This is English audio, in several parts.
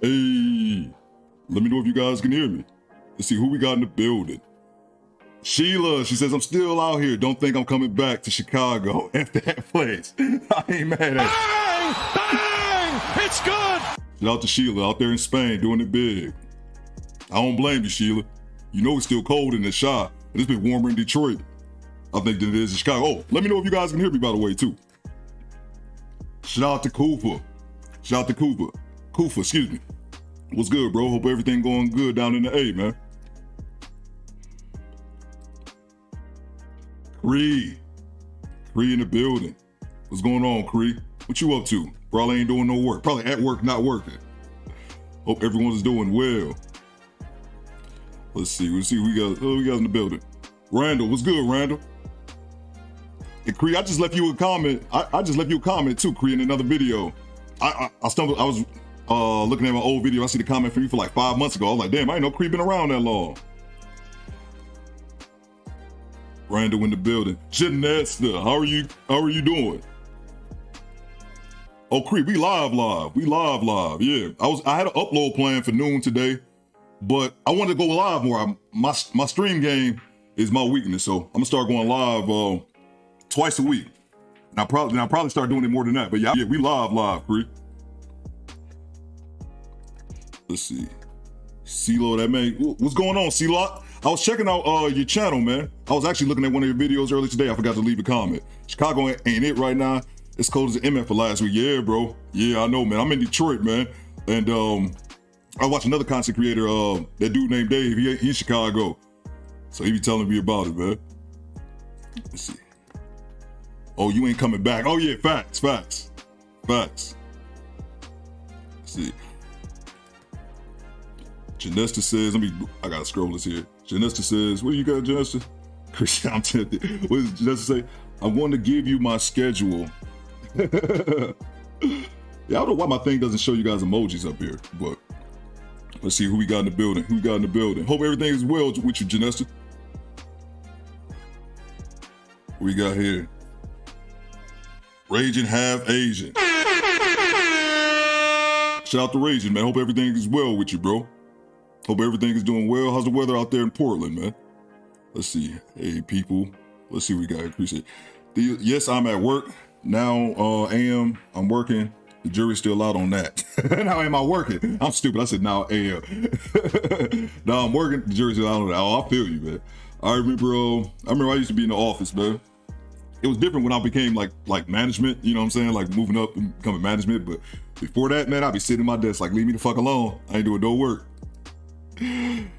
Hey, let me know if you guys can hear me. Let's see who we got in the building. Sheila, she says, I'm still out here. Don't think I'm coming back to Chicago after that place. I ain't mad at it. Bang! It's good! Shout out to Sheila out there in Spain doing it big. I don't blame you, Sheila. You know it's still cold in the shop, and it's been warmer in Detroit, I think, than it is in Chicago. Oh, let me know if you guys can hear me, by the way, too. Shout out to Kufa. Shout out to Kufa. Kufa, excuse me. What's good, bro? Hope everything going good down in the A, man. Cree in the building. What's going on, Cree? What you up to? Probably ain't doing no work. Probably at work, not working. Hope everyone's doing well. Let's see who we got in the building. Randall, what's good, Randall? And Cree, I just left you a comment. I just left you a comment too, Cree, in another video. I stumbled, I was looking at my old video. I see the comment from you for like 5 months ago. I was like, damn, I ain't know Cree been around that long. Randall in the building. Janessa, how are you doing? Oh, Cree, we live. Yeah, I had an upload plan for noon today, but I wanted to go live more. My stream game is my weakness, so I'm gonna start going live twice a week. And I'll probably start doing it more than that. But yeah, we live, Cree. Let's see. CeeLo, that man. What's going on, CeeLo? I was checking out your channel, man. I was actually looking at one of your videos earlier today. I forgot to leave a comment. Chicago ain't it right now. It's cold as an MF for last week. Yeah, bro. Yeah, I know, man. I'm in Detroit, man. And I watched another content creator, that dude named Dave. He's in Chicago. So he be telling me about it, man. Let's see. Oh, you ain't coming back. Oh yeah, facts. Let's see. Janessa says, I gotta scroll this here. Janessa says, what do you got, Janessa? Christian, I'm tempted. What does Janessa say? I'm going to give you my schedule. Yeah, I don't know why my thing doesn't show you guys emojis up here, but let's see who we got in the building. Hope everything is well with you, Janessa. What we got here? Raging half Asian. Shout out to Raging, man. Hope everything is well with you, bro. Hope everything is doing well. How's the weather out there in Portland, man? Let's see. Hey, people. Let's see what we got. Appreciate it. Yes, I'm at work. Now, I'm working. The jury's still out on that. Now, am I working? I'm stupid. I said, now, am. Now, I'm working. The jury's still out on that. Oh, I feel you, man. I remember I used to be in the office, man. It was different when I became like management, you know what I'm saying? Like moving up and becoming management. But before that, man, I'd be sitting at my desk like, leave me the fuck alone. I ain't doing no work. He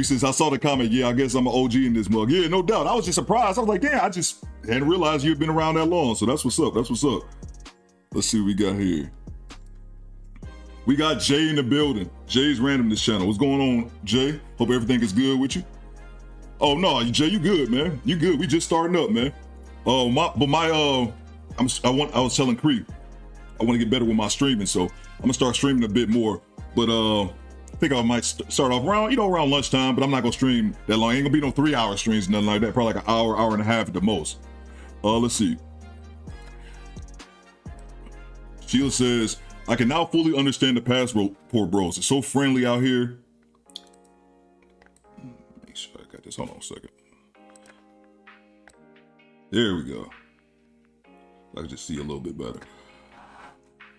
says, I saw the comment. Yeah, I guess I'm an OG in this mug. Yeah, no doubt. I was just surprised. I was like, damn, I just hadn't realized you had been around that long. So that's what's up. Let's see what we got here. We got Jay in the building. Jay's Randomness channel. What's going on, Jay? Hope everything is good with you. Oh no, Jay, you good, man. You good. We just starting up, man. I was telling Cree, I want to get better with my streaming, so I'm gonna start streaming a bit more. But I think I might start off around lunchtime, but I'm not gonna stream that long. Ain't gonna be no 3-hour streams, nothing like that. Probably like an hour and a half at the most. Let's see. Sheila says, I can now fully understand the passport bros. It's so friendly out here. Make sure I got this. Hold on a second. There we go. I can just see a little bit better.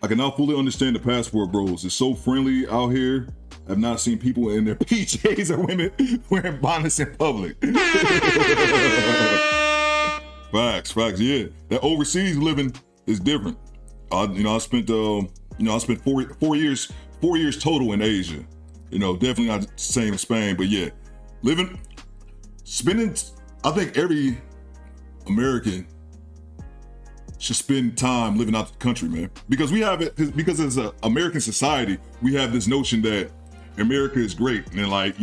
I can now fully understand the passport bros. It's so friendly out here. I've not seen people in their PJs or women wearing bonnets in public. Facts, yeah. That overseas living is different. I spent 4 years total in Asia. Definitely not the same in Spain, but yeah, I think every American should spend time living out the country, man. Because as an American society, we have this notion that America is great. And I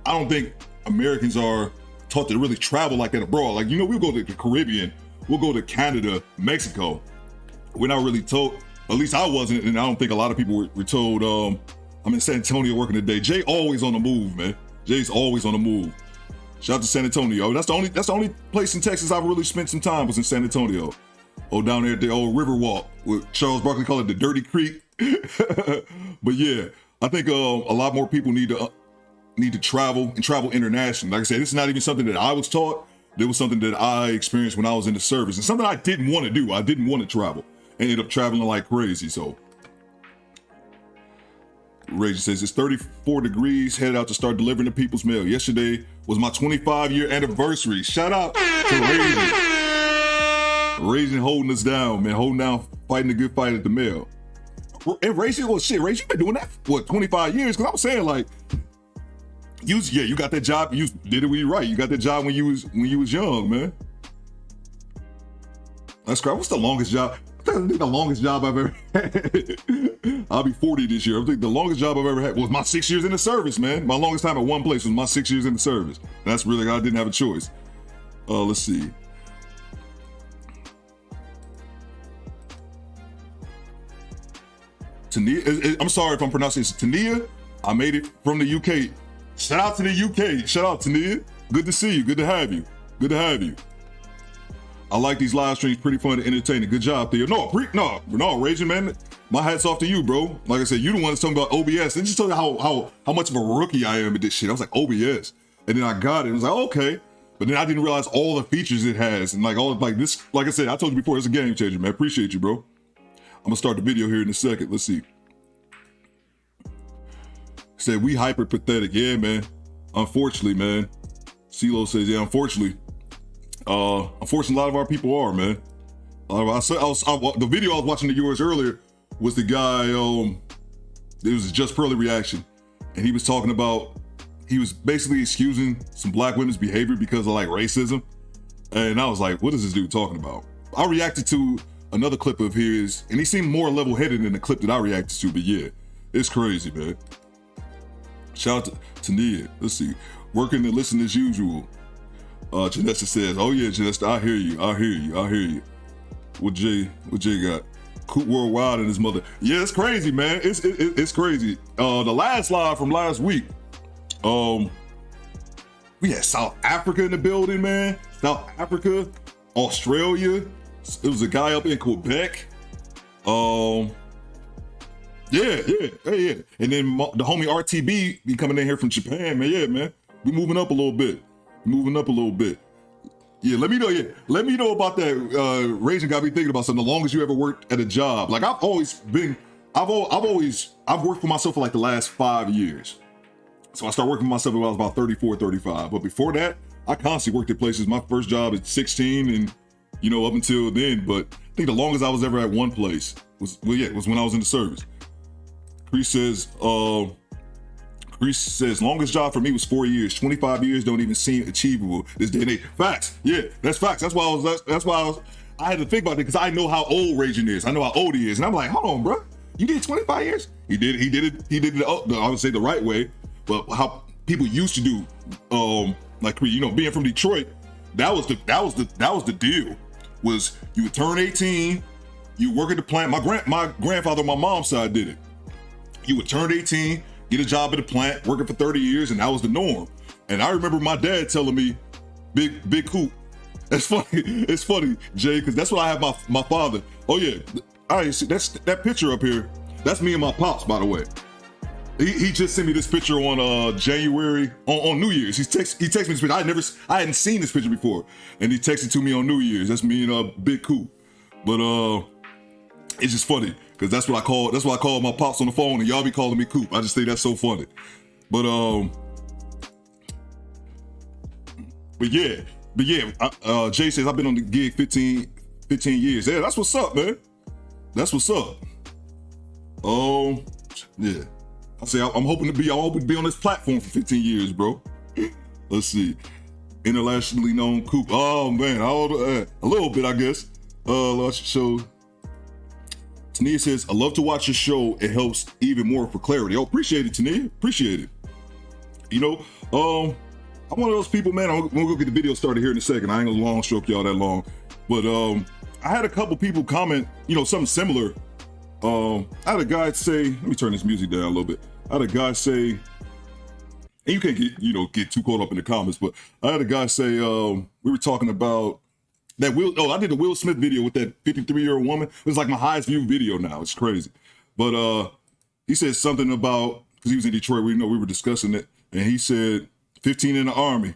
don't think Americans are taught to really travel like that abroad. We'll go to the Caribbean, we'll go to Canada, Mexico. We're not really told, at least I wasn't, and I don't think a lot of people were told, I'm in San Antonio working today. Jay always on the move, man. Jay's always on the move. Shout out to San Antonio. That's the only place in Texas I've really spent some time was in San Antonio. Down there at the old Riverwalk, with Charles Barkley called it the Dirty Creek. But yeah, I think a lot more people need to travel and travel internationally. Like I said, this is not even something that I was taught. It was something that I experienced when I was in the service, and something I didn't want to do. I didn't want to travel. I ended up traveling like crazy. So Rage says it's 34 degrees, headed out to start delivering the people's mail. Yesterday was my 25-year anniversary. Shout out to Raging. Raging holding us down, man. Holding down, fighting a good fight at the mail. And Raging, well, shit, Raging, you've been doing that for, what, 25 years? Because I was saying, like, you got that job. You did it when you were right. You got that job when you was young, man. That's great. What's the longest job? I think the longest job I've ever had. I'll be 40 this year. I think the longest job I've ever had was my 6 years in the service, man. My longest time at one place was my 6 years in the service. And that's really, I didn't have a choice. Let's see. Tania, I'm sorry if I'm pronouncing this. Tania, I made it from the UK. Shout out to the UK. Shout out, Tania. Good to see you. Good to have you. Good to have you. I like these live streams. Pretty fun and entertaining. Good job, Theo. No, Raging, man. My hat's off to you, bro. Like I said, you the one that's talking about OBS. And just tell you how much of a rookie I am at this shit. I was like, OBS. And then I got it. I was like, okay. But then I didn't realize all the features it has. And like all like this, like I said, I told you before, it's a game changer, man. Appreciate you, bro. I'm gonna start the video here in a second. Let's see. Said we hyper pathetic. Yeah, man. Unfortunately, man. CeeLo says, yeah, unfortunately. Unfortunately, a lot of our people are, man. The video I was watching of yours earlier was the guy, it was a Just Pearly reaction. And he was talking about, he was basically excusing some black women's behavior because of like racism. And I was like, what is this dude talking about? I reacted to another clip of his, and he seemed more level-headed than the clip that I reacted to, but yeah, it's crazy, man. Shout out to Nia. Let's see. Working and listening as usual. Janessa says, oh yeah, Janessa, I hear you. What Jay got? Coop Worldwide and his mother. Yeah, it's crazy, man. It's crazy. The last live from last week, we had South Africa in the building, man. South Africa, Australia. It was a guy up in Quebec. Yeah. And then the homie RTB be coming in here from Japan, man. Yeah, man. We moving up a little bit. Yeah, let me know. Yeah, let me know about that. Raging got me thinking about something. The longest you ever worked at a job. Like I've worked for myself for like the last 5 years. So I started working for myself when I was about 34, 35. But before that, I constantly worked at places. My first job at 16 and, up until then. But I think the longest I was ever at one place was when I was in the service. Chris says, longest job for me was 4 years. 25 years don't even seem achievable this day and age. Facts. Yeah, that's facts. That's why I had to think about it because I know how old Raging is. I know how old he is. And I'm like, hold on, bro. You did 25 years? He did it, I would say the right way. But how people used to do, being from Detroit, that was the deal. Was you would turn 18, you work at the plant. My grandfather on my mom's side did it. You would turn 18, get a job at a plant, working for 30 years, and that was the norm. And I remember my dad telling me, big Coop. It's funny, Jay, because that's what I have my father. Oh yeah, all right, see, that's that picture up here. That's me and my pops, by the way. He just sent me this picture on January, on New Year's. He texted me this picture. I hadn't seen this picture before. And he texted to me on New Year's. That's me and Big Coop. But it's just funny, because that's what I call my pops on the phone, and y'all be calling me Coop. I just think that's so funny. But yeah. Jay says I've been on the gig 15 years. Yeah, that's what's up, man. That's what's up. Yeah. I say I'm hoping to be on this platform for 15 years, bro. Let's see. Internationally known Coop. Oh man, a little bit, I guess. Let's show. Tania says, I love to watch your show. It helps even more for clarity. Oh, appreciate it, Tania. Appreciate it. I'm one of those people, man. I'm gonna go get the video started here in a second. I ain't gonna long stroke y'all that long. But I had a couple people comment, something similar. I had a guy say, let me turn this music down a little bit. I had a guy say, and you can't get too caught up in the comments, but I had a guy say, we were talking about that I did a Will Smith video with that 53-year-old woman. It was like my highest viewed video now. It's crazy. But he said something about, because he was in Detroit, we were discussing it, and he said 15 in the Army.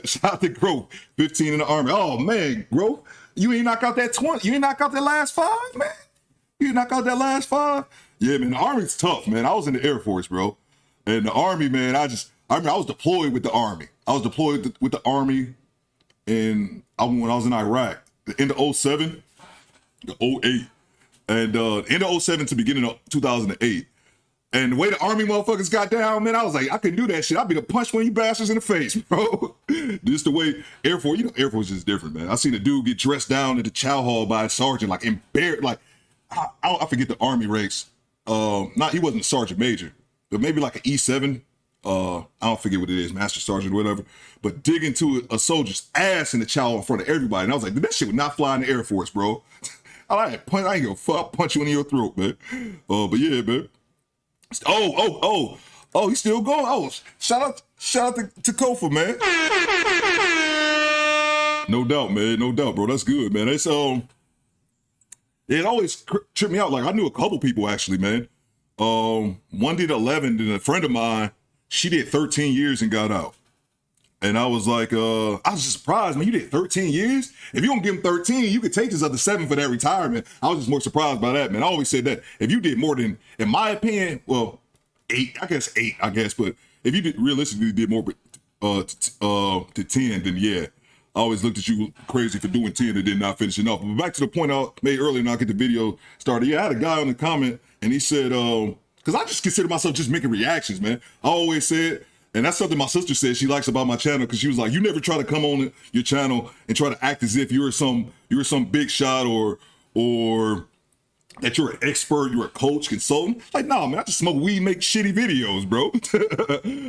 Shout out to Growth, 15 in the Army. Oh man, Growth, you ain't knock out that 20. You ain't knock out that last 5, man. You ain't knock out that last 5. Yeah, man, the Army's tough, man. I was in the Air Force, bro. And the Army, man, I was deployed with the Army. I was deployed with the Army when I was in Iraq, in the 07, the 08, and in the 07 to beginning of 2008. And the way the Army motherfuckers got down, man, I was like, I couldn't do that shit. I'd be the punch one of you bastards in the face, bro. Just the way Air Force, Air Force is different, man. I seen a dude get dressed down at the chow hall by a sergeant, like embarrassed, like, I forget the Army ranks. He wasn't a sergeant major, but maybe like an E7. I don't forget what it is, master sergeant or whatever. But dig into a soldier's ass in the chow in front of everybody. And I was like, dude, that shit would not fly in the Air Force, bro. I ain't gonna punch you in your throat, man. But yeah, man. Oh, he's still going. Oh, shout out to Kofa, man. No doubt, man. No doubt, bro. That's good, man. It's it always tripped me out. Like, I knew a couple people actually, man. One did 11, and a friend of mine, she did 13 years and got out. And I was like, I was just surprised, man. You did 13 years? If you don't give him 13, you could take this other 7 for that retirement. I was just more surprised by that, man. I always said that if you did more than, in my opinion, well, 8, I guess. But if you realistically did more to 10, then yeah. I always looked at you crazy for doing 10 and then not finishing off. But back to the point I made earlier, and I'll get the video started. Yeah, I had a guy on the comment, and he said, because I just consider myself just making reactions, man. I always said, and that's something my sister said she likes about my channel, because she was like, you never try to come on your channel and try to act as if you're some big shot or that you're an expert, you're a coach, consultant. Like, nah, man, I just smoke weed, make shitty videos, bro.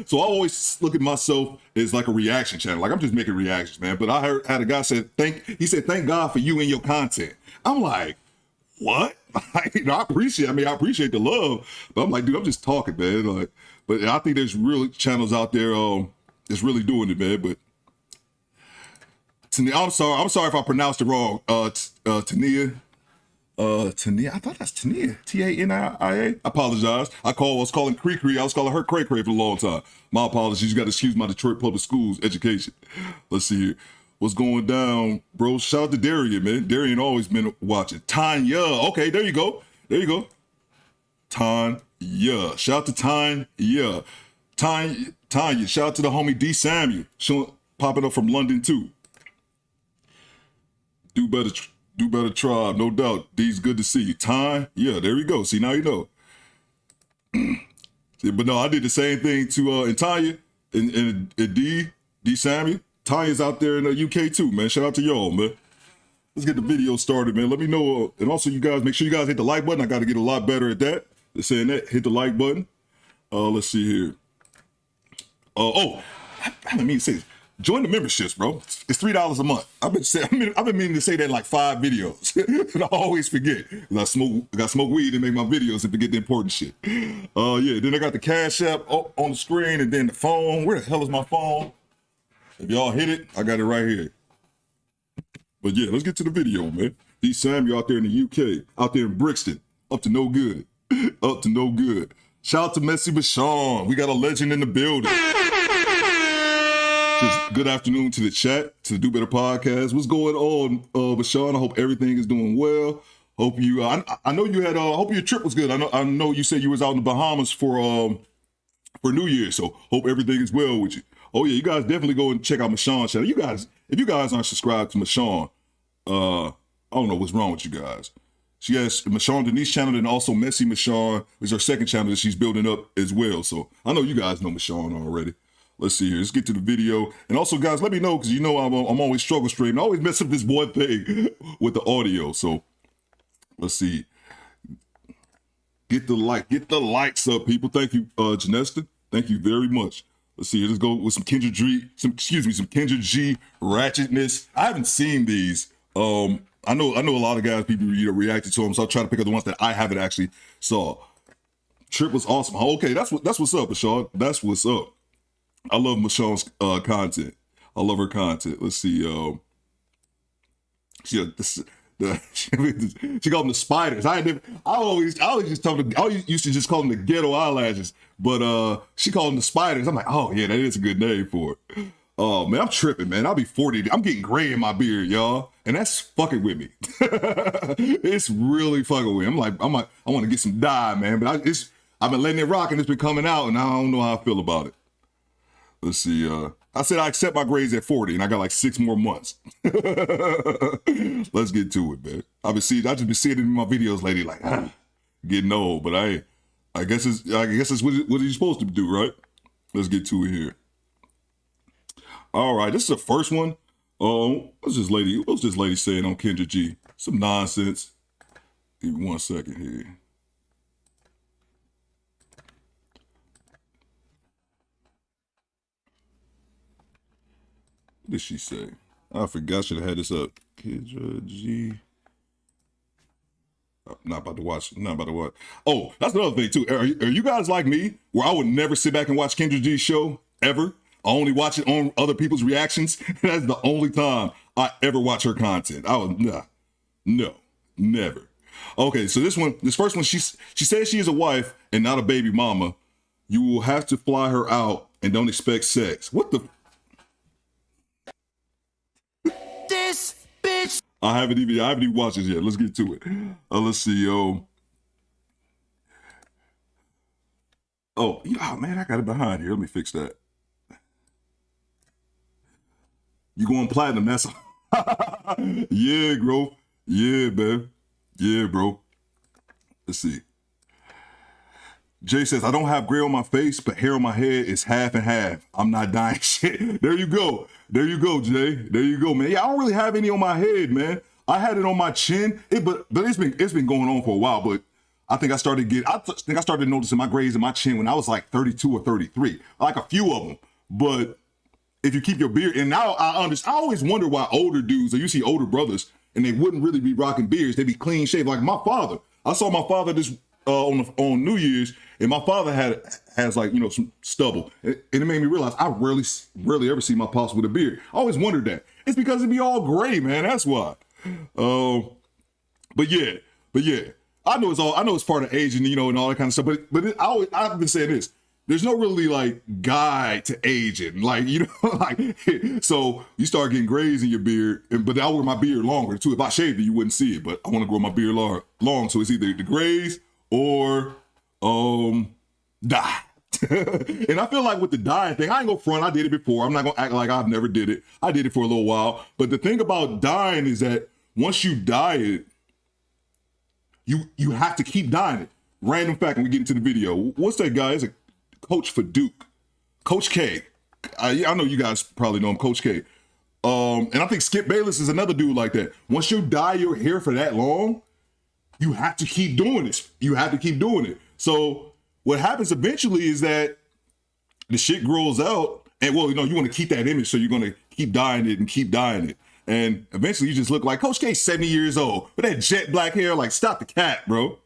So I always look at myself as like a reaction channel. Like, I'm just making reactions, man. But I had a guy said, thank God for you and your content. I'm like, what? I appreciate the love, but I'm like, dude, I'm just talking, man. Like, but I think there's real channels out there that's really doing it, man. But Tania, I'm sorry if I pronounced it wrong. Tania, I thought that's Tania, Tania. I apologize. I was calling Cree. I was calling her Cray for a long time. My apologies. You got to excuse my Detroit Public Schools education. Let's see here. What's going down, bro? Shout out to Darian, man. Darian always been watching. Tanya. Okay, there you go. Tanya. Shout out to Tanya. Tanya. Shout out to the homie D Samuel. Popping up from London too. Do better tribe, no doubt. D's good to see you. Tanya. There we go. See, now you know. But no, I did the same thing to and Tanya and D Samuel. Tanya's out there in the UK too, man. Shout out to y'all, man. Let's get the video started, man. Let me know. And also, you guys, make sure you guys hit the like button. I got to get a lot better at that. Just saying that. Hit the like button. Let's see here. I didn't mean to say this. Join the memberships, bro. It's $3 a month. I've been meaning to say that in like 5 videos. And I always forget. I smoke weed and make my videos and forget the important shit. Then I got the Cash App on the screen, and then the phone. Where the hell is my phone? If y'all hit it, I got it right here. But yeah, let's get to the video, man. D Samuel out there in the UK, out there in Brixton, up to no good. Up to no good. Shout out to Messi Bashan. We got a legend in the building. Just good afternoon to the chat, to the Do Better podcast. What's going on, Bashan? I hope everything is doing well. Hope you, I know you had, hope your trip was good. I know you said you was out in the Bahamas for New Year's, so hope everything is well with you. Oh yeah, you guys definitely go and check out Mashawn's channel. If you guys aren't subscribed to Mashawn, I don't know what's wrong with you guys. She has Mashawn Denise channel, and also Messy Mashawn is her second channel that she's building up as well. So I know you guys know Mashawn already. Let's see here. Let's get to the video. And also, guys, let me know, because you know I'm always struggle streaming. I always mess up this one thing with the audio. So let's see. Get the likes up, people. Thank you, Janesta. Thank you very much. Let's see. Let's go with some Kendra G ratchetness. I haven't seen these. I know a lot of guys, people reacted to them, so I'll try to pick up the ones that I haven't actually saw. Trip was awesome. Okay, that's what's up, Michelle. That's what's up. I love Michelle's content. I love her content. Let's see. The She called them the spiders. I always just told them, I used to just call them the ghetto eyelashes, but she called them the spiders. I'm like, oh yeah, that is a good name for it. Oh man, I'm tripping, man. I'll be 40. I'm getting gray in my beard, y'all, and that's fucking with me. It's really fucking with me. I want to get some dye, man, but I've been letting it rock, and it's been coming out, and I don't know how I feel about it. Let's see. I said I accept my grades at 40, and I got like 6 more months. Let's get to it, man. I just been seeing it in my videos lately, like getting old. But I guess it's what you're supposed to do, right? Let's get to it here. All right, this is the first one. What's this lady saying on Kendra G? Some nonsense. Give me 1 second here. What did she say? I forgot. I should have had this up. Kendra G. Not about to watch. Oh, that's another thing too. Are you guys like me, where I would never sit back and watch Kendra G's show ever? I only watch it on other people's reactions. That's the only time I ever watch her content. No, never. Okay, so this first one, she says she is a wife and not a baby mama. You will have to fly her out and don't expect sex. What the? This bitch. I haven't even watched it yet. Let's get to it. Let's see. Oh, man, I got it behind here. Let me fix that. You going platinum? That's yeah, bro. Yeah, man. Yeah, bro. Let's see. Jay says, I don't have gray on my face, but hair on my head is half and half. I'm not dying shit. There you go. There you go, Jay. There you go, man. Yeah, I don't really have any on my head, man. I had it on my chin, but it's been going on for a while. But I think I started noticing my grays in my chin when I was like 32 or 33, like a few of them. But if you keep your beard, and now I always wonder why older dudes, or you see older brothers, and they wouldn't really be rocking beards. They'd be clean shaved. Like my father. I saw my father this on New Year's, and my father has like, some stubble, and it made me realize I rarely ever see my pops with a beard. I always wondered that. It's because it'd be all gray, man. That's why. But yeah. I know it's part of aging, and all that kind of stuff. But I've been saying this. There's no really like guide to aging, like so you start getting grays in your beard, but I wear my beard longer too. If I shaved it, you wouldn't see it, but I want to grow my beard long, so it's either the grays or dye. And I feel like with the dye thing, I ain't gonna front. I did it before. I'm not gonna act like I've never did it. I did it for a little while, but the thing about dyeing is that once you dye it, you have to keep dyeing it. Random fact, when we get into the video, what's that guy? It's a coach for Duke, Coach K. I know you guys probably know him, Coach K. And I think Skip Bayless is another dude like that. Once you dye your hair for that long, you have to keep doing this. You have to keep doing it. So what happens eventually is that the shit grows out, and you want to keep that image, so you're going to keep dyeing it and keep dyeing it. And eventually you just look like Coach K, 70 years old, with that jet black hair. Like, stop the cat, bro.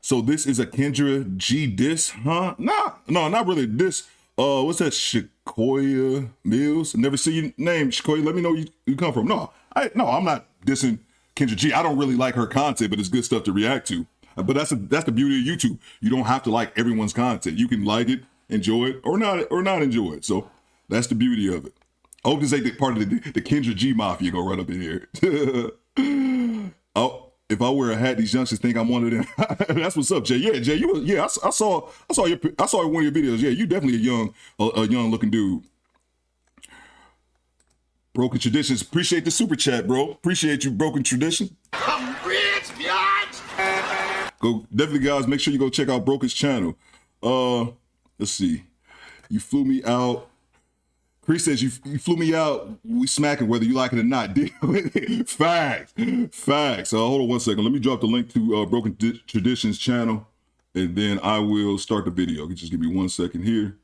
So this is a Kendra G diss, huh? No, not really diss. What's that? Shakoya Mills. Never see your name, Shakoya. Let me know where you come from. No, I'm not dissing Kendra G. I don't really like her content, but it's good stuff to react to. But that's the beauty of YouTube. You don't have to like everyone's content. You can like it, enjoy it, or not enjoy it. So that's the beauty of it. I hope this ain't part of the Kendra G mafia go right up in here. Oh. If I wear a hat, these youngsters think I'm one of them. That's what's up, Jay. Yeah, Jay, I saw one of your videos. Yeah, you definitely a young looking dude. Broken Traditions. Appreciate the super chat, bro. Appreciate you, Broken Tradition. I'm rich, bitch. Go definitely, guys. Make sure you go check out Broken's channel. Let's see. You flew me out. Chris says, you flew me out, we smacking whether you like it or not. Facts. Hold on 1 second. Let me drop the link to Broken Traditions channel, and then I will start the video. Just give me 1 second here.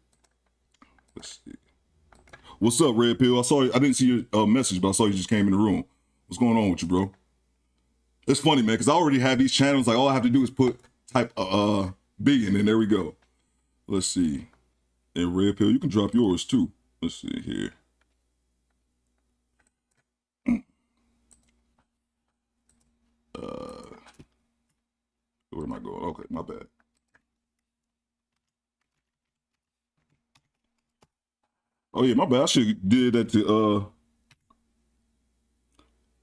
Let's see. What's up, Red Pill? I didn't see your message, but I saw you just came in the room. What's going on with you, bro? It's funny, man, because I already have these channels. Like, all I have to do is type big in, and there we go. Let's see. And Red Pill, you can drop yours too. Let's see here. not going. Okay, my bad. Oh yeah, my bad. I should have did that to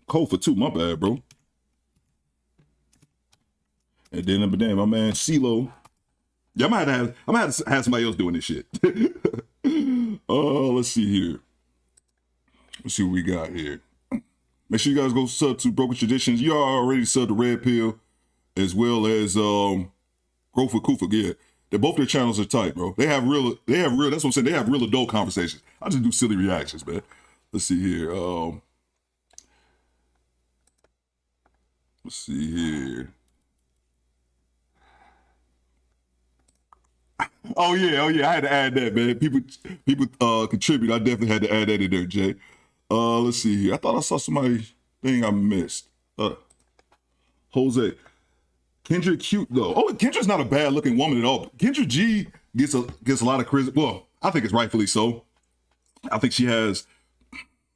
Kofa too. My bad, bro. And then, but damn, my man CeeLo. Yeah, I'm gonna have to have somebody else doing this shit. Let's see here. Let's see what we got here. Make sure you guys go sub to Broken Traditions. You already subbed to Red Pill as well as Growth with Kufa. Yeah, both their channels are tight, bro. They have real. That's what I'm saying. They have real adult conversations. I just do silly reactions, man. Let's see here. Let's see here. Oh yeah. I had to add that, man. People contribute. I definitely had to add that in there, Jay. Let's see here. I thought I saw somebody thing I missed. Jose. Kendra cute though. Oh, Kendra's not a bad looking woman at all. Kendra G gets a lot of criticism. Well, I think it's rightfully so. I think she has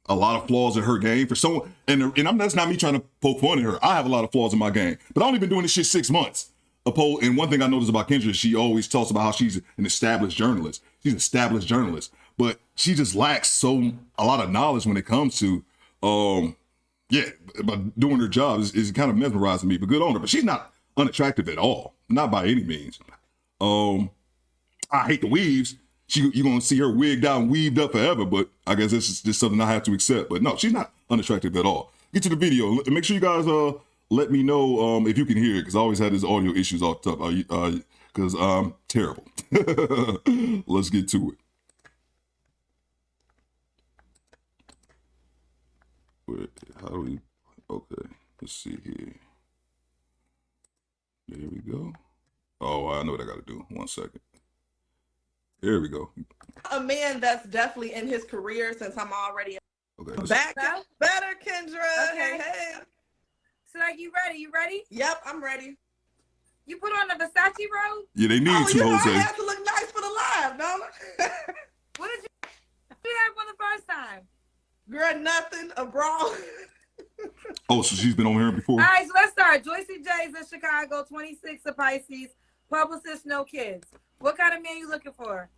a lot of flaws in her game for someone, and that's not me trying to poke fun at her. I have a lot of flaws in my game, but I've only been doing this shit 6 months. And one thing I noticed about Kendra, she always talks about how she's an established journalist. She's an established journalist, but she just lacks a lot of knowledge when it comes to, but doing her job is kind of mesmerizing me. But good on her. But she's not unattractive at all, not by any means. I hate the weaves. You're gonna see her wigged out and weaved up forever. But I guess this is just something I have to accept. But no, she's not unattractive at all. Get to the video. Make sure you guys let me know if you can hear it, because I always had these audio issues off the top, because I'm terrible. Let's get to it. How do we, okay, let's see here. There we go. Oh, I know what I gotta do. 1 second. There we go. A man that's definitely in his career since I'm already okay, back. Better, Kendra. Okay. Hey. So like, you ready? You ready? Yep, I'm ready. You put on a Versace robe? Yeah, they need to, you know, Jose. I have to look nice for the live, don't I? What did you have on the first time? Girl, nothing. A bra. Oh, so she's been on here before? All right, so let's start. Joycey J's in Chicago, 26 of Pisces, publicist, no kids. What kind of man you looking for?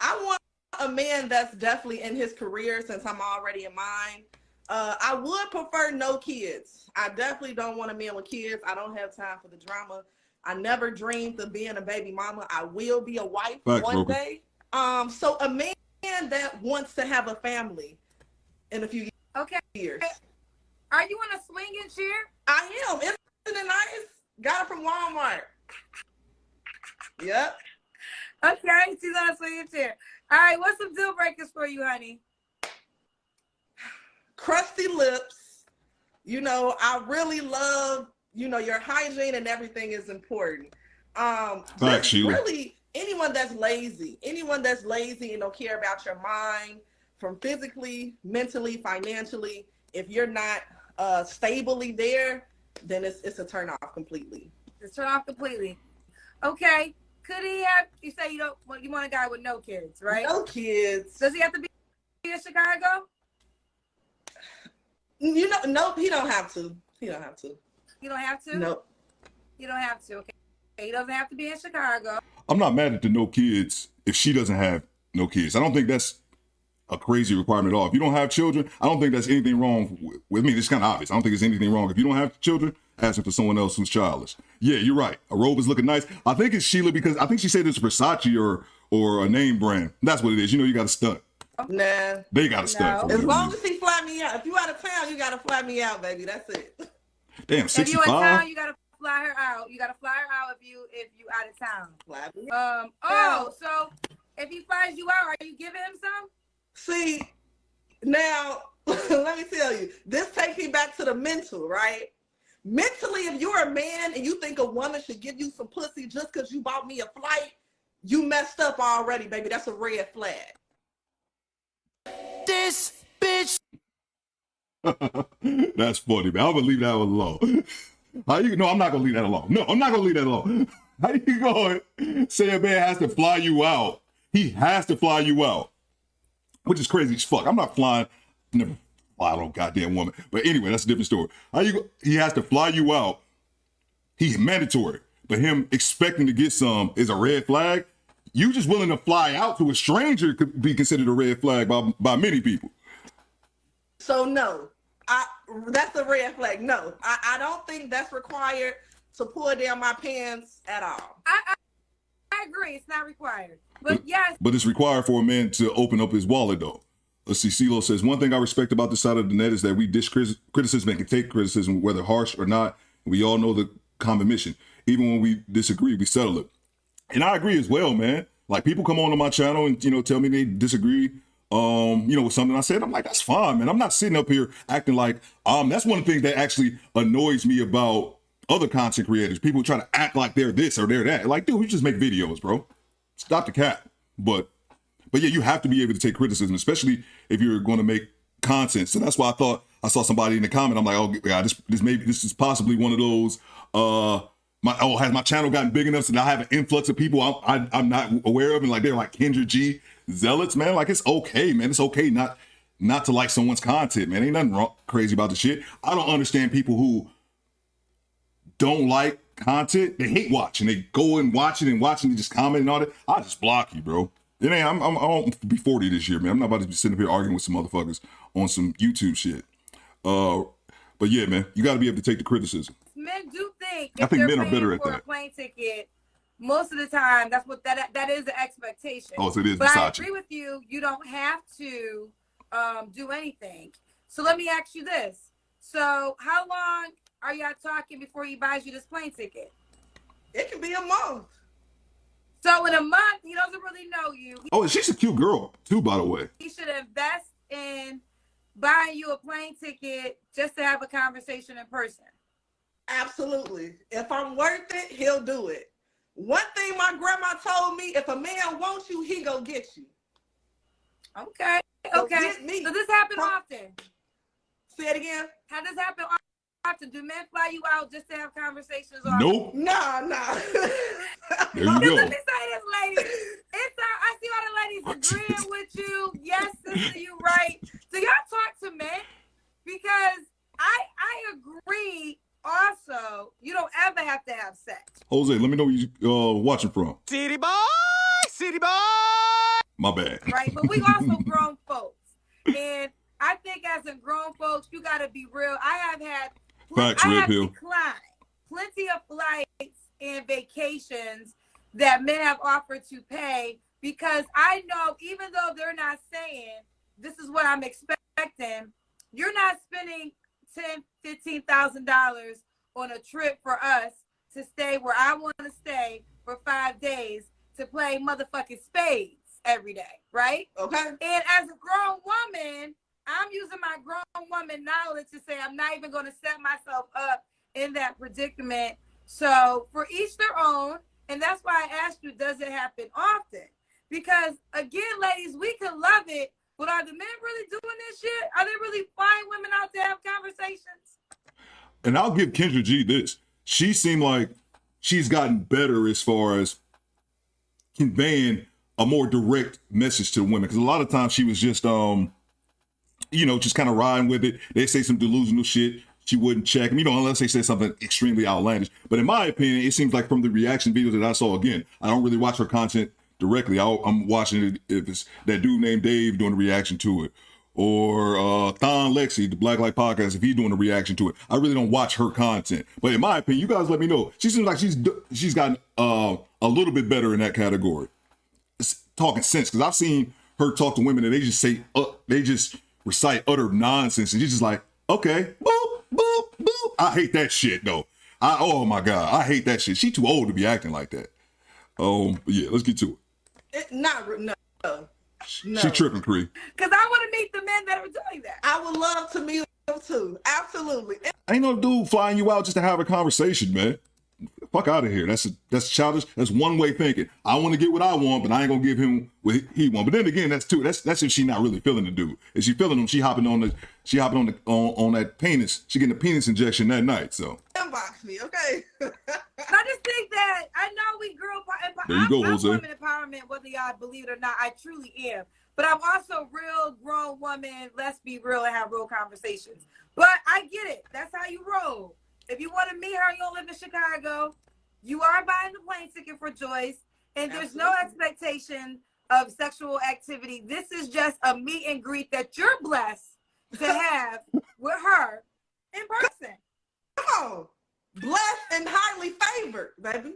I want a man that's definitely in his career since I'm already in mine. I would prefer no kids. I definitely don't want a man with kids. I don't have time for the drama. I never dreamed of being a baby mama. I will be a wife one day. So a man that wants to have a family in a few years. Are you in a swinging chair? I am. Isn't it nice? Got it from Walmart. Yep. Okay, she's on a swinging chair. All right, what's some deal breakers for you, honey? Crusty lips. You know, I really love, you know, your hygiene and everything is important. Really, anyone that's lazy and don't care about your mind, from physically, mentally, financially, if you're not stably there, then it's a turn off completely. It's turn off completely. Okay. Could he have, you say you want a guy with no kids, right? No kids. Does he have to be in Chicago? You know, nope, he don't have to. You don't have to? Nope. You don't have to, okay. He doesn't have to be in Chicago. I'm not mad at the no kids if she doesn't have no kids. I don't think that's a crazy requirement at all. If you don't have children, I don't think that's anything wrong with me. It's kind of obvious. I don't think there's anything wrong. If you don't have children, asking for someone else who's childless. Yeah, you're right. A robe is looking nice. I think it's Sheila because I think she said it's Versace or a name brand. That's what it is. You know, you got to stunt. Nah. They got to stunt. No. As long as he fly me out. If you out of town, you got to fly me out, baby. That's it. Damn, 65? If you in town, you got to fly her out. You got to fly her out if you out of town. Fly me out. So if he flies you out, are you giving him some? See, now, let me tell you, this takes me back to the mental, right? Mentally, if you're a man and you think a woman should give you some pussy just because you bought me a flight, you messed up already, baby. That's a red flag. This bitch. That's funny, man. I'm gonna leave that one alone. How you? No, I'm not gonna leave that alone. No, I'm not gonna leave that alone. How you going? Say a man has to fly you out. He has to fly you out, which is crazy as fuck. I'm not flying. Never fly no goddamn woman. But anyway, that's a different story. How you? He has to fly you out. He's mandatory. but him expecting to get some is a red flag. You just willing to fly out to a stranger could be considered a red flag by many people. So no, that's a red flag. No, I don't think that's required to pull down my pants at all. I agree. It's not required. But yes. But it's required for a man to open up his wallet, though. Let's see. CeeLo says, one thing I respect about this side of the net is that we dish criticism and can take criticism, whether harsh or not. We all know the common mission. Even when we disagree, we settle it. And I agree as well, man. Like, people come onto my channel and, tell me they disagree, with something I said. I'm like, that's fine, man. I'm not sitting up here acting like, that's one thing that actually annoys me about other content creators. People try to act like they're this or they're that. Like, dude, we just make videos, bro. Stop the cap. But yeah, you have to be able to take criticism, especially if you're going to make content. So that's why I thought I saw somebody in the comment. I'm like, oh God, this is possibly one of those, has my channel gotten big enough so that I have an influx of people I'm not aware of, and like they're like Kendra G zealots, man. Like, it's okay, man. It's okay not to like someone's content, man. Ain't nothing wrong, crazy about the shit. I don't understand people who don't like content. They hate watching. They go and watch it and just comment and all that. I just block you, bro. It ain't. I'm gonna be 40 this year, man. I'm not about to be sitting up here arguing with some motherfuckers on some YouTube shit. But yeah, man, you got to be able to take the criticism. Men do think. I think men are better at that. A plane ticket, most of the time, that's what that is the expectation. Oh, so it is. But Versace. I agree with you. You don't have to do anything. So let me ask you this. So how long are y'all talking before he buys you this plane ticket? It can be a month. So in a month, he doesn't really know you. Oh, and she's a cute girl too, by the way. He should invest in buying you a plane ticket just to have a conversation in person. Absolutely. If I'm worth it, he'll do it. One thing my grandma told me, if a man wants you, he go get you. Okay. So Okay. get me. So this happen often. Say it again. How does this happen often? Do men fly you out just to have conversations? Nope. Nah. There you go. Let me say this, ladies. I see all the ladies agreeing with you. Yes, sister, you right. So y'all talk to men, because I agree. Also, you don't ever have to have sex. Jose, let me know where you watching from. City boy. My bad. Right, but we also grown folks, and I think as a grown folks, you got to be real. I have declined plenty of flights and vacations that men have offered to pay, because I know, even though they're not saying this is what I'm expecting, you're not spending $10,000-$15,000 on a trip for us to stay where I want to stay for 5 days to play motherfucking spades every day, right? Okay. And as a grown woman, I'm using my grown woman knowledge to say I'm not even going to set myself up in that predicament. So for each their own, and that's why I asked you, does it happen often? Because again, ladies, we can love it, but are the men really doing this shit? Are they really flying women out to have conversations? And I'll give Kendra G this. She seemed like she's gotten better as far as conveying a more direct message to women. Because a lot of times she was just, just kind of riding with it. They say some delusional shit. She wouldn't check them, unless they say something extremely outlandish. But in my opinion, it seems like from the reaction videos that I saw, again, I don't really watch her content directly. I'm watching it if it's that dude named Dave doing a reaction to it, or Thon Lexi, the Black Light Podcast, if he's doing a reaction to it. I really don't watch her content. But in my opinion, you guys let me know. She seems like she's gotten a little bit better in that category. It's talking sense, because I've seen her talk to women and they just say, they just recite utter nonsense, and she's just like, okay, boop, boop, boop. I hate that shit though. Oh my God, I hate that shit. She too old to be acting like that. But yeah, let's get to it. No. She tripping, Cree. Because I want to meet the men that are doing that. I would love to meet them too. Absolutely. Ain't no dude flying you out just to have a conversation, man. Fuck out of here. That's childish. That's one way thinking. I want to get what I want, but I ain't gonna give him what he want. But then again, that's if she not really feeling the dude. If she feeling him, she hopping on that penis. She getting a penis injection that night. So inbox me, okay? I just think that I know we girl empowerment. There you go, I'm Jose. women empowerment, whether y'all believe it or not. I truly am. But I'm also real grown woman. Let's be real and have real conversations. But I get it. That's how you roll. If you want to meet her, you don't live in Chicago. You are buying the plane ticket for Joyce, and there's no Absolutely. expectation of sexual activity. This is just a meet and greet that you're blessed to have with her in person. Come on. Blessed and highly favored, baby.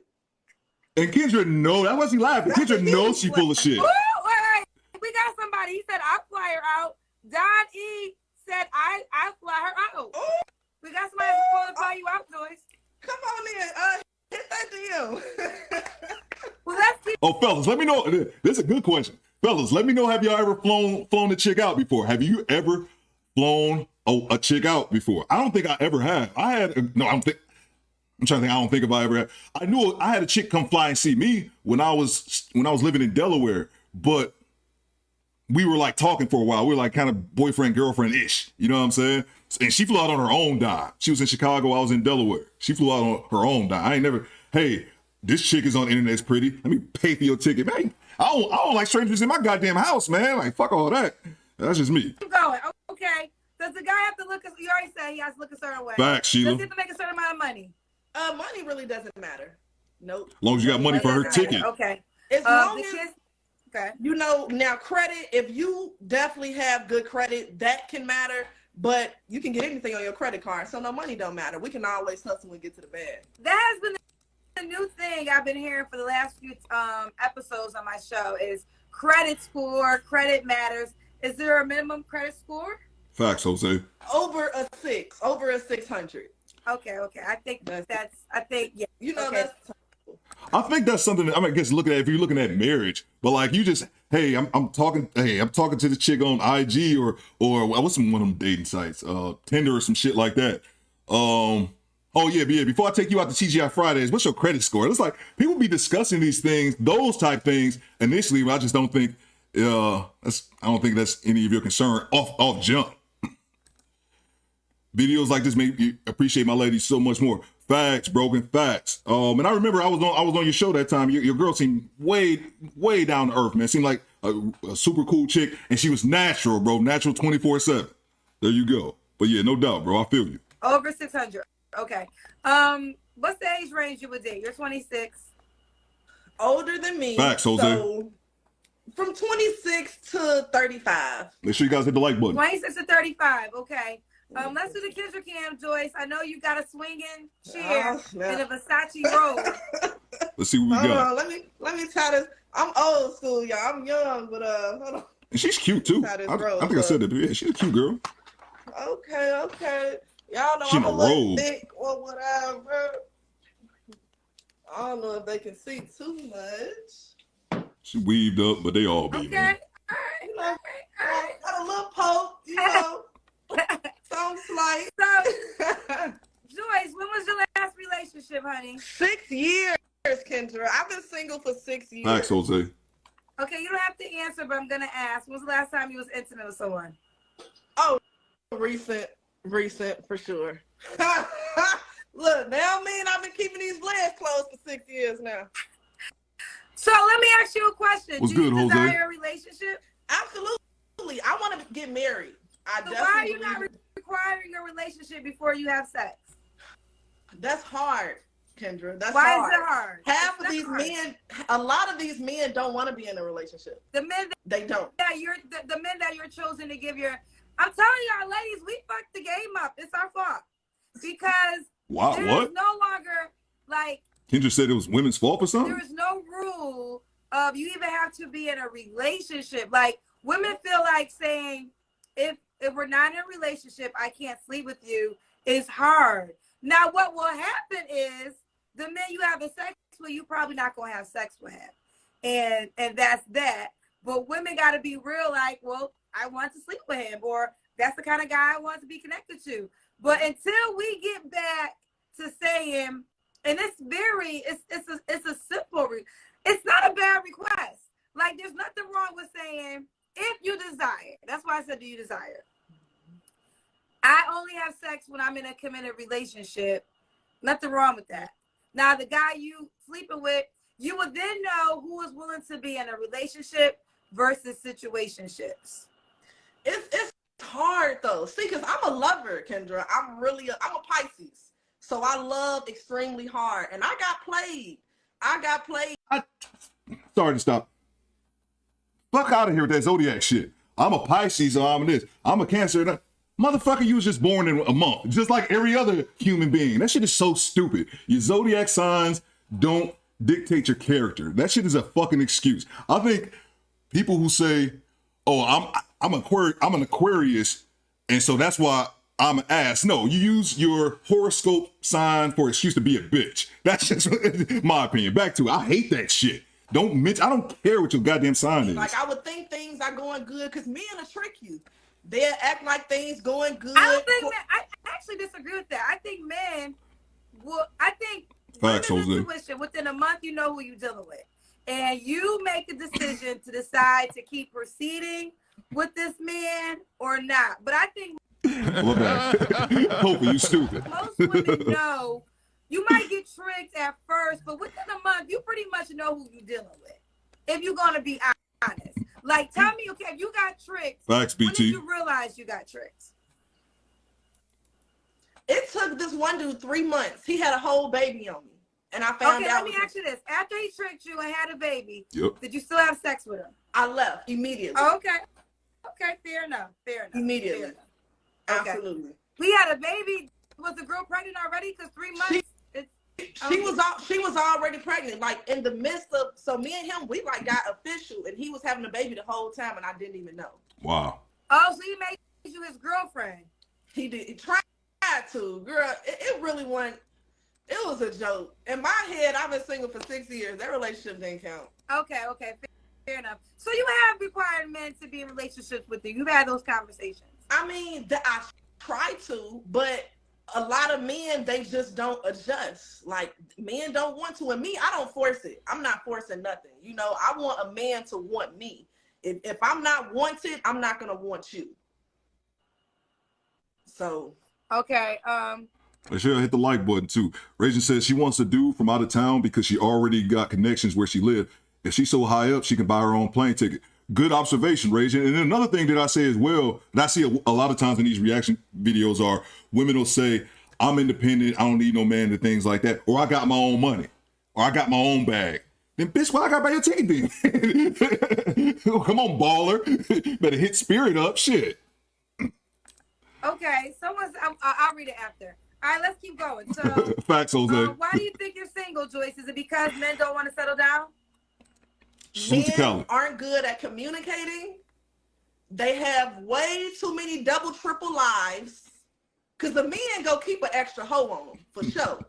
And Kendra, no, that wasn't laughing. That's Kendra a knows huge she full of shit. Ooh, wait. We got somebody. He said, I'll fly her out. Don E said, I fly her out. Ooh. We got somebody who's going to fly you out, Joyce. Come on in. Hit that DM. Well, let's keep. Oh, fellas, let me know. This is a good question. Fellas, let me know, have y'all ever flown a chick out before? Have you ever flown a chick out before? I don't think I ever have. I'm trying to think. I don't think if I ever had. I knew I had a chick come fly and see me when I was living in Delaware, but we were like talking for a while. We were like kind of boyfriend, girlfriend-ish. You know what I'm saying? And she flew out on her own dime. She was in Chicago. I was in Delaware. She flew out on her own dime. I ain't never, hey, this chick is on the internet, it's pretty. Let me pay for your ticket. Man, I don't like strangers in my goddamn house, man. Like, fuck all that. That's just me. Keep going. Okay. Does the guy have to look, you already said he has to look a certain way. Facts, Sheila. Does he have to make a certain amount of money? Money really doesn't matter. Nope. As long as you got money for her ticket. Okay. As long the as, kids, okay. you know, now credit, if you definitely have good credit, that can matter, but you can get anything on your credit card, so no, money don't matter. We can always hustle and get to the bag. That has been the new thing I've been hearing for the last few episodes on my show is credit score, credit matters. Is there a minimum credit score? Facts, Jose. Over a 600. Okay. I think yeah. You know, okay. that's I think that's something that, I mean, I guess looking at, if you're looking at marriage, but like you just, hey, I'm talking to the chick on IG or what's one of them dating sites, Tinder or some shit like that. Oh yeah, before I take you out to TGI Fridays, what's your credit score? It's like people be discussing these things, those type things initially, but I just don't think I don't think that's any of your concern off jump. Videos like this make me appreciate my ladies so much more. Facts, broken facts. And I remember I was on your show that time. Your girl seemed way down to earth, man. Seemed like a super cool chick, and she was natural, bro. Natural 24/7. There you go. But yeah, no doubt, bro. I feel you. Over 600. Okay. What's the age range you would date? You're 26. older than me. Facts, Jose. So from 26 to 35. Make sure you guys hit the like button. 26 to 35. Okay. Let's do the Kendra Cam, Joyce. I know you got a swinging chair in a Versace robe. Let's see what we got. Hold on, let me try this. I'm old school, y'all. I'm young, but hold on. And she's cute too. I think I said that. Yeah, she's a cute girl. Okay. Y'all know She I'm in a a little robe. thick or whatever. I don't know if they can see too much. She weaved up, but they all be. Okay. Man. You know, got a little poke, you know. Some slight. So, Joyce, when was your last relationship, honey? 6 years, Kendra. I've been single for 6 years. Facts, Jose. Okay, you don't have to answer, but I'm gonna ask. When was the last time you was intimate with someone? Oh, recent for sure. Look, now I've been keeping these legs closed for 6 years now. So let me ask you a question. What's Do you good, Jose? desire a relationship? Absolutely. I want to get married. So why are you not requiring a relationship before you have sex? That's hard, Kendra. That's why hard. is it hard? Half of these men, a lot of these men don't want to be in a relationship. The men They don't. that you're the men that you're choosing to give your, I'm telling y'all, ladies, we fucked the game up. It's our fault because Wow, there what? is no longer like Kendra said it was women's fault or something? there is no rule of you even have to be in a relationship. Like women feel like saying if we're not in a relationship, I can't sleep with you is hard. Now what will happen is the men you have sex with, you probably not gonna have sex with him. And that's that. But women gotta be real like, well, I want to sleep with him, or that's the kind of guy I want to be connected to. But until we get back to saying, and it's a simple, it's not a bad request. Like there's nothing wrong with saying, if you desire, that's why I said, do you desire? I only have sex when I'm in a committed relationship. Nothing wrong with that. Now, the guy you sleeping with, you would then know who is willing to be in a relationship versus situationships. It's hard though. See, because I'm a lover, Kendra. I'm a Pisces. So I love extremely hard. And I got played. Sorry to stop. Fuck out of here with that zodiac shit. I'm a Pisces, or I'm this. I'm a Cancer. Motherfucker, you was just born in a month, just like every other human being. That shit is so stupid. Your zodiac signs don't dictate your character. That shit is a fucking excuse. I think people who say, "Oh, I'm an Aquarius, and so that's why I'm an ass." No, you use your horoscope sign for an excuse to be a bitch. That's just my opinion. Back to it. I hate that shit. I don't care what your goddamn sign is. Like, I would think things are going good because men will trick you. They'll act like things going good. I don't think I actually disagree with that. I think men will. I think Facts, Jose. intuition, within a month, you know who you're dealing with, and you make a decision to decide to keep proceeding with this man or not. But I think Well, hopefully you stupid. most women know. You might get tricked at first, but within a month, you pretty much know who you're dealing with. If you're gonna be honest, like, tell me, okay, if you got tricked, Facts, when BT. did you realize you got tricked? It took this one dude 3 months. He had a whole baby on me, and I found Okay, out. let me ask you this: after he tricked you and had a baby, Yep. did you still have sex with him? I left immediately. Okay, fair enough. Immediately. Fair enough. Okay. Absolutely. We had a baby. Was the girl pregnant already? Because 3 months. She was already pregnant, like in the midst of. So me and him, we like got official, and he was having a baby the whole time, and I didn't even know. Wow. Oh, so he made you his girlfriend. He did. He tried to, girl. It really wasn't. It was a joke. In my head, I've been single for 6 years. That relationship didn't count. Okay, fair enough. So you have required men to be in relationships with you. You've had those conversations. I mean, I try to, but a lot of men, they just don't adjust. Like, men don't want to, and me, I don't force it. I'm not forcing nothing. You know, I want a man to want me. If I'm not wanted, I'm not gonna want you. So. Okay. She'll hit the like button too. Ragin says she wants a dude from out of town because she already got connections where she lived. If she's so high up, she can buy her own plane ticket. Good observation, Ragin. And then another thing that I say as well, that I see a lot of times in these reaction videos are women will say, "I'm independent, I don't need no man," and things like that. Or, "I got my own money," or, "I got my own bag." Then, bitch, what I got by your ticket then? Come on, baller. Better hit Spirit up, shit. Okay. I'll read it after. All right, let's keep going. So, Facts, Jose. why do you think you're single, Joyce? Is it because men don't want to settle down? Men aren't good at communicating. They have way too many double, triple lives. Because the men go keep an extra hoe on them, for sure.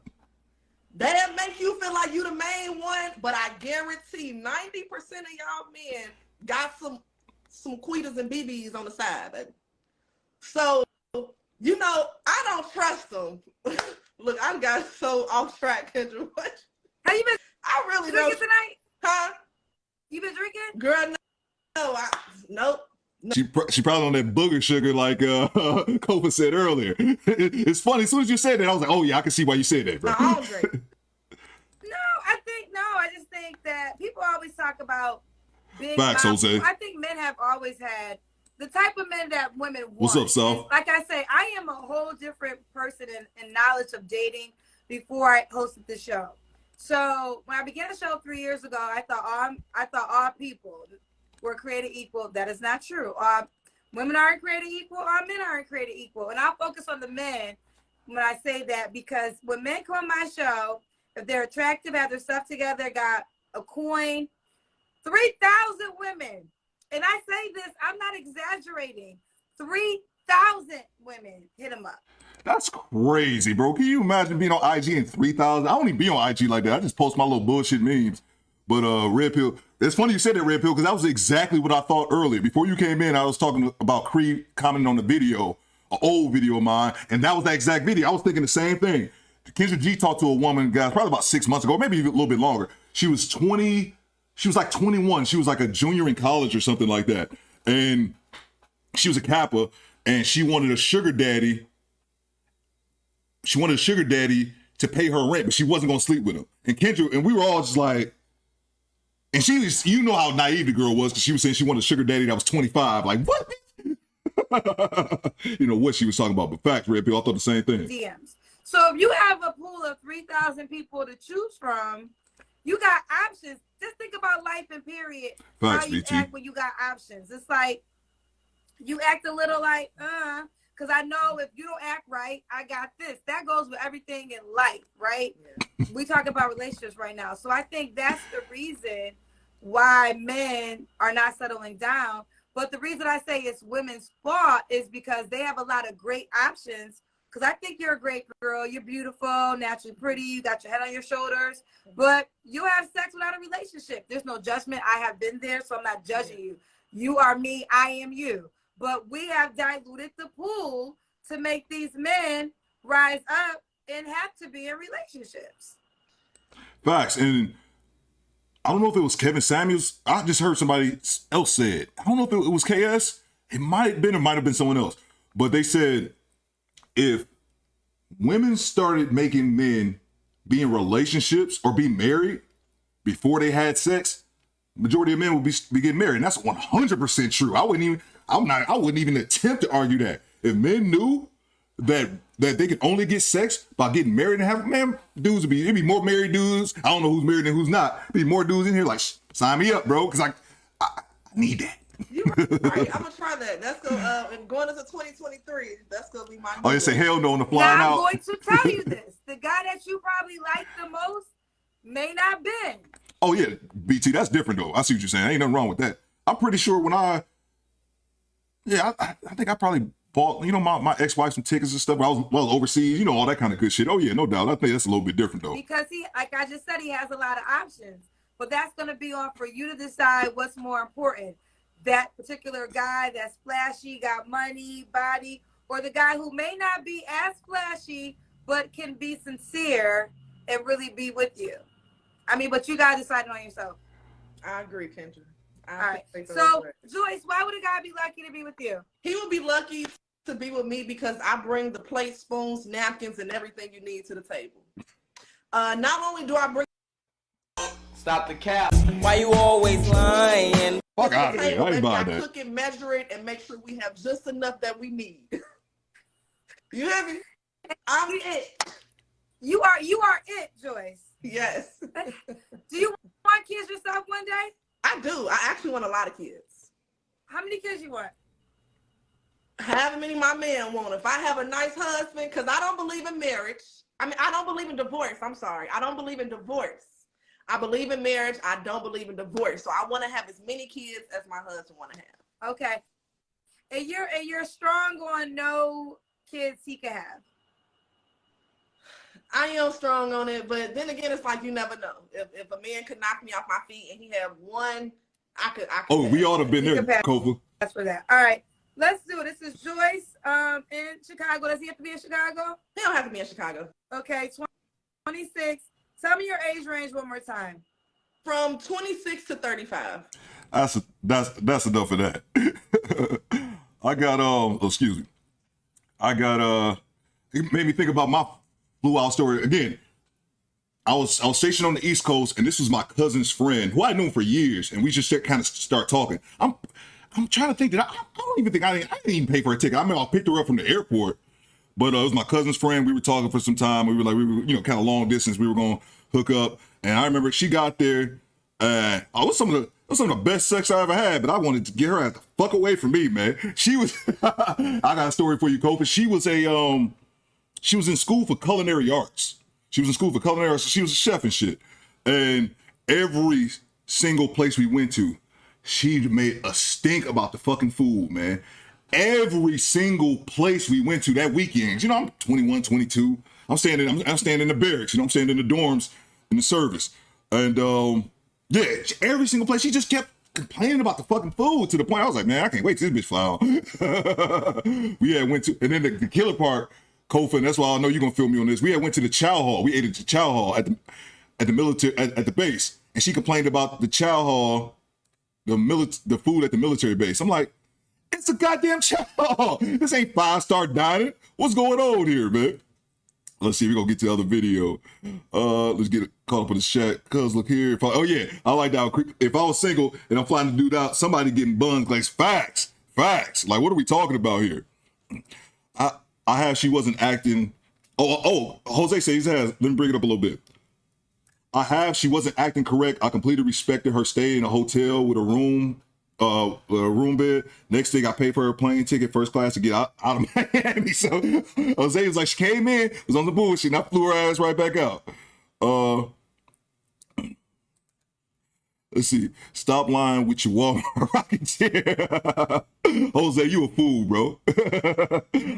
That'll make you feel like you the main one, but I guarantee 90% of y'all men got some Queetas and BBs on the side, baby. So, you know, I don't trust them. Look, I got so off track, Kendra. Have you been I really drinking don't. tonight? Huh? You been drinking? Girl, no. Nope. She probably on that booger sugar like Kofa said earlier. It's funny, as soon as you said that, I was like, oh yeah, I can see why you said that, bro. No, I don't drink. I just think that people always talk about big Facts, mouths. Jose. I think men have always had the type of men that women want. What's up, Sal? Like I say, I am a whole different person in knowledge of dating before I hosted the show. So when I began the show 3 years ago, I thought all people were created equal. That is not true. Women aren't created equal. All men aren't created equal. And I'll focus on the men when I say that, because when men come on my show, if they're attractive, have their stuff together, got a coin, 3,000 women. And I say this, I'm not exaggerating. 3,000 women hit them up. That's crazy, bro. Can you imagine being on IG and 3,000? I don't even be on IG like that. I just post my little bullshit memes. But Red Pill, it's funny you said that, Red Pill, because that was exactly what I thought earlier. Before you came in, I was talking about Creed commenting on the video, an old video of mine, and that was that exact video. I was thinking the same thing. Kendra G talked to a woman, guys, probably about 6 months ago, maybe even a little bit longer. She was 20, she was like 21. She was like a junior in college or something like that. And she was a Kappa, and she wanted a sugar daddy. She wanted a sugar daddy to pay her rent, but she wasn't going to sleep with him. And Kendra, and we were all just like, and she was, you know how naive the girl was, because she was saying she wanted a sugar daddy that was 25. Like, what? You know what she was talking about, but facts, Red Pill, I thought the same thing. DMs. So if you have a pool of 3,000 people to choose from, you got options. Just think about life and period. Thanks, how you BT. act when you got options. It's like you act a little like, because I know if you don't act right, I got this. That goes with everything in life, right? Yeah. We talk about relationships right now. So I think that's the reason why men are not settling down. But the reason I say it's women's fault is because they have a lot of great options. Because I think you're a great girl. You're beautiful, naturally pretty. You got your head on your shoulders. But you have sex without a relationship. There's no judgment. I have been there, so I'm not judging you. You are me. I am you. But we have diluted the pool to make these men rise up and have to be in relationships. Facts. And I don't know if it was Kevin Samuels. I just heard somebody else say it. I don't know if it was KS. It might have been, it might have been someone else. But they said if women started making men be in relationships or be married before they had sex, majority of men would be getting married. And that's 100% true. I wouldn't even attempt to argue that. If men knew that they could only get sex by getting married and having, man, it'd be more married dudes. I don't know who's married and who's not. Be more dudes in here like, sign me up, bro, because I need that. You're right. I'm gonna try that. That's gonna and going into 2023. That's gonna be my. Oh, you say hell no on the flying now, out. I'm going to tell you this: the guy that you probably like the most may not been. Oh yeah, BT, that's different though. I see what you're saying. Ain't nothing wrong with that. I'm pretty sure when I think I probably bought, my ex-wife some tickets and stuff. I was overseas, all that kind of good shit. Oh yeah, no doubt. I think that's a little bit different though. Because like I just said, he has a lot of options. But that's going to be on for you to decide what's more important. That particular guy that's flashy, got money, body, or the guy who may not be as flashy, but can be sincere and really be with you. I mean, but you got to decide on yourself. I agree, Kendra. All right. So, Joyce, why would a guy be lucky to be with you? He would be lucky to be with me because I bring the plates, spoons, napkins, and everything you need to the table. Not only do I bring. Stop the cap. Why you always lying? Fuck out of here. I ain't buying that. Cook it, measure it, and make sure we have just enough that we need. You hear me? I'm it. You are it, Joyce. Yes. Do you want kids yourself one day? I do. I actually want a lot of kids. How many kids you want? However many my man want. If I have a nice husband, because I don't believe in marriage. I mean, I don't believe in divorce. I'm sorry. I don't believe in divorce. I believe in marriage. I don't believe in divorce. So I want to have as many kids as my husband want to have. Okay. And you're strong on no kids he can have. I am strong on it, but then again, it's like you never know. If a man could knock me off my feet and he had one, I could. Oh, we ought to have been there, Kofa. That's for that. All right. Let's do it. This is Joyce in Chicago. Does he have to be in Chicago? He don't have to be in Chicago. Okay, 26. Tell me your age range one more time. From 26 to 35. That's enough of that. I got excuse me. It made me think about my flew out story again. I was stationed on the East Coast, and this was my cousin's friend who I knew for years, and we just kind of start talking. I'm trying to think that I don't even think I didn't even pay for a ticket. I mean, I picked her up from the airport. But it was my cousin's friend. We were talking for some time. We were kind of long distance. We were going to hook up. And I remember she got there. It was some of the best sex I ever had. But I wanted to get her the fuck away from me, man. She was. I got a story for you, Kofi. She was she was in school for culinary arts. She was a chef and shit. And every single place we went to, she made a stink about the fucking food, man. Every single place we went to that weekend, I'm 21, 22. I'm staying in the barracks, I'm staying in the dorms in the service. And every single place, she just kept complaining about the fucking food to the point I was like, man, I can't wait till this bitch fly on. We had went to, and then the killer part, Kofa, and that's why I know you're gonna feel me on this. We had went to the chow hall. We ate at the chow hall at the military at the base, and she complained about the chow hall, the food at the military base. I'm like, it's a goddamn chow hall. This ain't 5-star dining. What's going on here, man? Let's see. We're going to get to the other video. Let's get caught up in the chat. Cuz look here. I like that. If I was single and I'm flying the dude out, somebody getting buns, like facts. Like, what are we talking about here? She wasn't acting Jose says he has. Let me bring it up a little bit. I have. She wasn't acting correct. I completely respected her stay in a hotel with a room bed. Next thing, I paid for her plane ticket, first class, to get out of Miami. So Jose was like, she came in, was on the bullshit, and I flew her ass right back out. Let's see. Stop lying with your Walmart rocking chair. Jose, you a fool, bro.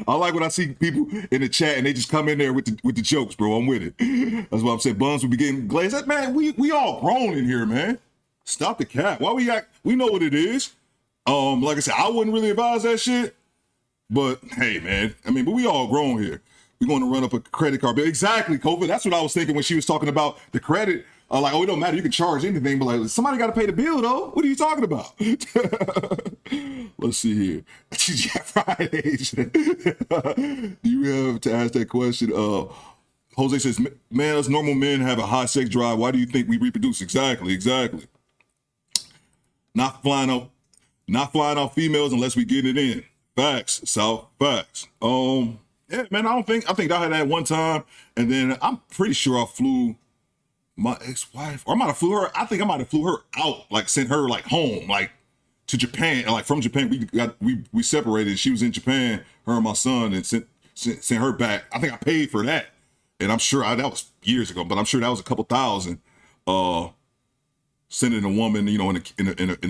I like when I see people in the chat and they just come in there with the jokes, bro. I'm with it. That's why I'm saying Buns will be getting glazed. Man, we all grown in here, man. Stop the cap. Why we act? We know what it is. Like I said, I wouldn't really advise that shit. But hey, man. I mean, but we all grown here. We're going to run up a credit card bill. Exactly, COVID. That's what I was thinking when she was talking about the credit. Like, oh, it don't matter. You can charge anything, but like, somebody got to pay the bill, though. What are you talking about? Let's see here. Yeah, Fridays. Do you have to ask that question? Jose says, man, us normal men have a high sex drive. Why do you think we reproduce? Exactly. Not flying off females unless we get it in. Facts, South. Facts. Yeah, man, I think I had that one time, and then I'm pretty sure I flew my ex-wife, or I might have flew her. I think I might have flew her out, like sent her like home, like to Japan, and like from Japan. We separated. She was in Japan, her and my son, and sent her back. I think I paid for that, and I'm sure that was years ago, but I'm sure that was a couple thousand. Sending a woman, you know, in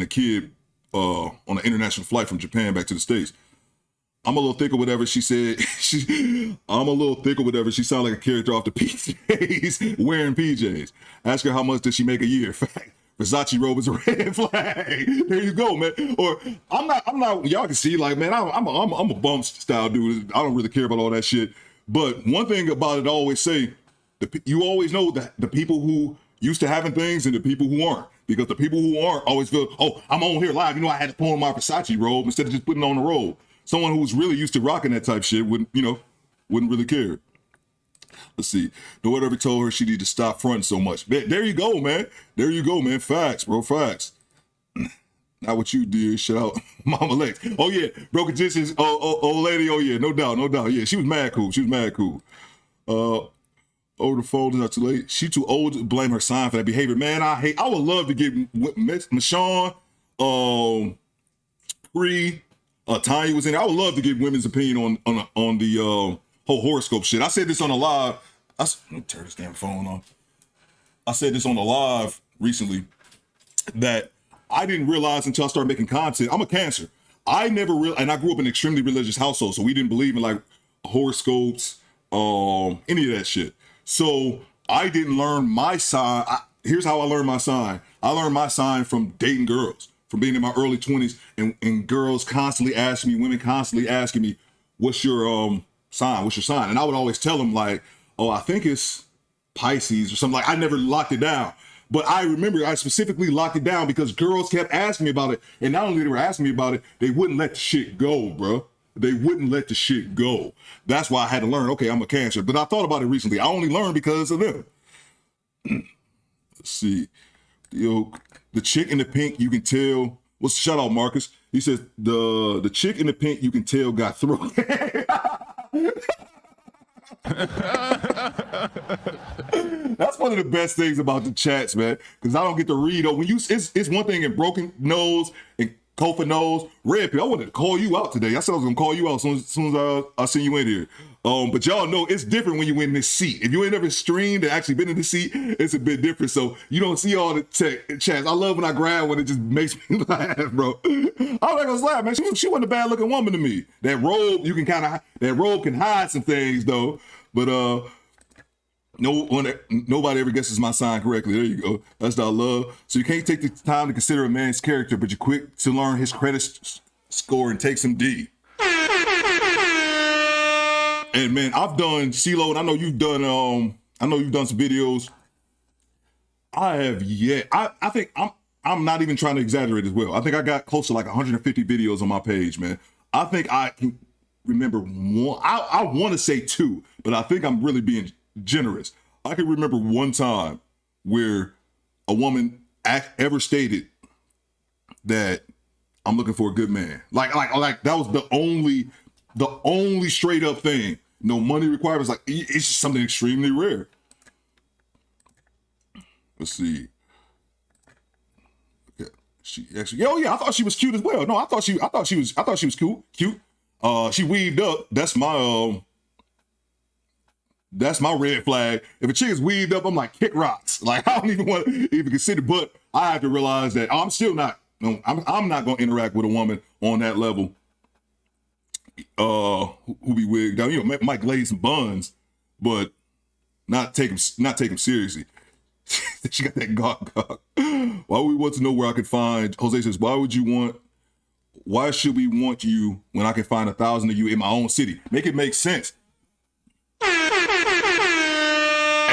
a kid on an international flight from Japan back to the States. I'm a little thick or whatever, she said. I'm a little thick or whatever. She sounded like a character off the PJs, wearing PJs. Ask her how much does she make a year. Fact. Versace robe is a red flag. There you go, man. Or I'm not, y'all can see, like, man, I'm a bump style dude. I don't really care about all that shit. But one thing about it, I always say, you always know that the people who used to having things and the people who aren't. Because the people who aren't always feel, oh, I'm on here live. You know, I had to pull on my Versace robe instead of just putting on the robe. Someone who's really used to rocking that type shit wouldn't really care. Let's see. No one ever told her she needed to stop fronting so much. There you go, man. There you go, man. Facts, bro. Facts. Not what you did. Shout out Mama Lex. Oh, yeah. Broken Distance. Old lady. Oh, yeah. No doubt. Yeah, she was mad cool. Over the phone is not too late. She too old to blame her sign for that behavior. Man, I would love to get Michonne, Tanya was in there. I would love to get women's opinion on the whole horoscope shit. I said this on a live. Let me turn this damn phone on. I said this on a live recently that I didn't realize until I started making content. I'm a Cancer. I never and I grew up in an extremely religious household, so we didn't believe in like horoscopes, any of that shit. So I didn't learn my sign. Here's how I learned my sign. I learned my sign from dating girls. From being in my early 20s and girls constantly asking me, women constantly asking me, what's your sign? What's your sign? And I would always tell them like, oh, I think it's Pisces or something. Like I never locked it down. But I remember I specifically locked it down because girls kept asking me about it. And not only they were asking me about it, they wouldn't let the shit go, bro. They wouldn't let the shit go. That's why I had to learn, okay, I'm a Cancer. But I thought about it recently. I only learned because of them. Let's see. The chick in the pink, you can tell. Well, shout out Marcus. He says the chick in the pink, you can tell got through. That's one of the best things about the chats, man. Because I don't get to read. When it's one thing in Broken Nose and Kofa Nose, Red Pill. I wanted to call you out today. I said I was gonna call you out as soon as I see you in here. But y'all know it's different when you in this seat. If you ain't never streamed and actually been in the seat, it's a bit different. So you don't see all the chats. I love when I grab one. It just makes me laugh, bro. I'm not gonna laugh, man. She wasn't a bad looking woman to me. That robe, that robe can hide some things though. But nobody ever guesses my sign correctly. There you go. That's not love. So you can't take the time to consider a man's character, but you're quick to learn his credit score and take some D. And man, I've done CeeLo, and I know you've done some videos. I have yet. I think I'm not even trying to exaggerate as well. I think I got close to like 150 videos on my page, man. I think I can remember one. I want to say two, but I think I'm really being generous. I can remember one time where a woman ever stated that I'm looking for a good man. Like that was the only straight up thing. no money requirements. Like, it's just something extremely rare. Let's see. Okay. She actually, oh yeah, I thought she was cute as well. No, I thought she was cool. Cute. She weaved up. That's my red flag. If a chick is weaved up, I'm like, kick rocks. Like, I don't even want to even consider, but I have to realize that I'm still not, no, I'm not going to interact with a woman on that level. Who be wigged out, you know, might glaze some buns, but not take him seriously. She got that gawk. Why would we want to know where I could find, Jose says, why should we want you when I can find 1,000 of you in my own city? Make it make sense. And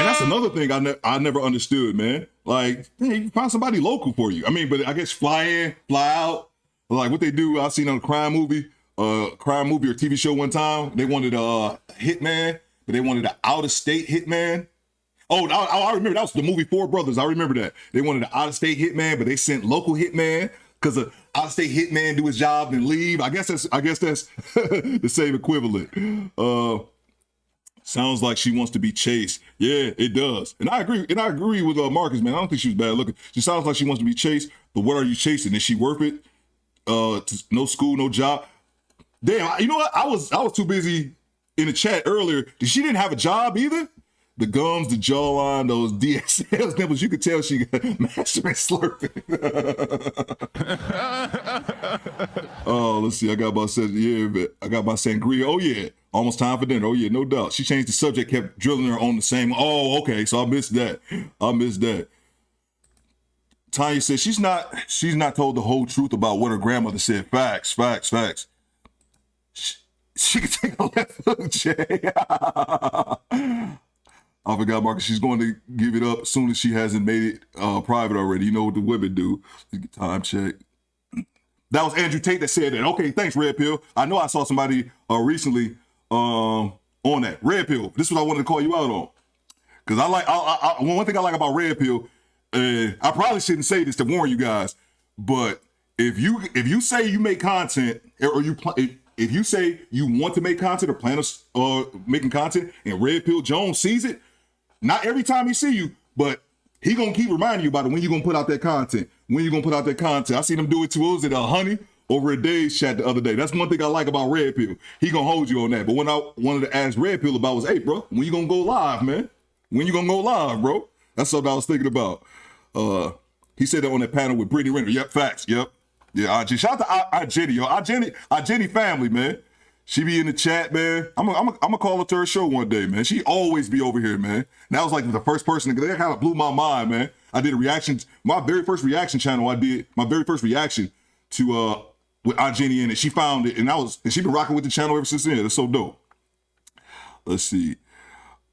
that's another thing I never understood, man. Like, hey, you find somebody local for you. I mean, but I guess fly in, fly out. Like what they do, I've seen on a crime movie or TV show one time. They wanted a hitman, but they wanted an out-of-state hitman. Oh, I remember that was the movie Four Brothers. I remember that. They wanted an out-of-state hitman, but they sent local hitman because an out-of-state hitman do his job and leave. I guess that's the same equivalent. Sounds like she wants to be chased. Yeah, it does. And I agree with Marcus, man. I don't think she was bad looking. She sounds like she wants to be chased, but what are you chasing? Is she worth it? No school, no job. Damn, you know what? I was too busy in the chat earlier. She didn't have a job either. The gums, the jawline, those DSLs nipples, you could tell she got masturbate slurping. Oh, let's see. I got my sangria. Oh, yeah. Almost time for dinner. Oh, yeah, no doubt. She changed the subject, kept drilling her on the same. Oh, okay. So I missed that. Tanya says she's not told the whole truth about what her grandmother said. Facts. She can take a left hook, Jay. I forgot, Marcus. She's going to give it up as soon as she hasn't made it private already. You know what the women do. Time check. That was Andrew Tate that said that. Okay, thanks, Red Pill. I know I saw somebody recently on that. Red Pill. This is what I wanted to call you out on. Because one thing I like about Red Pill, I probably shouldn't say this to warn you guys, but if you say you make content or if you say you want to make content or plan on making content and Red Pill Jones sees it, not every time he see you, but he gonna keep reminding you about it when you gonna put out that content. I seen him do it to us at Honey over a Days chat the other day. That's one thing I like about Red Pill. He gonna hold you on that. But when I wanted to ask Red Pill about was, hey, bro, when you gonna go live, man? When you gonna go live, bro? That's something I was thinking about. He said that on that panel with Brittany Renner. Yep, facts. Yep. Yeah, shout out to Jenny, yo. Jenny family, man. She be in the chat, man. I'm gonna call her to her show one day, man. She always be over here, man. And that was like the first person that kind of blew my mind, man. I did a reaction, my very first reaction channel. I did my very first reaction to with Aunt Jenny in it. She found it, and she been rocking with the channel ever since then. That's so dope. Let's see.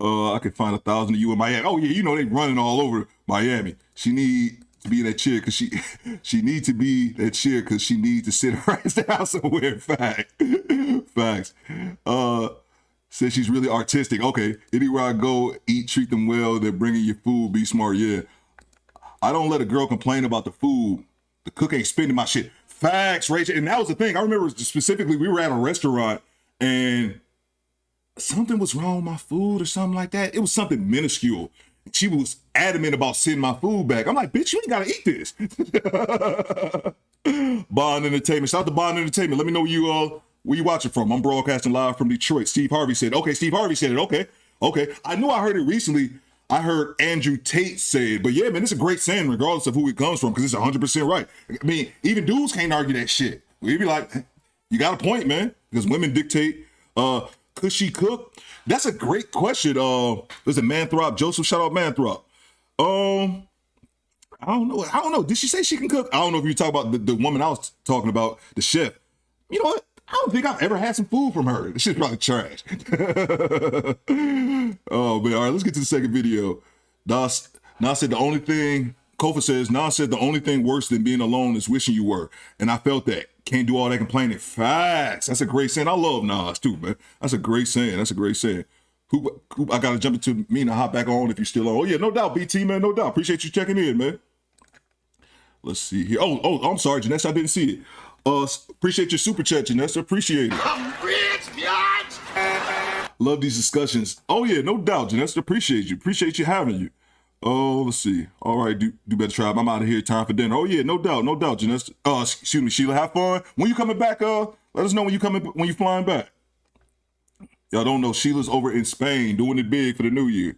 I could find 1,000 of you in Miami. Oh yeah, you know they running all over Miami. She need to be in that chair because she need to be that chair because she needs to sit her ass down somewhere. Facts. Says she's really artistic. Okay, anywhere I go, eat, treat them well. They're bringing you food. Be smart. Yeah. I don't let a girl complain about the food. The cook ain't spending my shit. Facts, Rachel. And that was the thing. I remember specifically we were at a restaurant and something was wrong with my food or something like that. It was something minuscule. She was adamant about sending my food back. I'm like, bitch, you ain't gotta eat this. Bond Entertainment. Shout out to Bond Entertainment. Let me know where you watching from. I'm broadcasting live from Detroit. Steve Harvey said, okay, Steve Harvey said it. Okay. I knew I heard it recently. I heard Andrew Tate say it. But yeah, man, it's a great saying regardless of who it comes from because it's 100% right. I mean, even dudes can't argue that shit. We'd be like, you got a point, man. Because women dictate. Could she cook? That's a great question. There's a Manthrop. Joseph, shout out Manthrop. I don't know. Did she say she can cook? I don't know if you talk about the woman I was talking about, the chef. You know what? I don't think I've ever had some food from her. This shit's probably trash. Oh, man. All right, let's get to the second video. Nas said the only thing, Kofa says, Nas said the only thing worse than being alone is wishing you were. And I felt that. Can't do all that complaining. Facts. That's a great saying. I love Nas too, man. That's a great saying. Who I got to jump into me and hop back on if you're still on. Oh, yeah, no doubt, BT, man. No doubt. Appreciate you checking in, man. Let's see here. Oh, I'm sorry, Janessa. I didn't see it. Appreciate your super chat, Janessa. Appreciate it. I'm rich, bitch. Love these discussions. Oh yeah, no doubt, Janessa. Appreciate you. Appreciate you having you. Oh, let's see. All right, do better, tribe. I'm out of here. Time for dinner. Oh yeah, no doubt, Janessa. Excuse me, Sheila. Have fun. When you coming back? Let us know when you flying back. Y'all don't know Sheila's over in Spain doing it big for the new year.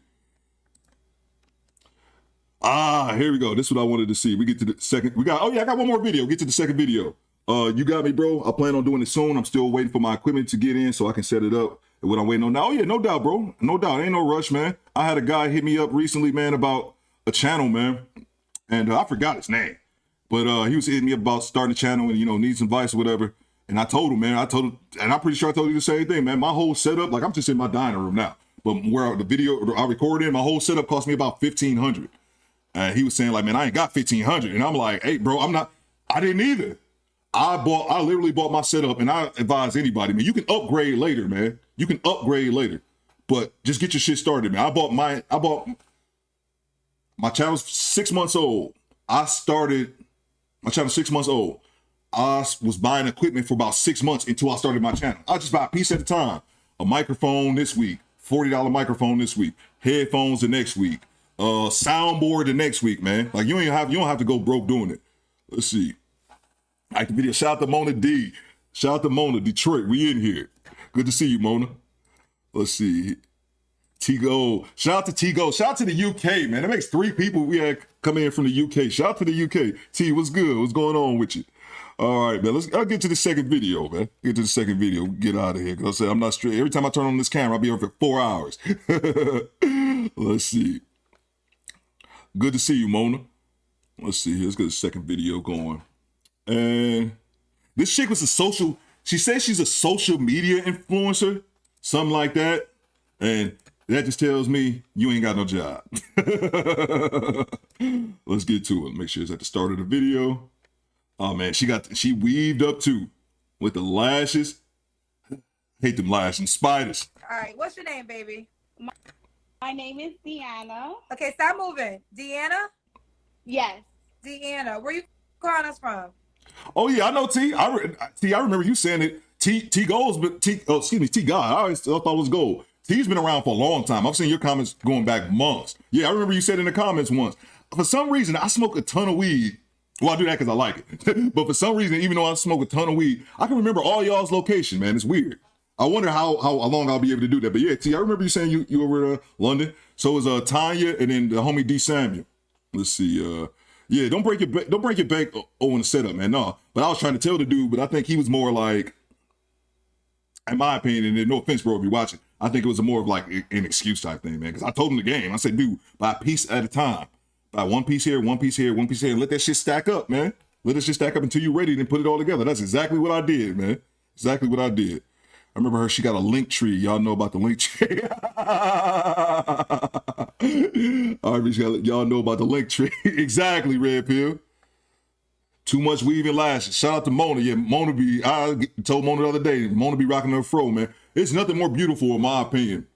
Here we go. This is what I wanted to see. We get to the second. I got one more video. Get to the second video. You got me, bro. I plan on doing it soon. I'm still waiting for my equipment to get in so I can set it up. And what I'm waiting on now. Oh yeah, no doubt, bro. No doubt. Ain't no rush, man. I had a guy hit me up recently, man, about a channel, man. And I forgot his name. But he was hitting me up about starting a channel and, needs some advice or whatever. And I told him, man, and I'm pretty sure I told you the same thing, man. My whole setup, like I'm just in my dining room now. But where the video I recorded in, my whole setup cost me about $1,500. And he was saying, like, man, I ain't got $1,500. And I'm like, hey, bro, I didn't either. I literally bought my setup, and I advise anybody, man, you can upgrade later, man. You can upgrade later. But just get your shit started, man. I bought my channel's 6 months old. My channel's 6 months old. I was buying equipment for about 6 months until I started my channel. I just buy a piece at a time. A microphone this week, $40 microphone this week, headphones the next week, soundboard the next week, man. Like you don't have to go broke doing it. Let's see. Like the video. Shout out to Mona D. Shout out to Mona, Detroit. We in here. Good to see you, Mona. Let's see. T-Go. Shout out to T-Go. Shout out to the UK, man. That makes 3 people we had come in from the UK. Shout out to the UK. T, what's good? What's going on with you? All right, man. I'll get to the second video, man. Get to the second video. Get out of here. Because I say I'm not straight. Every time I turn on this camera, I'll be on for 4 hours. Let's see. Good to see you, Mona. Let's see. Let's get the second video going. And this chick was she says she's a social media influencer, something like that. And that just tells me you ain't got no job. Let's get to it. Make sure it's at the start of the video. Oh man, she weaved up too with the lashes. Hate them lashes, spiders. All right, what's your name, baby? My name is Deanna. Okay, stop moving. Deanna? Yes. Deanna, where you calling us from? Oh yeah, I know T. I remember you saying it. T goals, but T God. I always thought it was gold. T's been around for a long time. I've seen your comments going back months. Yeah, I remember you said in the comments once. For some reason, I smoke a ton of weed. Well, I do that because I like it. But for some reason, even though I smoke a ton of weed, I can remember all y'all's location, man. It's weird. I wonder how long I'll be able to do that. But yeah, T, I remember you saying you were in London. So it was Tanya and then the homie D Samuel. Let's see. Yeah, don't break your bank on the setup, man. No. But I was trying to tell the dude, but I think he was more like, in my opinion, and no offense, bro, if you're watching, I think it was more of like an excuse type thing, man. Because I told him the game. I said, dude, buy a piece at a time. Buy one piece here, one piece here, one piece here, and let that shit stack up, man. Let that shit stack up until you're ready, then put it all together. That's exactly what I did, man. Exactly what I did. I remember she got a link tree. Y'all know about the link tree. All right, y'all know about the link tree. Exactly, Red Pill. Too much weaving lashes. Shout out to Mona. Yeah, I told Mona the other day, Mona be rocking her fro, man. It's nothing more beautiful in my opinion.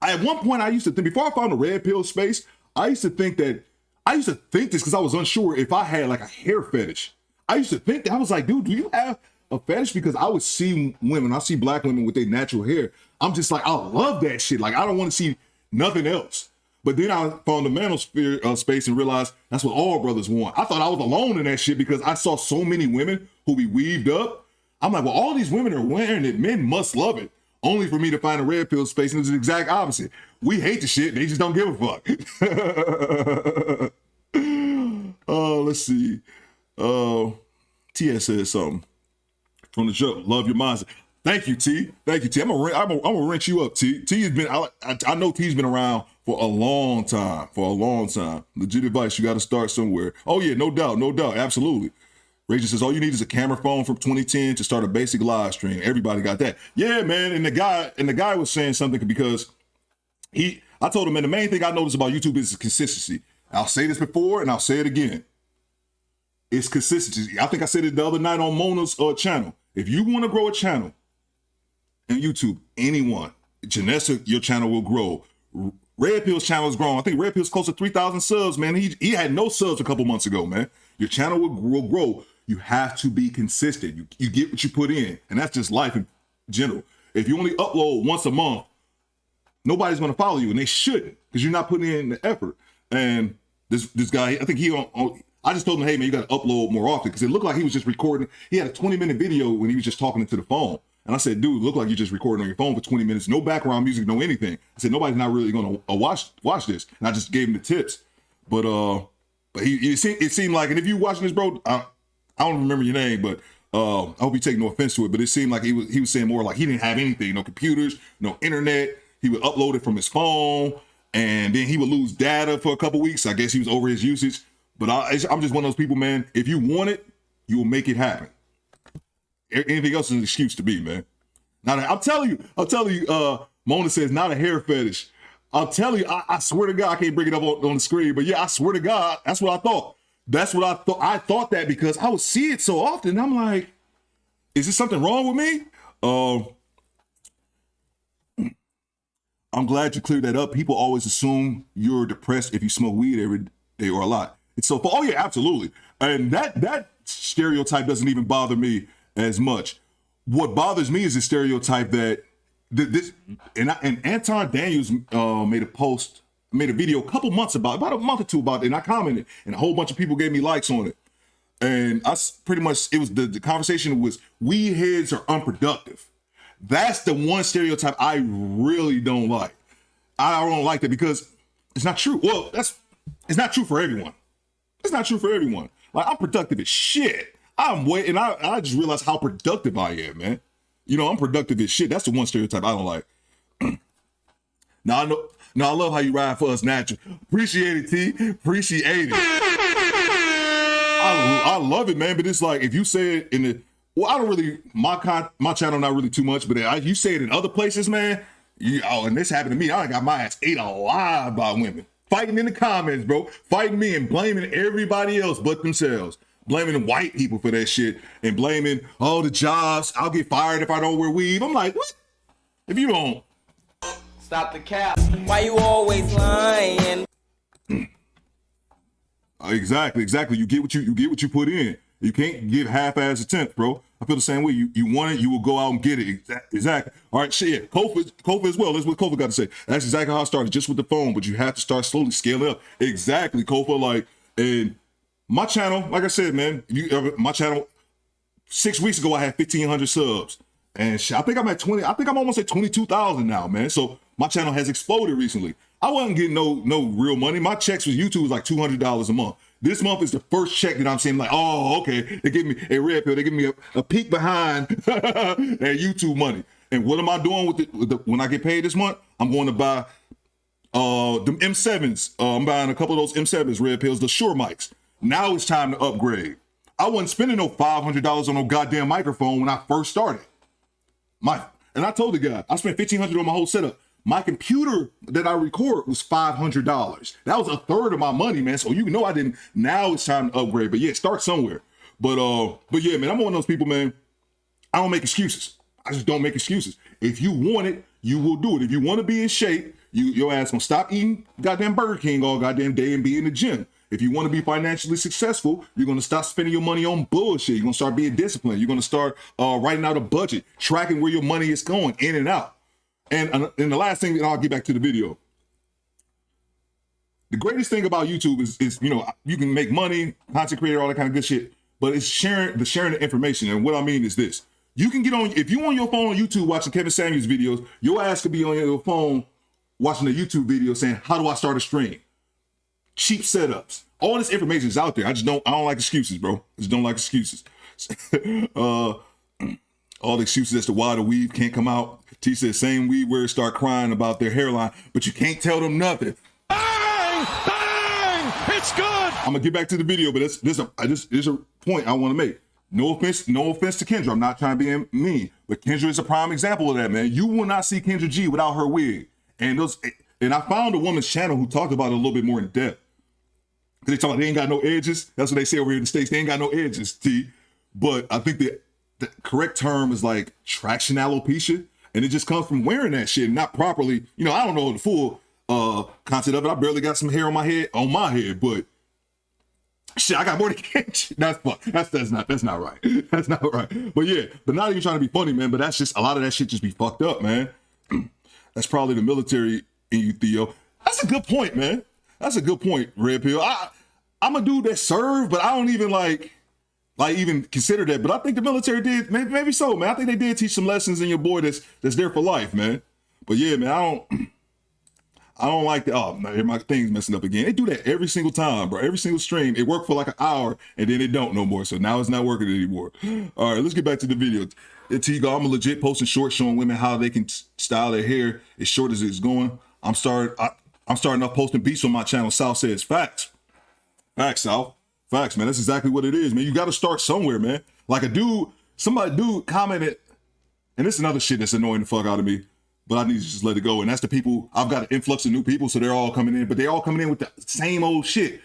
At one point, I used to think, before I found the Red Pill space, I used to think this because I was unsure if I had like a hair fetish. I used to think that. I was like, dude, do you have a fetish? Because I would see women, I see black women with their natural hair. I'm just like, I love that shit. Like, I don't want to see nothing else. But then I found the manosphere space and realized that's what all brothers want. I thought I was alone in that shit because I saw so many women who be weaved up. I'm like, well, all these women are wearing it. Men must love it. Only for me to find a Red Pill space, and it's the exact opposite. We hate the shit. They just don't give a fuck. Let's see. TS says something. From the show, love your mindset. Thank you, T. Thank you, T. I'm gonna wrench you up, T. T has been. I know T's been around for a long time. For a long time. Legit advice. You got to start somewhere. Oh yeah, no doubt, absolutely. Rachel says all you need is a camera phone from 2010 to start a basic live stream. Everybody got that. Yeah, man. And the guy was saying something because I told him, man, the main thing I noticed about YouTube is consistency. I'll say this before and I'll say it again. It's consistency. I think I said it the other night on Mona's channel. If you want to grow a channel in YouTube, anyone, Janessa, your channel will grow. Red Pill's channel is growing. I think Red Pill's close to 3,000 subs, man. He had no subs a couple months ago, man. Your channel will grow. You have to be consistent. You get what you put in, and that's just life in general. If you only upload once a month, nobody's going to follow you, and they shouldn't, because you're not putting in the effort. And this guy, I think I just told him, hey man, you got to upload more often, because it looked like he was just recording. He had a 20-minute video when he was just talking into the phone. And I said, dude, look like you're just recording on your phone for 20 minutes, no background music, no anything. I said, nobody's not really going to watch this. And I just gave him the tips. But it seemed like, and if you watching this, bro, I don't remember your name, but I hope you take no offense to it. But it seemed like he was saying more like he didn't have anything, no computers, no internet. He would upload it from his phone, and then he would lose data for a couple weeks. I guess he was over his usage. But I'm just one of those people, man. If you want it, you will make it happen. Anything else is an excuse to be, man. Now, I'll tell you, Mona says, not a hair fetish. I'll tell you, I swear to God, I can't bring it up on the screen, but yeah, I swear to God, that's what I thought. That's what I thought. I thought that because I would see it so often. And I'm like, is there something wrong with me? I'm glad you cleared that up. People always assume you're depressed if you smoke weed every day or a lot. It's so, oh yeah, absolutely. And that stereotype doesn't even bother me as much. What bothers me is the stereotype that and Anton Daniels made a video a couple months about a month or two about it, and I commented, and a whole bunch of people gave me likes on it. And I pretty much, it was the conversation was, weed heads are unproductive. That's the one stereotype I really don't like. I don't like that because it's not true. Well, it's not true for everyone. It's not true for everyone. Like, I'm productive as shit. And I just realized how productive I am, man. You know, I'm productive as shit. That's the one stereotype I don't like. Now I love how you ride for us natural. Appreciate it, T. Appreciate it. I love it, man. But it's like, if you say it in the, well, I don't really, my channel not really too much, but you say it in other places, man. And this happened to me. I got my ass ate alive by women. Fighting in the comments, bro. Fighting me and blaming everybody else but themselves. Blaming white people for that shit and blaming all the jobs. I'll get fired if I don't wear weave. I'm like, what? If you don't. Stop the cap. Why you always lying? Exactly. You get what you put in. You can't give half-ass attempt, bro. I feel the same way. You want it, you will go out and get it. Exactly. All right, shit. Kofa as well. That's what Kofa got to say. That's exactly how I started, just with the phone. But you have to start slowly scaling up. Exactly, Kofa. Like, and my channel, like I said, man, my channel, 6 weeks ago, I had 1,500 subs. And I think I'm at 20, I think I'm almost at 22,000 now, man. So my channel has exploded recently. I wasn't getting no real money. My checks with YouTube was like $200 a month. This month is the first check that I'm saying, like, oh, okay, they give me a red pill. They give me a peek behind that YouTube money. And what am I doing with it? When I get paid this month, I'm going to buy them M7s. I'm buying a couple of those M7s, red pills, the Shure mics. Now it's time to upgrade. I wasn't spending no $500 on no goddamn microphone when I first started. And I told the guy, I spent $1,500 on my whole setup. My computer that I record was $500. That was a third of my money, man. So you know I didn't. Now it's time to upgrade. But yeah, start somewhere. But yeah, man, I'm one of those people, man. I don't make excuses. I just don't make excuses. If you want it, you will do it. If you want to be in shape, your ass gonna stop eating goddamn Burger King all goddamn day and be in the gym. If you want to be financially successful, you're going to stop spending your money on bullshit. You're going to start being disciplined. You're going to start writing out a budget, tracking where your money is going in and out. And the last thing, and I'll get back to the video. The greatest thing about YouTube is you know, you can make money, content creator, all that kind of good shit, but it's sharing the information. And what I mean is this. You can get on, if you're on your phone on YouTube watching Kevin Samuels videos, your ass could be on your phone watching a YouTube video saying, how do I start a stream? Cheap setups. All this information is out there. I don't like excuses, bro. I just don't like excuses. All the excuses as to why the weave can't come out. T said, same weave where start crying about their hairline, but you can't tell them nothing. Bang! Bang! It's good! I'm gonna get back to the video, but there's a point I want to make. No offense to Kendra. I'm not trying to be mean, but Kendra is a prime example of that, man. You will not see Kendra G without her wig. And I found a woman's channel who talked about it a little bit more in depth. They talk about they ain't got no edges. That's what they say over here in the States. They ain't got no edges, T. But I think the correct term is like traction alopecia. And it just comes from wearing that shit not properly. You know, I don't know the full concept of it. I barely got some hair on my head, but shit, I got more than Kendra. That's not right. That's not right. But yeah, but not even trying to be funny, man. But that's just, a lot of that shit just be fucked up, man. That's probably the military in you, Theo. That's a good point, man. That's a good point, Red Pill. I'm a dude that served, but I don't even like even consider that. But I think the military did, maybe so, man. I think they did teach some lessons in your boy that's there for life, man. But yeah, man, I don't like that. Oh, man, my thing's messing up again. They do that every single time, bro. Every single stream. It worked for like an hour, and then it don't no more. So now it's not working anymore. All right, let's get back to the video. T-Go, I'm legit posting shorts showing women how they can style their hair as short as it's going. I'm starting off posting beats on my channel. South says facts. Facts, South. Facts, man. That's exactly what it is, man. You got to start somewhere, man. Like somebody commented, and this is another shit that's annoying the fuck out of me, but I need to just let it go. And that's the people, I've got an influx of new people, so they're all coming in, but they all coming in with the same old shit.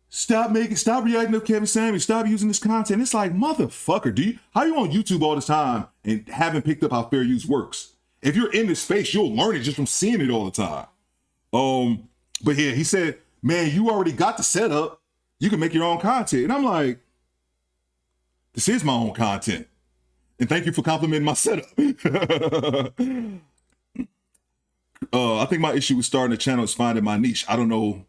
Stop reacting to Kevin Samuels. Stop using this content. It's like, motherfucker, how you on YouTube all this time and haven't picked up how fair use works? If you're in this space, you'll learn it just from seeing it all the time. But yeah, he said, man, you already got the setup. You can make your own content. And I'm like, this is my own content. And thank you for complimenting my setup. I think my issue with starting a channel is finding my niche. I don't know.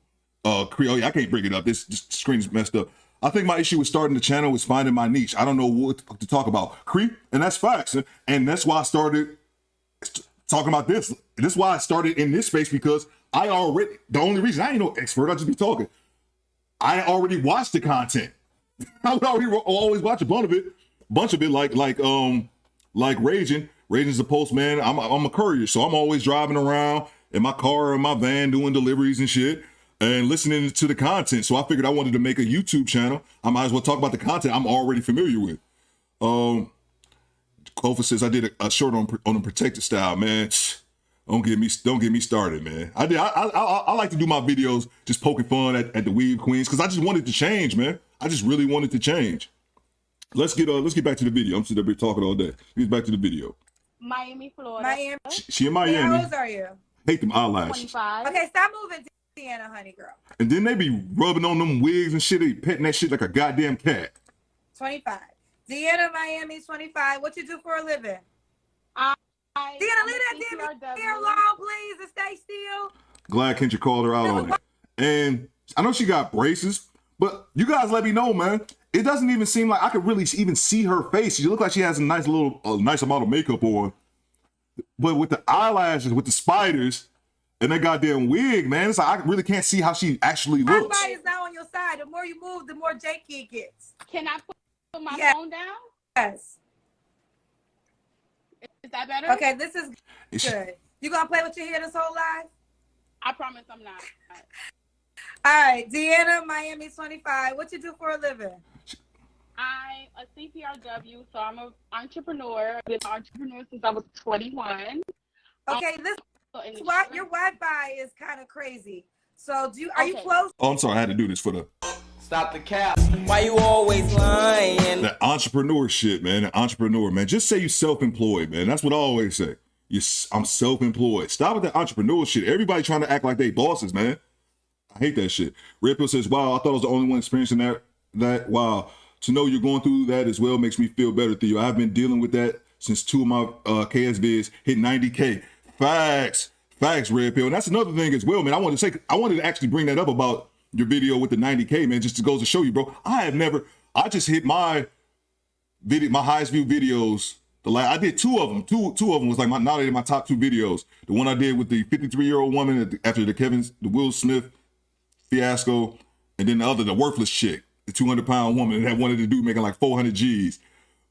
Creole, I can't bring it up. This screen's messed up. I think my issue with starting the channel was finding my niche. I don't know what to talk about. Creep, and that's facts. And that's why I started talking about this. This is why I started in this space, because the only reason, I ain't no expert, I just be talking. I already watched the content. I would always watch a bunch of it, like Raging. Raging's a postman. I'm a courier, so I'm always driving around in my car or in my van doing deliveries and shit, and listening to the content. So I figured I wanted to make a YouTube channel. I might as well talk about the content I'm already familiar with. Kofa says I did a short on a protected style, man. Don't get me started, man. I like to do my videos just poking fun at the weave queens, because I just wanted to change, man. I just really wanted to change. Let's get back to the video. I'm sitting up here talking all day. Let's get back to the video. Miami, Florida. Miami. She in Miami. How old are you? Hate them eyelashes. 25. Okay, stop moving, Deanna, honey girl. And then they be rubbing on them wigs and shit. They petting that shit like a goddamn cat. 25. Deanna, Miami's 25. What you do for a living? Deanna, leave that damn hair alone, please, and stay still. Glad Kendra called her out on it. And I know she got braces, but you guys let me know, man. It doesn't even seem like I could really even see her face. She looks like she has a nice amount of makeup on. But with the eyelashes, with the spiders, and that goddamn wig, man, it's like I really can't see how she actually looks. My is now on your side. The more you move, the more Jakey gets. Can I put my phone down? Yes. Is that better? Okay, this is good. You gonna play with your hair this whole life? I promise I'm not. All right, Deanna, Miami's 25. What you do for a living? I'm a CPRW, so I'm an entrepreneur. I've been an entrepreneur since I was 21. Okay, your Wi-Fi is kind of crazy. So are you close? Oh, I'm sorry, I had to do this for the Stop the cap. Why you always lying? that entrepreneur shit, man. That entrepreneur, man. Just say you self-employed, man. That's what I always say. I'm self-employed. Stop with that entrepreneur shit. Everybody trying to act like they bosses, man. I hate that shit. Red Pill says, wow, I thought I was the only one experiencing that. Wow. To know you're going through that as well makes me feel better, Theo. I've been dealing with that since 2 of my KS vids hit 90K. Facts, Red Pill. And that's another thing as well, man. I wanted to actually bring that up about your video with the 90K, man, just to go to show you, bro. I just hit my highest view videos. I did 2 of them. Two of them was like my top 2 videos. The one I did with the 53-year-old woman after the Will Smith fiasco, and then the worthless chick, the 200-pound woman that wanted to do making like 400 G's.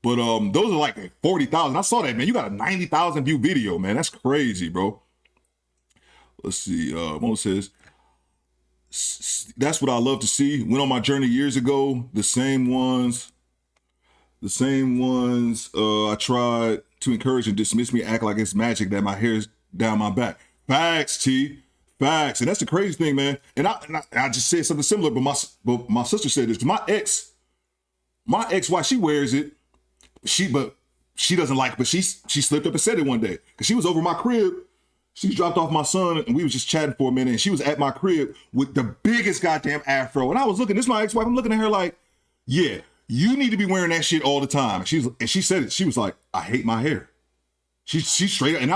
But those are like 40,000. I saw that, man. You got a 90,000 view video, man. That's crazy, bro. Let's see. Mo says, that's what I love to see. Went on my journey years ago. The same ones I tried to encourage and dismiss me, act like it's magic that my hair's down my back. Facts, T. Facts. And that's the crazy thing, man. And I just said something similar, but my sister said this. My ex-wife, she wears it. She doesn't like it, but she slipped up and said it one day. Because she was over my crib. She dropped off my son and we was just chatting for a minute, and she was at my crib with the biggest goddamn afro. And I was looking, this is my ex-wife, I'm looking at her like, yeah, you need to be wearing that shit all the time. And she said it, she was like, I hate my hair. She straight up, and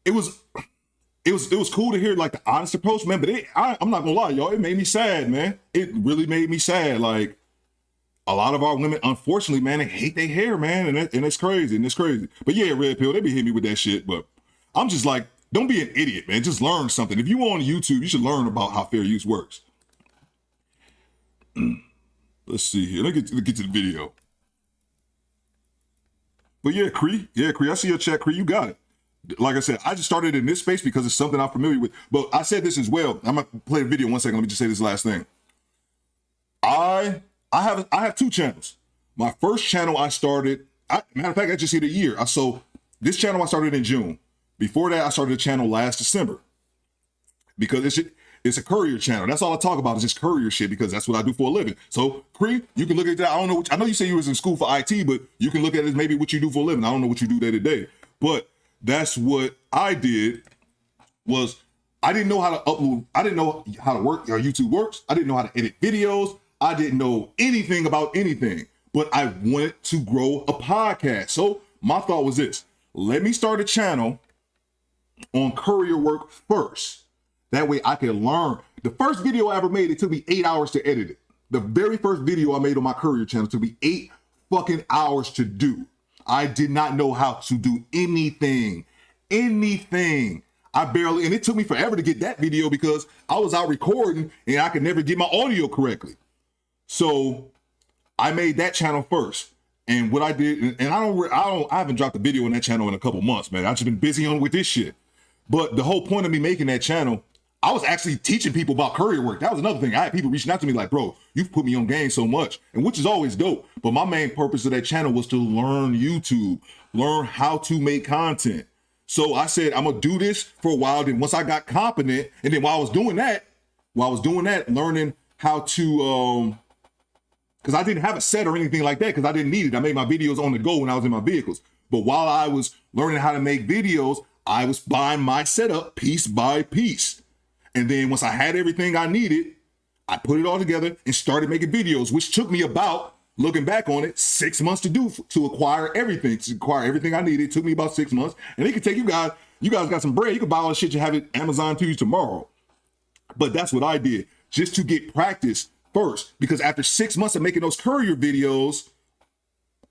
it was cool to hear like the honest approach, man. But I'm not gonna lie, y'all, it made me sad, man. It really made me sad. Like a lot of our women, unfortunately, man, they hate their hair, man, and it's crazy, and it's crazy. But yeah, Red Pill, they be hitting me with that shit. But I'm just like, don't be an idiot, man. Just learn something. If you on YouTube, you should learn about how fair use works. Let's see here. Let's get to the video. But yeah, Cree, I see your chat, Cree. You got it. Like I said, I just started in this space because it's something I'm familiar with. But I said this as well. I'm gonna play the video 1 second. Let me just say this last thing. I have 2 channels. My first channel I started, matter of fact, I just hit a year. So this channel I started in June. Before that, I started a channel last December because it's a courier channel. That's all I talk about is just courier shit because that's what I do for a living. So, Cree, you can look at that. I don't know. I know you say you was in school for IT, but you can look at it as maybe what you do for a living. I don't know what you do day to day, but that's what I did. Was I didn't know how to upload. I didn't know how to work. How YouTube works. I didn't know how to edit videos. I didn't know anything about anything, but I wanted to grow a podcast. So my thought was this: let me start a channel on courier work first. That way I can learn. The first video I ever made, it took me 8 hours to edit it. The very first video I made on my courier channel took me 8 fucking hours to do. I did not know how to do anything. And it took me forever to get that video because I was out recording and I could never get my audio correctly. So I made that channel first. And what I did, and I haven't dropped a video on that channel in a couple months, man. I've just been busy with this shit. But the whole point of me making that channel, I was actually teaching people about courier work. That was another thing. I had people reaching out to me like, bro, you've put me on game so much, and which is always dope. But my main purpose of that channel was to learn YouTube, learn how to make content. So I said, I'm gonna do this for a while. Then once I got competent, and then while I was doing that, learning how to, because I didn't have a set or anything like that because I didn't need it. I made my videos on the go when I was in my vehicles. But while I was learning how to make videos, I was buying my setup piece by piece. And then once I had everything I needed, I put it all together and started making videos, which took me about, looking back on it, 6 months to acquire everything. To acquire everything I needed, it took me about 6 months. And it could take you guys got some bread. You can buy all the shit you have it Amazon to you tomorrow. But that's what I did, just to get practice first. Because after 6 months of making those courier videos,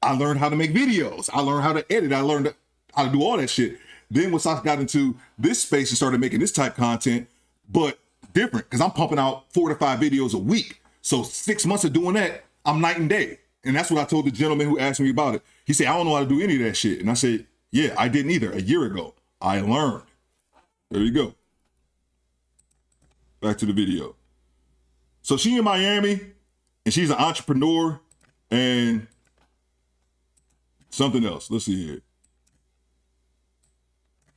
I learned how to make videos. I learned how to edit. I learned how to do all that shit. Then once I got into this space and started making this type of content, but different, because I'm pumping out 4 to 5 videos a week. So 6 months of doing that, I'm night and day. And that's what I told the gentleman who asked me about it. He said, I don't know how to do any of that shit. And I said, yeah, I didn't either. A year ago, I learned. There you go. Back to the video. So she in Miami, and she's an entrepreneur and something else. Let's see here.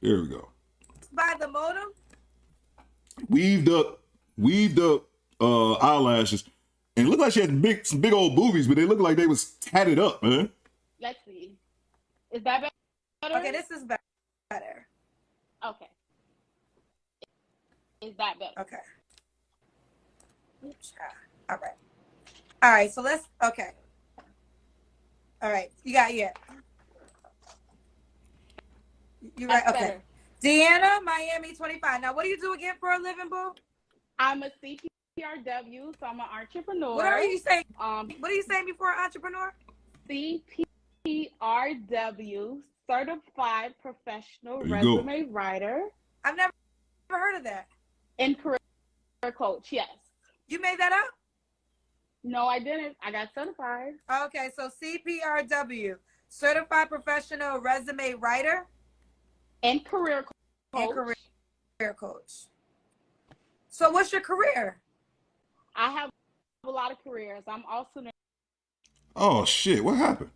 There we go. By the modem? Weaved up eyelashes, and it looked like she had some big old boobies, but they look like they was tatted up, man. Let's see. Is that better? Okay, this is better. Okay. Is that better? Okay. All right, so let's, okay. All right, you got, yeah. You're right, That's okay. better. Deanna, Miami 25. Now, what do you do again for a living, boo? I'm a CPRW, so I'm an entrepreneur. What are you saying? Um, What are you saying before entrepreneur? CPRW, Certified Professional There you Resume Writer I've never heard of that. and Career Coach. Yes. You made that up? No, I didn't. I got certified. Okay, so CPRW, Certified Professional Resume Writer And Career Coach. and Career Coach. So what's your career? I have a lot of careers. I'm also Oh shit, what happened?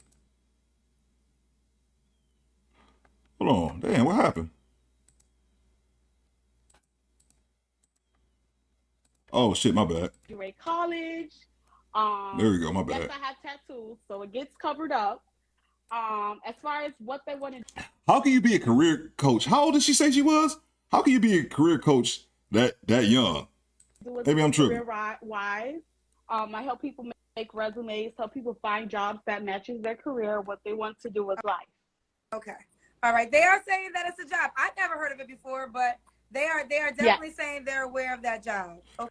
Hold on, damn, what happened? Oh shit, my bad. graduate college. There we go, my Yes, bad. I have tattoos, so it gets covered up. As far as what they want to How can you be a career coach? How old did she say she was? How can you be a career coach that young? do with Maybe I'm tripping. career-wise, I help people make resumes, help people find jobs that matches their career, what they want to do with life. Okay. All right. They are saying that it's a job. I've never heard of it before, but they are definitely saying they're aware of that job. Okay.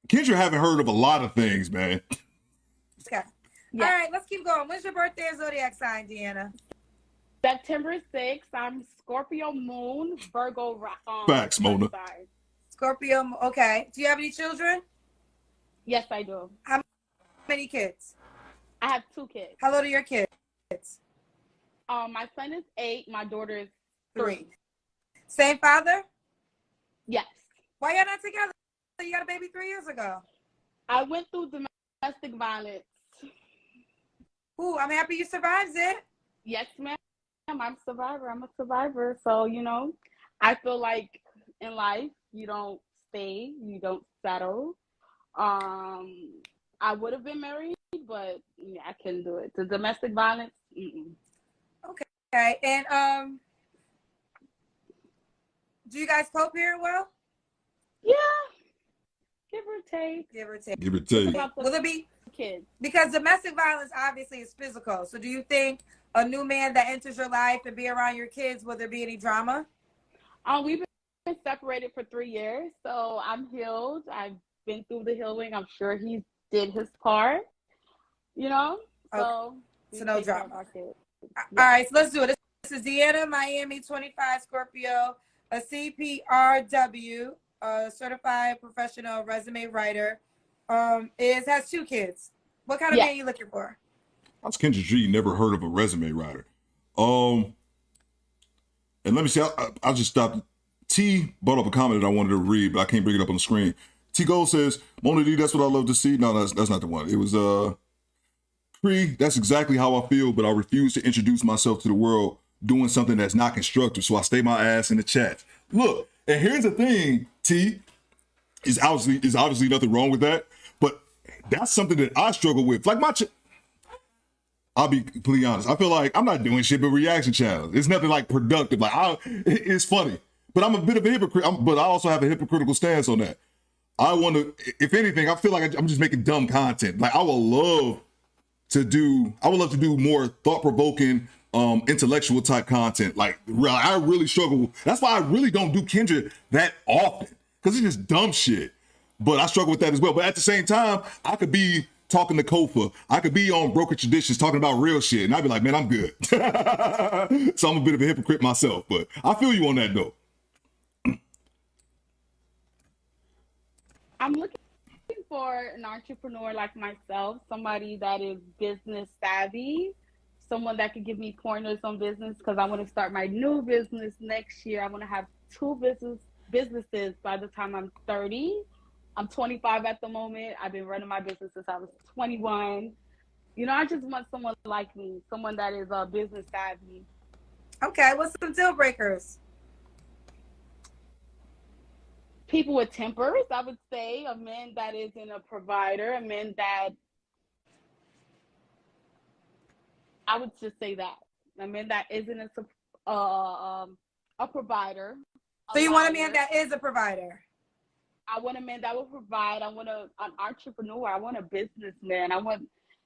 Kendra haven't heard of a lot of things, man. Okay. Yeah. All right, let's keep going. When's your birthday and zodiac sign, Deanna? September 6th. I'm Scorpio moon, Virgo. Facts, Mona. Sign. Scorpio. Okay. Do you have any children? Yes, I do. How many kids? I have 2 kids. How old are your kids? My son is 8. My daughter is 3. Same father? Yes. Why y'all not together? You got a baby 3 years ago. I went through domestic violence. Ooh, I'm happy you survived it. Yes, ma'am. I'm a survivor. I'm a survivor. So, you know, I feel like in life, you don't stay, you don't settle. I would have been married, but yeah, I couldn't do it. The domestic violence, Okay, and do you guys co-parent well? yeah, give or take. Give or take. Give it to you. Will it be Kids. because domestic violence obviously is physical? So do you think a new man that enters your life and be around your kids, will there be any drama? We've been separated for 3 years, so I'm healed. I've been through the healing. I'm sure he did his part, you know? So, So no take care of drama. our kids. All right, so let's do it. This is Deanna, Miami, 25, Scorpio, a CPRW, a certified professional resume writer, has 2 kids. What kind of man are you looking for? I was Kendra G, never heard of a resume writer. And let me see, I just stopped. T brought up a comment that I wanted to read, but I can't bring it up on the screen. T Gold says, Mona D, that's what I love to see. No, that's not the one. It was Cree, that's exactly how I feel, but I refuse to introduce myself to the world doing something that's not constructive, so I stay my ass in the chat. Look, and here's the thing, T, is obviously nothing wrong with that, but that's something that I struggle with. Like I'll be completely honest. I feel like I'm not doing shit but reaction channels. It's nothing like productive. Like it's funny, but I'm a bit of a hypocrite. But I also have a hypocritical stance on that. I want to, if anything, I feel like I'm just making dumb content. Like I would love to do more thought-provoking, intellectual type content. Like I really struggle. That's why I really don't do Kendra that often, because it's just dumb shit. But I struggle with that as well. But at the same time, I could be talking to Kofa. I could be on Broker Traditions talking about real shit, and I'd be like, man, I'm good. So I'm a bit of a hypocrite myself, but I feel you on that though. I'm looking for an entrepreneur like myself, somebody that is business savvy, someone that could give me pointers on business, because I want to start my new business next year. I want to have 2 businesses by the time I'm 30. I'm 25 at the moment. I've been running my business since I was 21. You know, I just want someone like me, someone that is business savvy. Okay, what's some deal breakers? People with tempers, I would say. A man that isn't a provider, a man that, I would just say that. A man that isn't a provider. So you want a man that is a provider? I want a man that will provide. I want an entrepreneur. I want a businessman.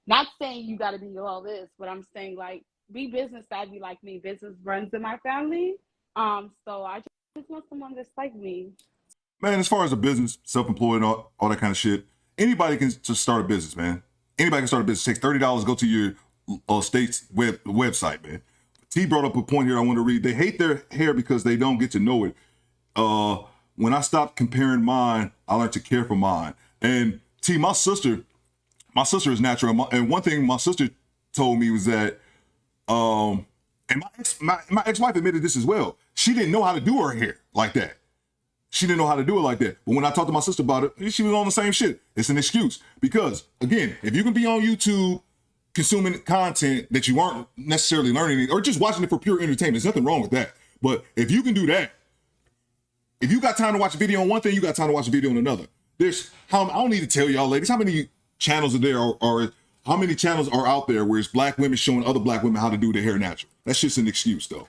Not saying you got to be all this, but I'm saying like be business savvy like me. Business runs in my family. So I just want someone that's like me. Man, as far as a business, self-employed, all that kind of shit, anybody can just start a business, man. Anybody can start a business. It takes $30, go to your state's website, man. T brought up a point here I want to read. They hate their hair because they don't get to know it. When I stopped comparing mine, I learned to care for mine. And T, my sister is natural. And one thing my sister told me was that, and my ex-wife admitted this as well. She didn't know how to do her hair like that. She didn't know how to do it like that. But when I talked to my sister about it, she was on the same shit. It's an excuse. Because, again, if you can be on YouTube consuming content that you aren't necessarily learning or just watching it for pure entertainment, there's nothing wrong with that. But if you can do that, if you got time to watch a video on one thing, you got time to watch a video on another. I don't need to tell y'all ladies, how many channels are there or how many channels are out there where it's black women showing other black women how to do their hair natural? That's just an excuse, though.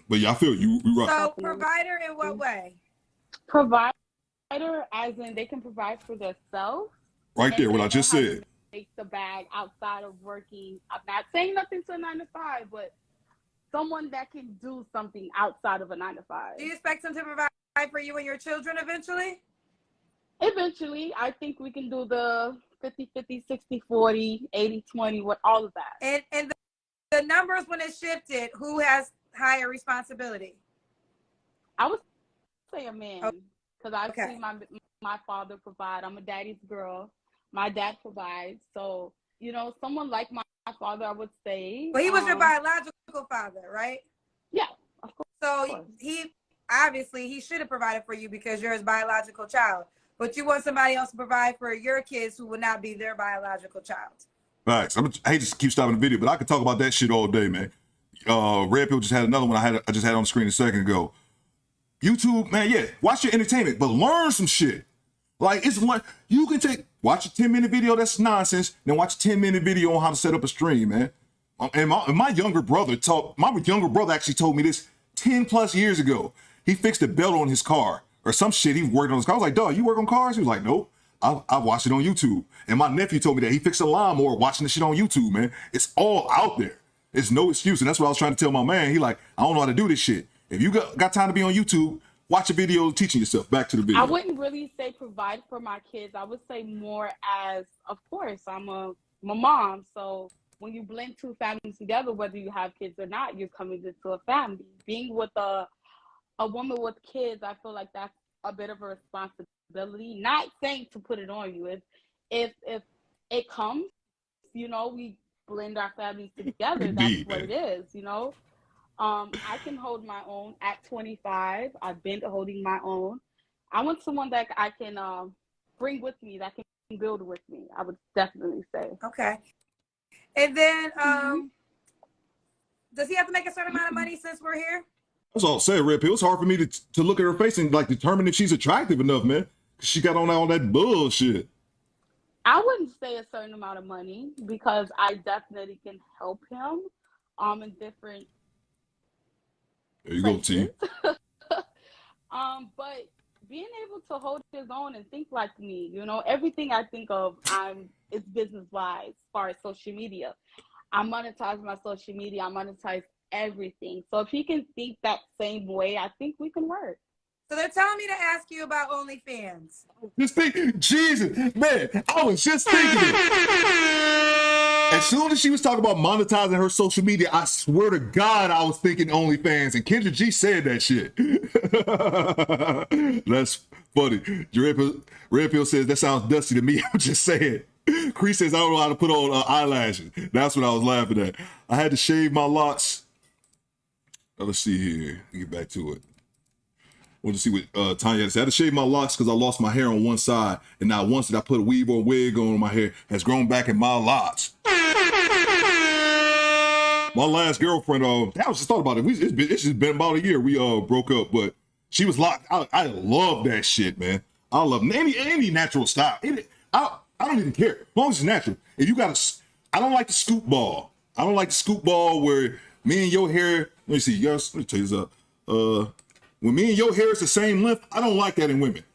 But yeah, I feel you. Right. So provider in what way? Provider as in they can provide for themselves. Right there, what I just said. Take the bag outside of working. I'm not saying nothing to 9 to 5, but someone that can do something outside of a 9 to 5. Do you expect him to provide for you and your children eventually? Eventually, I think we can do the 50-50, 60-40, 80-20, with all of that. And the numbers when it shifted, who has higher responsibility? I would say a man, because I've Okay. seen my father provide. I'm a daddy's girl. My dad provides. So, you know, someone like my father, I would say. Well, he was your biological father, right? Yeah, of course. So he obviously he should have provided for you because you're his biological child. But you want somebody else to provide for your kids who would not be their biological child. Facts. I hate to keep stopping the video, but I could talk about that shit all day, man. Red Pill just had another one I just had on the screen a second ago. YouTube, man, yeah, watch your entertainment, but learn some shit. Like, it's one, you can watch a 10-minute video that's nonsense, then watch a 10-minute video on how to set up a stream, man. And my younger brother actually told me this 10 plus years ago. He fixed a belt on his car or some shit. He worked on his car. I was like, dog, you work on cars? He was like, nope. I watched it on YouTube. And my nephew told me that he fixed a lawnmower watching the shit on YouTube, man. It's all out there. It's no excuse. And that's what I was trying to tell my man. He like, I don't know how to do this shit. If you got time to be on YouTube, watch a video teaching yourself. Back to the video. I wouldn't really say provide for my kids. I would say more as, of course, I'm a mom. So when you blend two families together, whether you have kids or not, you're coming into a family. Being with a woman with kids, I feel like that's a bit of a responsibility. Not saying to put it on you. If it comes, you know, we blend our families together. That's what it is, you know. I can hold my own at 25. I've been holding my own. I want someone that I can bring with me, that can build with me. I would definitely say. Okay. And then, does he have to make a certain amount of money since we're here? That's all I said, Red Pill. It's hard for me to look at her face and like determine if she's attractive enough, man. Cause she got on all that bullshit. I wouldn't say a certain amount of money because I definitely can help him in different There you go, T. But being able to hold his own and think like me, you know, everything I think of, it's business wise as far as social media. I monetize my social media. I monetize everything. So if he can think that same way, I think we can work. So they're telling me to ask you about OnlyFans. Just think, Jesus, man, I was just thinking it. As soon as she was talking about monetizing her social media, I swear to God, I was thinking OnlyFans, and Kendra G said that shit. That's funny. Red Pill says, that sounds dusty to me. I'm just saying. Cree says, I don't know how to put on eyelashes. That's what I was laughing at. I had to shave my locks. Let's see here. Get back to it. Want to see what Tanya said. I had to shave my locks because I lost my hair on one side, and now once that I put a weave or a wig on my hair, has grown back in my locks. My last girlfriend, I was just thought about it. It's just been about a year. We broke up, but she was locked. I love that shit, man. I love any natural style. I don't even care as long as it's natural. If you got I don't like the scoop ball. I don't like the scoop ball where me and your hair. Let me see. Yes, let me tell you this. When me and your hair is the same length, I don't like that in women.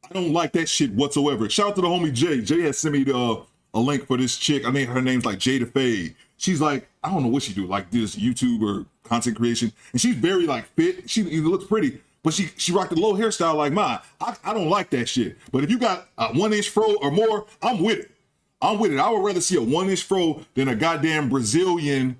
I don't like that shit whatsoever. Shout out to the homie Jay. Jay has sent me a link for this chick. I mean, her name's like Jada Fade. She's like, I don't know what she do, like this YouTube or content creation. And she's very like fit. She looks pretty, but she rocked a low hairstyle like mine. I don't like that shit. But if you got a 1-inch fro or more, I'm with it. I would rather see a 1-inch fro than a goddamn Brazilian,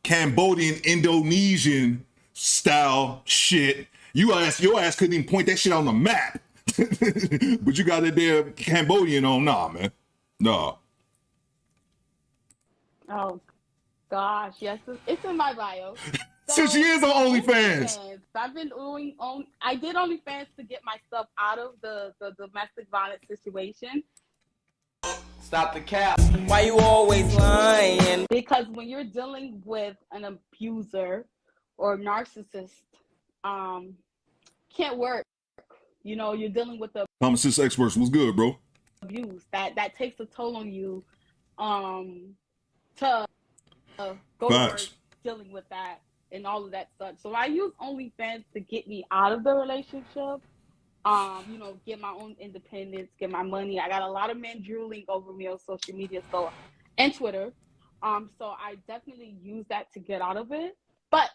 Cambodian, Indonesian style shit. Your ass couldn't even point that shit on the map. But you got that damn Cambodian on. Nah, man. Nah. Oh gosh, yes, it's in my bio. So she is on OnlyFans. I've been doing I did OnlyFans to get myself out of the domestic violence situation. Stop the cap. Why you always lying? Because when you're dealing with an abuser or narcissist, can't work. You know, you're dealing with the Common sense experts, what's good, bro? abuse that takes a toll on you. To go Facts. for dealing with that and all of that stuff. So I use OnlyFans to get me out of the relationship. You know, get my own independence, get my money. I got a lot of men drooling over me on social media, so and Twitter. So I definitely use that to get out of it. But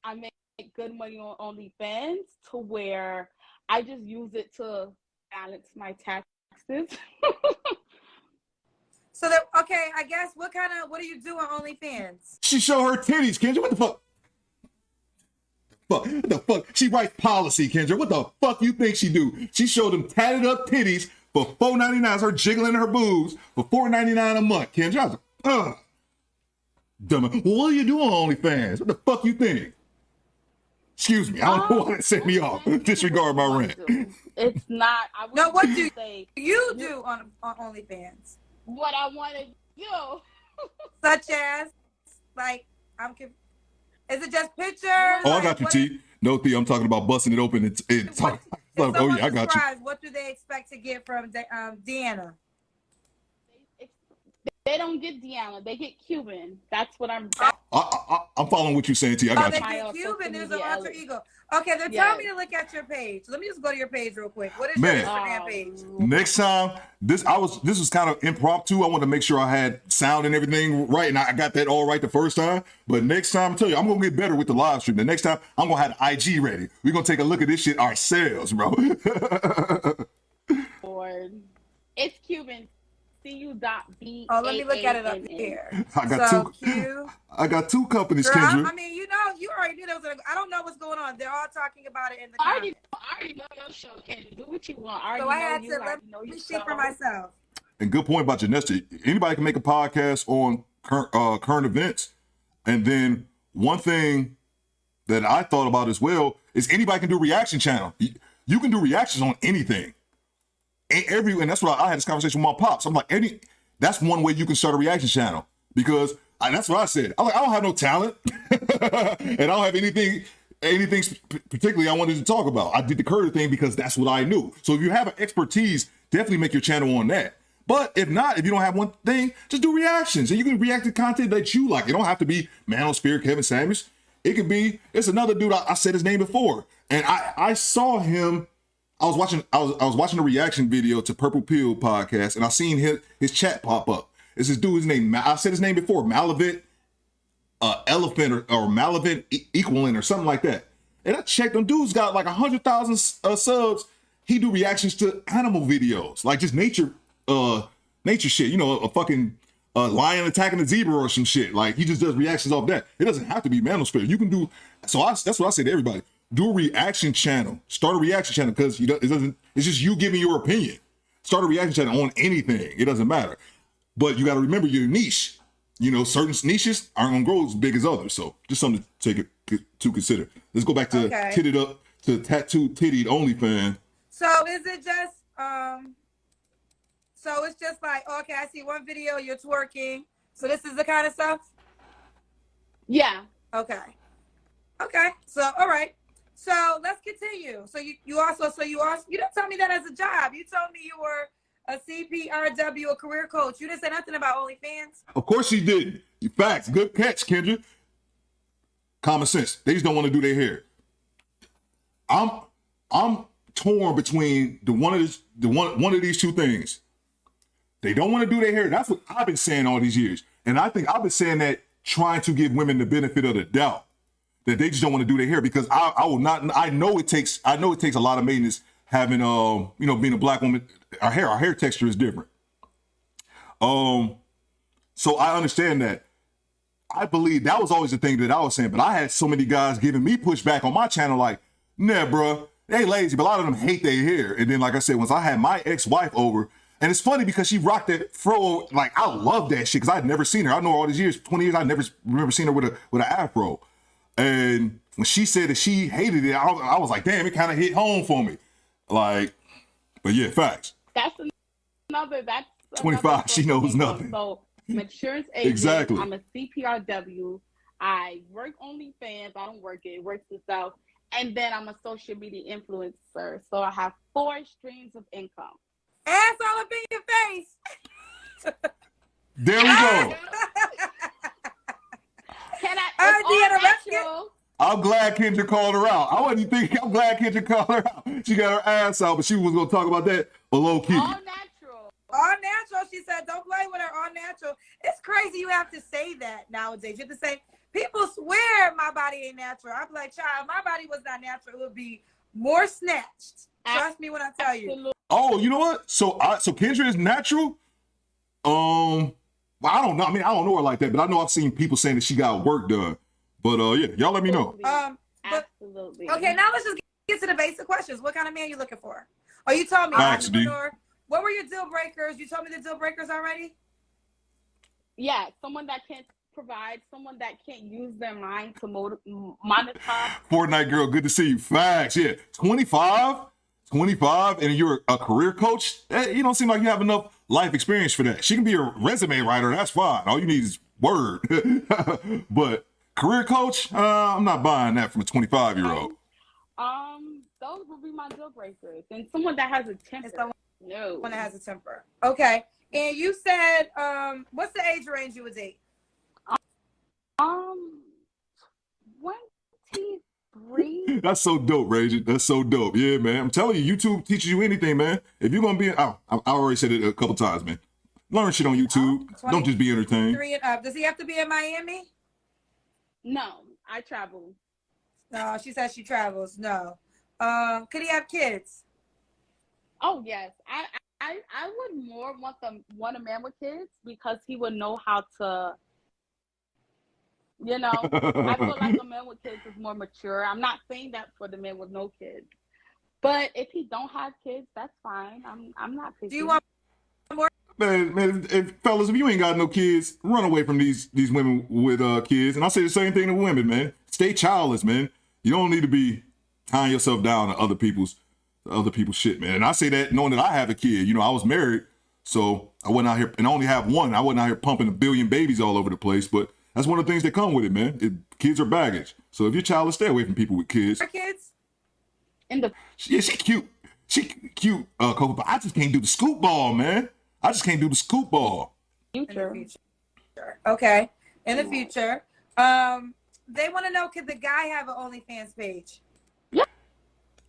I make good money on OnlyFans to where I just use it to balance my taxes. So that okay, I guess what do you do on OnlyFans? She show her titties, Kendra. What the fuck? What the fuck? She writes policy, Kendra. What the fuck you think she do? She showed them tatted up titties for $4.99. Her jiggling her boobs for $4.99 a month, Kendra. I was like, dumb. Well, what do you do on OnlyFans? What the fuck you think? Excuse me. I don't know why that set me off. Disregard my rant. It's not. No, what do you do on OnlyFans? What I want to do. Such as, like, is it just pictures? Oh, I got you, T. No, T, I'm talking about busting it open and talk. Oh, yeah, I got you. What do they expect to get from Deanna? They don't get Deanna. They get Cuban. That's what I'm. I'm following what you're saying, T. I got they you. get Cuban. There's an alter ego. Okay, they're telling me to look at your page. Let me just go to your page real quick. What is your Instagram page? Next time, this was kind of impromptu. I wanted to make sure I had sound and everything right, and I got that all right the first time. But next time, I tell you, I'm gonna get better with the live stream. The next time, I'm gonna have the IG ready. We're gonna take a look at this shit ourselves, bro. Lord. It's Cuban. CU.B. Oh, let me look at it up here. I got two companies, Girl, Kendra. I mean, you already knew those. I don't know what's going on. They're all talking about it in the I comments. already know your show, Kendra. Do what you want. I Let me see for myself. And good point about Janessa. Anybody can make a podcast on current events. And then one thing that I thought about as well is anybody can do a reaction channel. You can do reactions on anything. And that's what I had this conversation with my pops. I'm like, that's one way you can start a reaction channel, because that's what I said. I'm like, I don't have no talent, and I don't have anything particularly I wanted to talk about. I did the Curtis thing because that's what I knew. So if you have an expertise, definitely make your channel on that. But if not, if you don't have one thing, just do reactions, and you can react to content that you like. It don't have to be Manosphere, Kevin Samuels. It could be, it's another dude. I said his name before, and I saw him. I was watching a reaction video to Purple Pill podcast, and I seen his chat pop up. It's this dude's name. I said his name before, Malavit Elephant or Malavit Equaling or something like that. And I checked them. Dude's got like 100,000 subs. He do reactions to animal videos, like just nature shit. A fucking lion attacking a zebra or some shit. Like he just does reactions off that. It doesn't have to be Manosphere. You can do. That's what I say to everybody. Do a reaction channel. Start a reaction channel, because it's just you giving your opinion. Start a reaction channel on anything. It doesn't matter. But you got to remember your niche. Certain niches aren't gonna grow as big as others. So just something to take to consider. Let's go back to titted up to tattooed tittied OnlyFans. So is it just so it's just like, okay, I see one video, you're twerking. So this is the kind of stuff? Yeah. Okay. So all right. So let's continue. So you don't tell me that as a job. You told me you were a CPRW, a career coach. You didn't say nothing about OnlyFans. Of course she did. Facts. Good catch, Kendra. Common sense. They just don't want to do their hair. I'm torn between one of these two things. They don't want to do their hair. That's what I've been saying all these years. And I think I've been saying that, trying to give women the benefit of the doubt, that they just don't want to do their hair, because I will not. I know it takes a lot of maintenance having being a black woman. Our hair texture is different. So I understand that. I believe that was always the thing that I was saying, but I had so many guys giving me pushback on my channel, like, nah, bro, they lazy, but a lot of them hate their hair. And then, like I said, once I had my ex-wife over, and it's funny because she rocked that fro, like, I love that shit, because I'd never seen her. I know all these years, 20 years, I never remember seeing her with an afro. And when she said that she hated it, I was like, damn, it kind of hit home for me. Like, but yeah, facts. That's 25, she knows nothing. So I'm an insurance agent. Exactly. I'm a CPRW. I work OnlyFans. I don't work it. It works itself. And then I'm a social media influencer. So I have 4 streams of income. Ass all up in your face. There we go. Can I? I'm glad Kendra called her out. I wasn't thinking. I'm glad Kendra called her out. She got her ass out, but she was gonna talk about that below key. All natural. All natural. She said, don't play with her. All natural. It's crazy you have to say that nowadays. You have to say, people swear my body ain't natural. I'm like, child, my body was not natural. It would be more snatched. Trust me when I tell you. Oh, you know what? So Kendra is natural. Well, I don't know. I mean, I don't know her like that, but I know I've seen people saying that she got work done. But yeah, y'all let me know. Absolutely. Okay, now let's just get to the basic questions. What kind of man you looking for? Oh, you told me. Facts, D. What were your deal breakers? You told me the deal breakers already? Yeah, someone that can't provide, someone that can't use their mind to monetize. Fortnite girl, good to see you. Facts, yeah. 25, and you're a career coach? You don't seem like you have enough life experience for that. She can be a resume writer, that's fine. All you need is word. But career coach, I'm not buying that from a 25-year-old. Those will be my deal breakers. And someone that has a temper. No. One that has a temper. Okay. And you said, what's the age range you would date? 23. That's so dope, Raging. That's so dope. Yeah, man. I'm telling you, YouTube teaches you anything, man. If you're gonna be, I already said it a couple times, man. Learn shit on YouTube. Don't just be entertained. 3 and up. Does he have to be in Miami? No, I travel. No, she says she travels. No. Could he have kids? Oh yes, I would more want a man with kids because he would know how to. You know, I feel like a man with kids is more mature. I'm not saying that for the man with no kids, but if he don't have kids, that's fine. I'm not picky. Do you want more? Man, fellas, if you ain't got no kids, run away from these women with kids. And I say the same thing to women, man. Stay childless, man. You don't need to be tying yourself down to other people's shit, man. And I say that knowing that I have a kid. You know, I was married, so I wasn't out here, and I only have one. I wasn't out here pumping a billion babies all over the place, but that's one of the things that come with it, man. Kids are baggage. So if you're childless, stay away from people with kids. Her kids? Yeah, she cute. She cute, Coco, but I just can't do the scoop ball, man. I just can't do the scoop ball. future. Okay. In the future. They want to know, could the guy have an OnlyFans page? Yeah,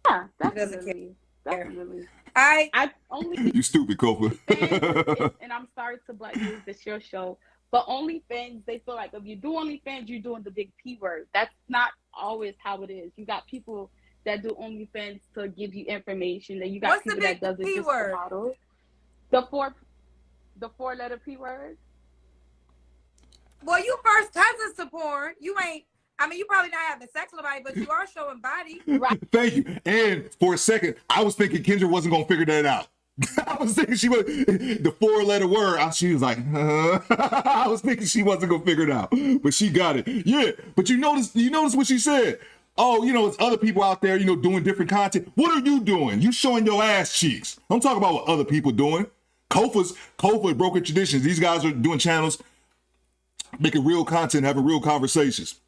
He doesn't definitely. care. Definitely. I only You stupid, Copa. and I'm sorry to Black News, this your show, but OnlyFans, they feel like if you do OnlyFans, you're doing the big P word. That's not always how it is. You got people that do OnlyFans to give you information, and you got What's people the big that does it P just word? to model. The four-letter P word. well, you first cousins to porn. You ain't. I mean, you probably not having sex with nobody, but you are showing body. Right. Thank you. And for a second, I was thinking Kendra wasn't gonna figure that out. I was thinking she was the 4-letter word. She was like, I was thinking she wasn't gonna figure it out, but she got it. Yeah. But you notice what she said. Oh, you know, it's other people out there, you know, doing different content. What are you doing? You showing your ass cheeks. I'm talking about what other people doing. Kofa's Broken Traditions. These guys are doing channels, making real content, having real conversations.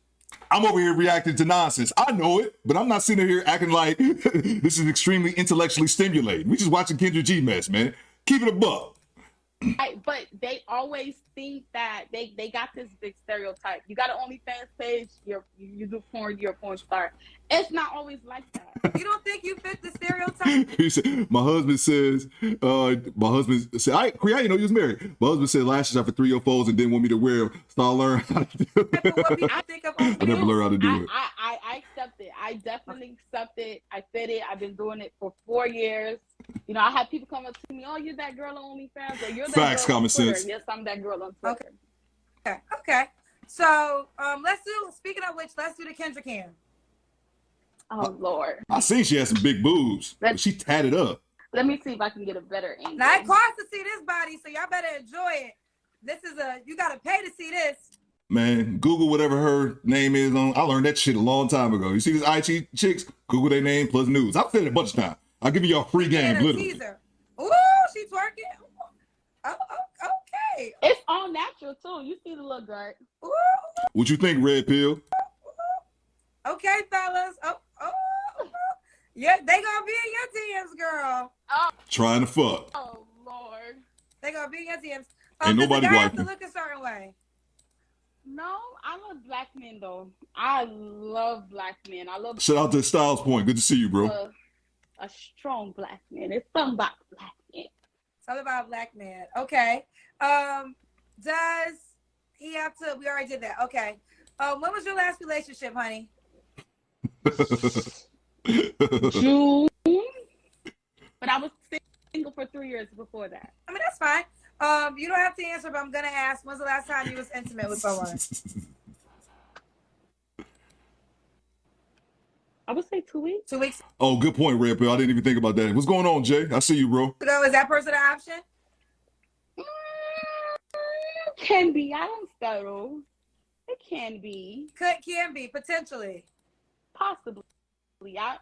I'm over here reacting to nonsense. I know it, but I'm not sitting here acting like this is extremely intellectually stimulating. We just watching Kendra G mess, man. Keep it a buck. Right, but they always think that they got this big stereotype. You got an OnlyFans page, you do porn, you're a porn star. It's not always like that. You don't think you fit the stereotype? He said, my husband said, I didn't know you was married. My husband said lashes after 304s and didn't want me to wear them. So I learned how to do it. What people think of I never learned how to do it. I accept it. I definitely accept it. I fit it. I've been doing it for 4 years. You know, I have people come up to me, oh, you're that girl on OnlyFans, or you're that Facts, girl on common Twitter. sense. Yes, I'm that girl on Twitter. Okay. So speaking of which, let's do the Kendra Cam. Oh, Lord. I seen she had some big boobs, but she tatted up. Let me see if I can get a better angle. Now it costs to see this body, so y'all better enjoy it. You gotta pay to see this. Man, Google whatever her name is on. I learned that shit a long time ago. You see these IG chicks? Google their name plus news. I've said it a bunch of times. I'll give you a free game, literally. Teaser. Ooh, she's twerking. Oh, okay. It's all natural, too. You see the little gut. Ooh. What you think, Red Pill? Okay, fellas. Oh. Yeah, they gonna be in your DMs, girl. Trying to fuck. Oh, Lord. They gonna be in your DMs. Ain't Does nobody the guy have to wiping. look a certain way? No, I love black men, though. I love black men. I love Shout out to Styles Point. Good to see you, bro. a strong black man. It's something about black men. Something about a black man. Okay. Does he have to? We already did that. Okay. When was your last relationship, honey? June, but I was single for 3 years before that. I mean, that's fine. You don't have to answer, but I'm gonna ask. When's the last time you was intimate with someone? I would say 2 weeks. 2 weeks Oh, good point, Red Pill. I didn't even think about that. What's going on, Jay? I see you, bro. ago. Is that person an option? Can be. I don't settle. It can be. Can be potentially. Possibly. I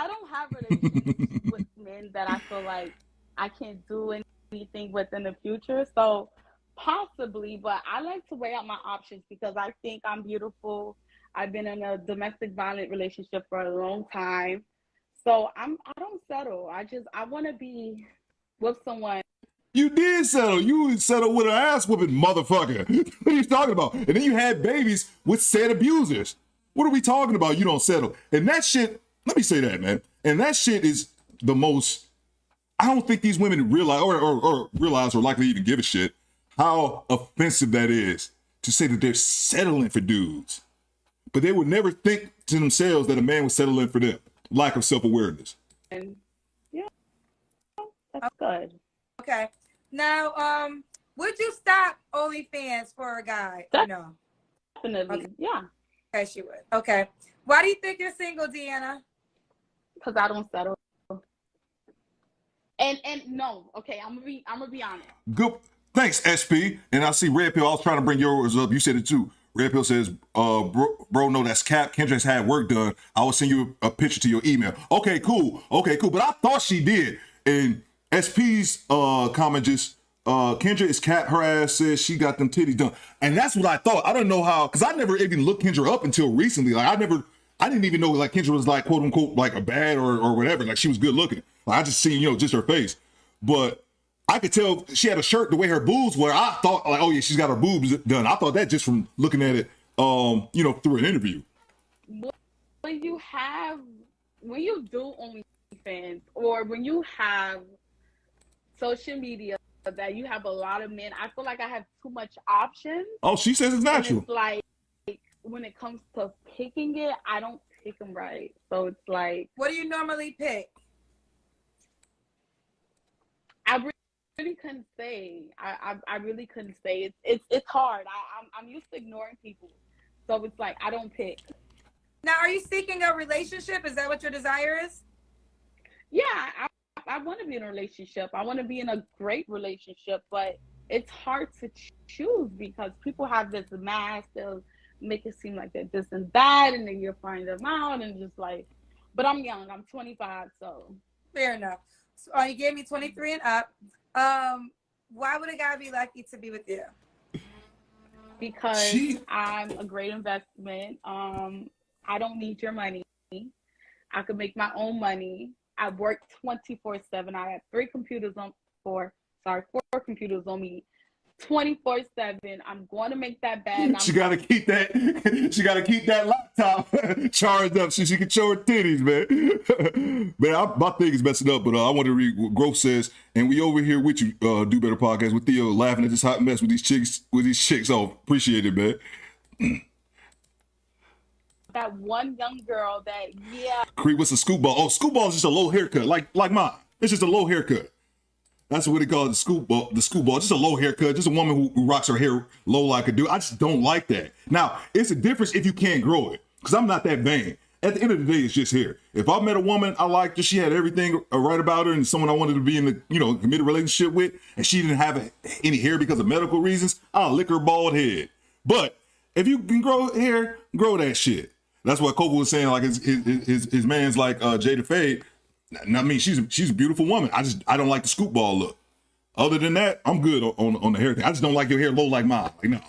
don't have relationships with men that I feel like I can't do anything with in the future. So possibly, but I like to weigh out my options because I think I'm beautiful. I've been in a domestic violent relationship for a long time. So I don't settle. I want to be with someone. You did settle. You settled with an ass whooping motherfucker. What are you talking about? And then you had babies with said abusers. What are we talking about? You don't settle. And that shit, let me say that, man. And that shit is the most, I don't think these women realize or realize or likely even give a shit how offensive that is to say that they're settling for dudes. But they would never think to themselves that a man would settle in for them. Lack of self-awareness. And yeah, that's good. Okay. Now, would you stop OnlyFans for a guy? No. Definitely. Okay. Yeah. Okay, she would. Okay. Why do you think you're single, Deanna? Because I don't settle. And no, okay, I'm gonna be honest. Good. Thanks, SP. And I see Red Pill. I was trying to bring yours up. You said it too. Red Pill says, bro, no, that's cap. Kendra's had work done. I will send you a picture to your email. Okay, cool. But I thought she did. And SP's comment just, Kendra is cap. Her ass says she got them titties done. And that's what I thought. I don't know how, because I never even looked Kendra up until recently. Like I didn't even know like Kendra was like quote unquote like a bad or whatever. Like she was good looking. Like I just seen, just her face. But I could tell she had a shirt the way her boobs were. I thought like, oh yeah, she's got her boobs done. I thought that just from looking at it, through an interview. When you do OnlyFans or when you have social media that you have a lot of men, I feel like I have too much options. Oh, she says it's natural. It's like when it comes to picking it, I don't pick them right. So it's like, what do you normally pick? I really couldn't say. I really couldn't say. It's hard. I'm used to ignoring people, so it's like I don't pick. Now, are you seeking a relationship? Is that what your desire is? Yeah, I want to be in a relationship. I want to be in a great relationship, but it's hard to choose because people have this mask. They'll make it seem like they're this and that, and then you'll find them out, and just like. But I'm young. I'm 25, so. Fair enough. So, you gave me 23 and up. Why would a guy be lucky to be with you? Because I'm a great investment. I don't need your money. I could make my own money. I work 24/7. I have four computers on me 24/7. I'm going to make that bag. She gotta keep that. She gotta keep that laptop charged up so she can show her titties, man. Man, my thing is messing up, but I want to read what Growth says. And we over here with you, Do Better Podcast with Theo, laughing at this hot mess with these chicks. Oh, appreciate it, man. That one young girl that Creep, what's a scoop ball? Oh, scoop ball is just a low haircut, like mine. It's just a low haircut. That's what they call the scoop ball. The scoop ball, just a low haircut, just a woman who rocks her hair low like a dude. I just don't like that. Now, it's a difference if you can't grow it, because I'm not that vain. At the end of the day, it's just hair. If I met a woman I liked her, she had everything right about her, and someone I wanted to be in the committed relationship with, and she didn't have any hair because of medical reasons, I'll lick her bald head. But if you can grow hair, grow that shit. That's what Coco was saying. Like his man's like Jada Fade. I mean, she's a beautiful woman. I don't like the scoop ball look. Other than that, I'm good on the hair thing. I just don't like your hair low like mine. Like, no,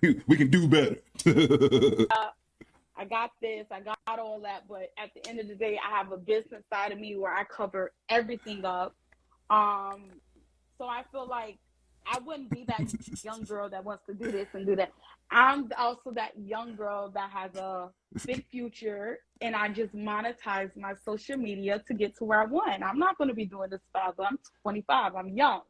man. We can do better. I got this. I got all that. But at the end of the day, I have a business side of me where I cover everything up. So I feel like I wouldn't be that young girl that wants to do this and do that. I'm also that young girl that has a big future, and I just monetize my social media to get to where I want. I'm not going to be doing this forever. I'm 25. I'm young.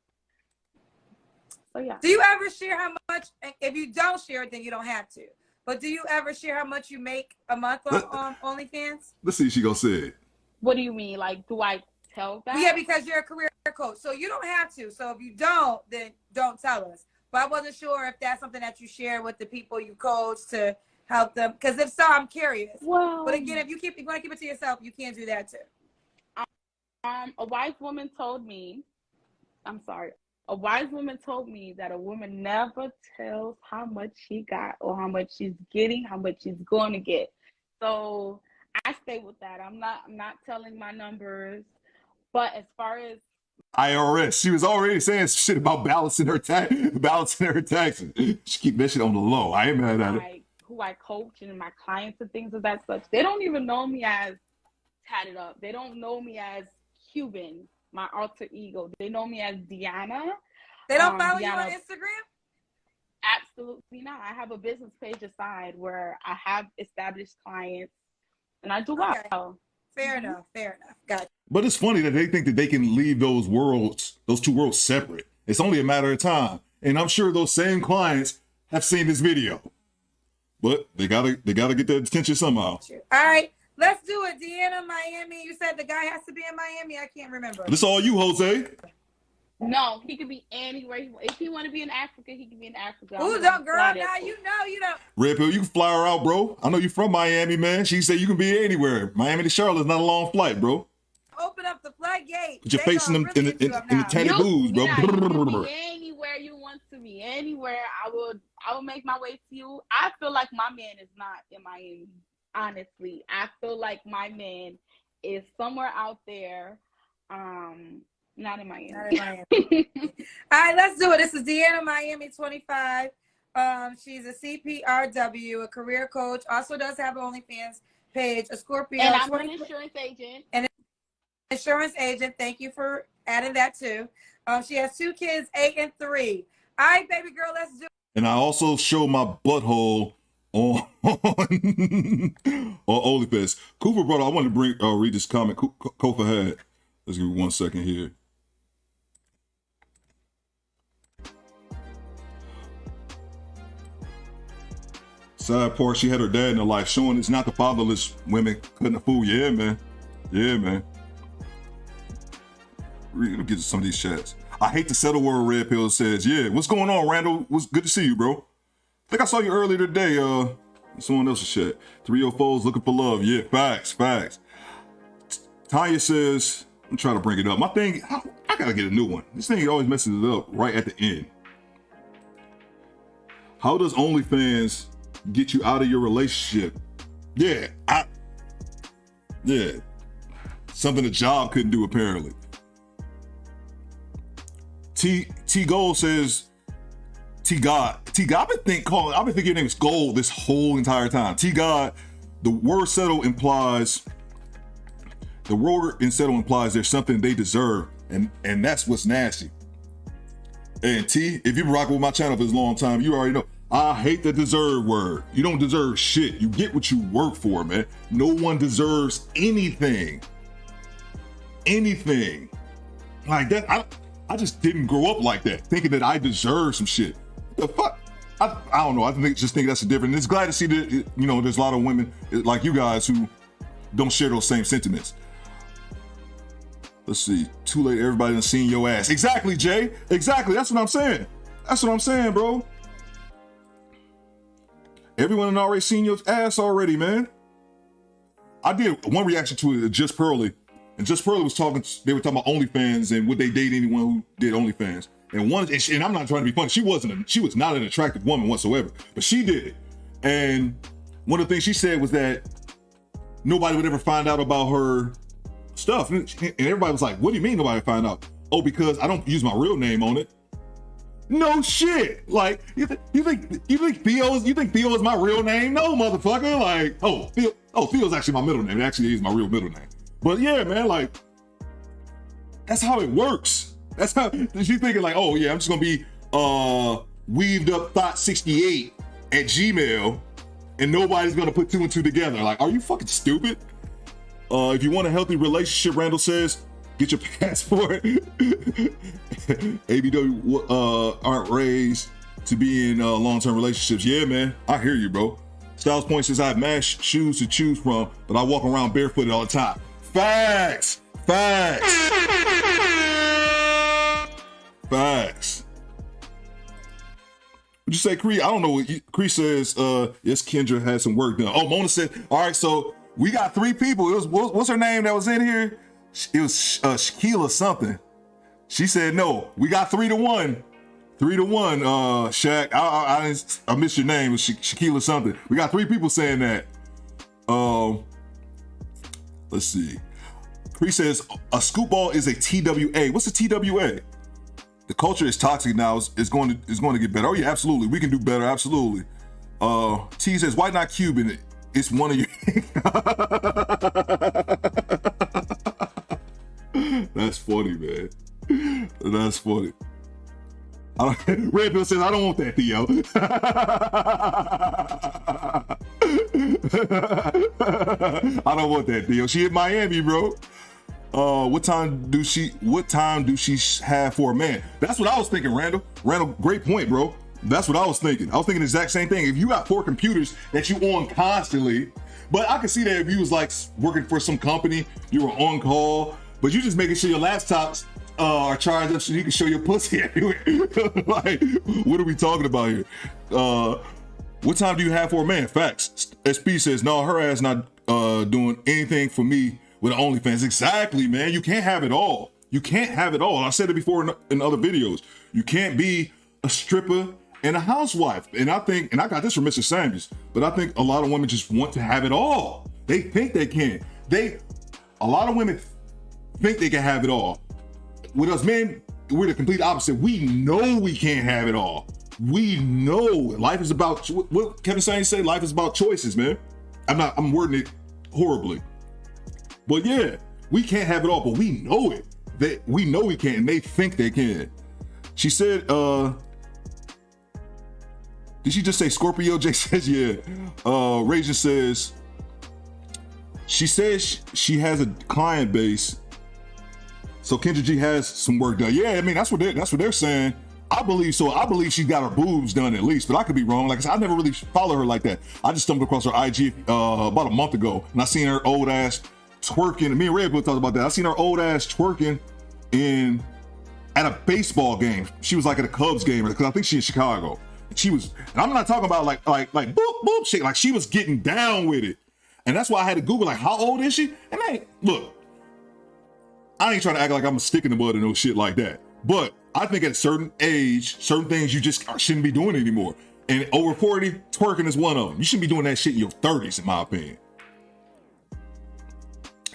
So yeah. Do you ever share how much? If you don't share it, then you don't have to. But do you ever share how much you make a month on OnlyFans? Let's see if she gonna say it. What do you mean? Like, do I tell that? Yeah, because you're a career coach, so you don't have to. So if you don't, then don't tell us. But I wasn't sure if that's something that you share with the people you coach to help them. Because if so, I'm curious. Well, but again, if you want to keep it to yourself, you can't do that too. A wise woman told me. I'm sorry. A wise woman told me that a woman never tells how much she got or how much she's getting, how much she's going to get. So I stay with that. I'm not telling my numbers. But as far as IRS, she was already saying shit about balancing her taxes. She keep that shit on the low. I ain't mad at it. Who I coach and my clients and things of that such, they don't even know me as Tatted Up. They don't know me as Cuban, my alter ego. They know me as Deanna. They don't follow you on Instagram? Absolutely not. I have a business page aside where I have established clients and I do well. Okay. Fair enough. Gotcha. But it's funny that they think that they can leave those two worlds separate. It's only a matter of time. And I'm sure those same clients have seen this video. But they gotta get their attention somehow. All right. Let's do it. Deanna, Miami. You said the guy has to be in Miami. I can't remember. This all you, Jose. No, he could be anywhere. If he want to be in Africa, he can be in Africa. Ooh, don't, girl. Now you know. Red Pill, you can fly her out, bro. I know you from Miami, man. She said you can be anywhere. Miami to Charlotte's not a long flight, bro. Open up the floodgate. Put your face in the tanny booze, bro. Yeah, you can be anywhere you want to be. Anywhere. I will make my way to you. I feel like my man is not in Miami. Honestly, I feel like my man is somewhere out there. Not in Miami. All right, let's do it. This is Deanna, Miami, 25. She's a CPRW, a career coach. Also does have an OnlyFans page, a Scorpio. And I'm an insurance agent. And an insurance agent. Thank you for adding that too. She has 2 kids, 8 and 3. All right, baby girl, let's do it. And I also show my butthole on OnlyFans. Cooper, brother, I want to read this comment Kofa had. Let's give me 1 second here. Side part, she had her dad in her life, showing it's not the fatherless women cutting the food. Yeah, man. Yeah, man. Let me get to some of these chats. I hate the settle word. Red Pill says, yeah, what's going on, Randall? What's good to see you, bro? I think I saw you earlier today. Someone else's chat. 304's looking for love. Yeah, facts. Tanya says, I'm trying to bring it up. My thing, I gotta get a new one. This thing always messes it up right at the end. How does OnlyFans get you out of your relationship? Yeah. Something a job couldn't do, apparently. T Gold says, T God. I've been thinking your name is Gold this whole entire time. T God, the word settle implies there's something they deserve, and that's what's nasty. And T, if you've been rocking with my channel for this long time, you already know I hate the deserve word. You don't deserve shit. You get what you work for, man. No one deserves anything. Like that. I just didn't grow up like that, thinking that I deserve some shit. The fuck? I don't know. I just think that's a difference. It's glad to see that, there's a lot of women like you guys who don't share those same sentiments. Let's see. Too late, everybody done seen your ass. Exactly, Jay. Exactly. That's what I'm saying, bro. Everyone had already seen your ass already, man. I did one reaction to it, Just Pearly. And Just Pearly they were talking about OnlyFans and would they date anyone who did OnlyFans. And I'm not trying to be funny. She was not an attractive woman whatsoever, but she did it. And one of the things she said was that nobody would ever find out about her stuff. And everybody was like, what do you mean nobody would find out? Oh, because I don't use my real name on it. No shit. Like, you think Theo is my real name? No, motherfucker. Like, Theo's actually my middle name. It actually is my real middle name. But yeah, man, like, that's how it works. That's how she's thinking, like, oh yeah, I'm just gonna be weaved up thought 68 at Gmail, and nobody's gonna put 2 and 2 together. Like, are you fucking stupid? If you want a healthy relationship, Randall says, get your passport. ABW aren't raised to be in long-term relationships. Yeah, man, I hear you, bro. Styles Point says, I have mad shoes to choose from, but I walk around barefooted all the time. Facts. Facts. Facts. What'd you say, Cree? I don't know what Cree says. Yes, Kendra had some work done. Oh, Mona said, all right, so we got 3 people. It was, what's her name that was in here? It was Shaquila something. She said, no, we got 3-1. 3-1, Shaq. I missed your name. It was Shaquila something. We got 3 people saying that. Let's see. Cree says, a scoop ball is a TWA. What's a TWA? The culture is toxic now. It's going to get better. Oh yeah, absolutely. We can do better. Absolutely. T says, why not Cuban? It's one of your. That's funny, man. That's funny. Red Pill says, I don't want that, Theo. I don't want that, Theo. She in Miami, bro. What time do she have for a man? That's what I was thinking, Randall. Randall, great point, bro. That's what I was thinking. I was thinking the exact same thing. If you got 4 computers that you on constantly, but I could see that if you was like working for some company, you were on call, but you just making sure your laptops are charged up so you can show your pussy everywhere. Like, what are we talking about here? What time do you have for a man? Facts. SP says, no, her ass not doing anything for me with OnlyFans. Exactly, man. You can't have it all. You can't have it all. I said it before in other videos. You can't be a stripper and a housewife. And I got this from Mr. Sanders, but I think a lot of women just want to have it all. They think they can. A lot of women think they can have it all. With us men, we're the complete opposite. We know we can't have it all. We know life is about, what Kevin Sainz say, life is about choices, man. I'm wording it horribly. But yeah, we can't have it all, but we know it. We know we can, and they think they can. She said, did she just say Scorpio? Jay says, yeah. Raging says, she says she has a client base, so Kendra G has some work done. Yeah, I mean, that's what they're saying. I believe so. I believe she's got her boobs done at least, but I could be wrong. Like I said, I never really follow her like that. I just stumbled across her IG about a month ago, and I seen her old ass twerking. Me and Red Bull talked about that. I seen her old ass twerking at a baseball game. She was like at a Cubs game, because I think she's in Chicago. She was, and I'm not talking about like boop boop shit. Like she was getting down with it, and that's why I had to Google like how old is she? And look, I ain't trying to act like I'm a stick in the mud and no shit like that. But I think at a certain age, certain things you just shouldn't be doing anymore. And over 40, twerking is one of them. You shouldn't be doing that shit in your 30s, in my opinion.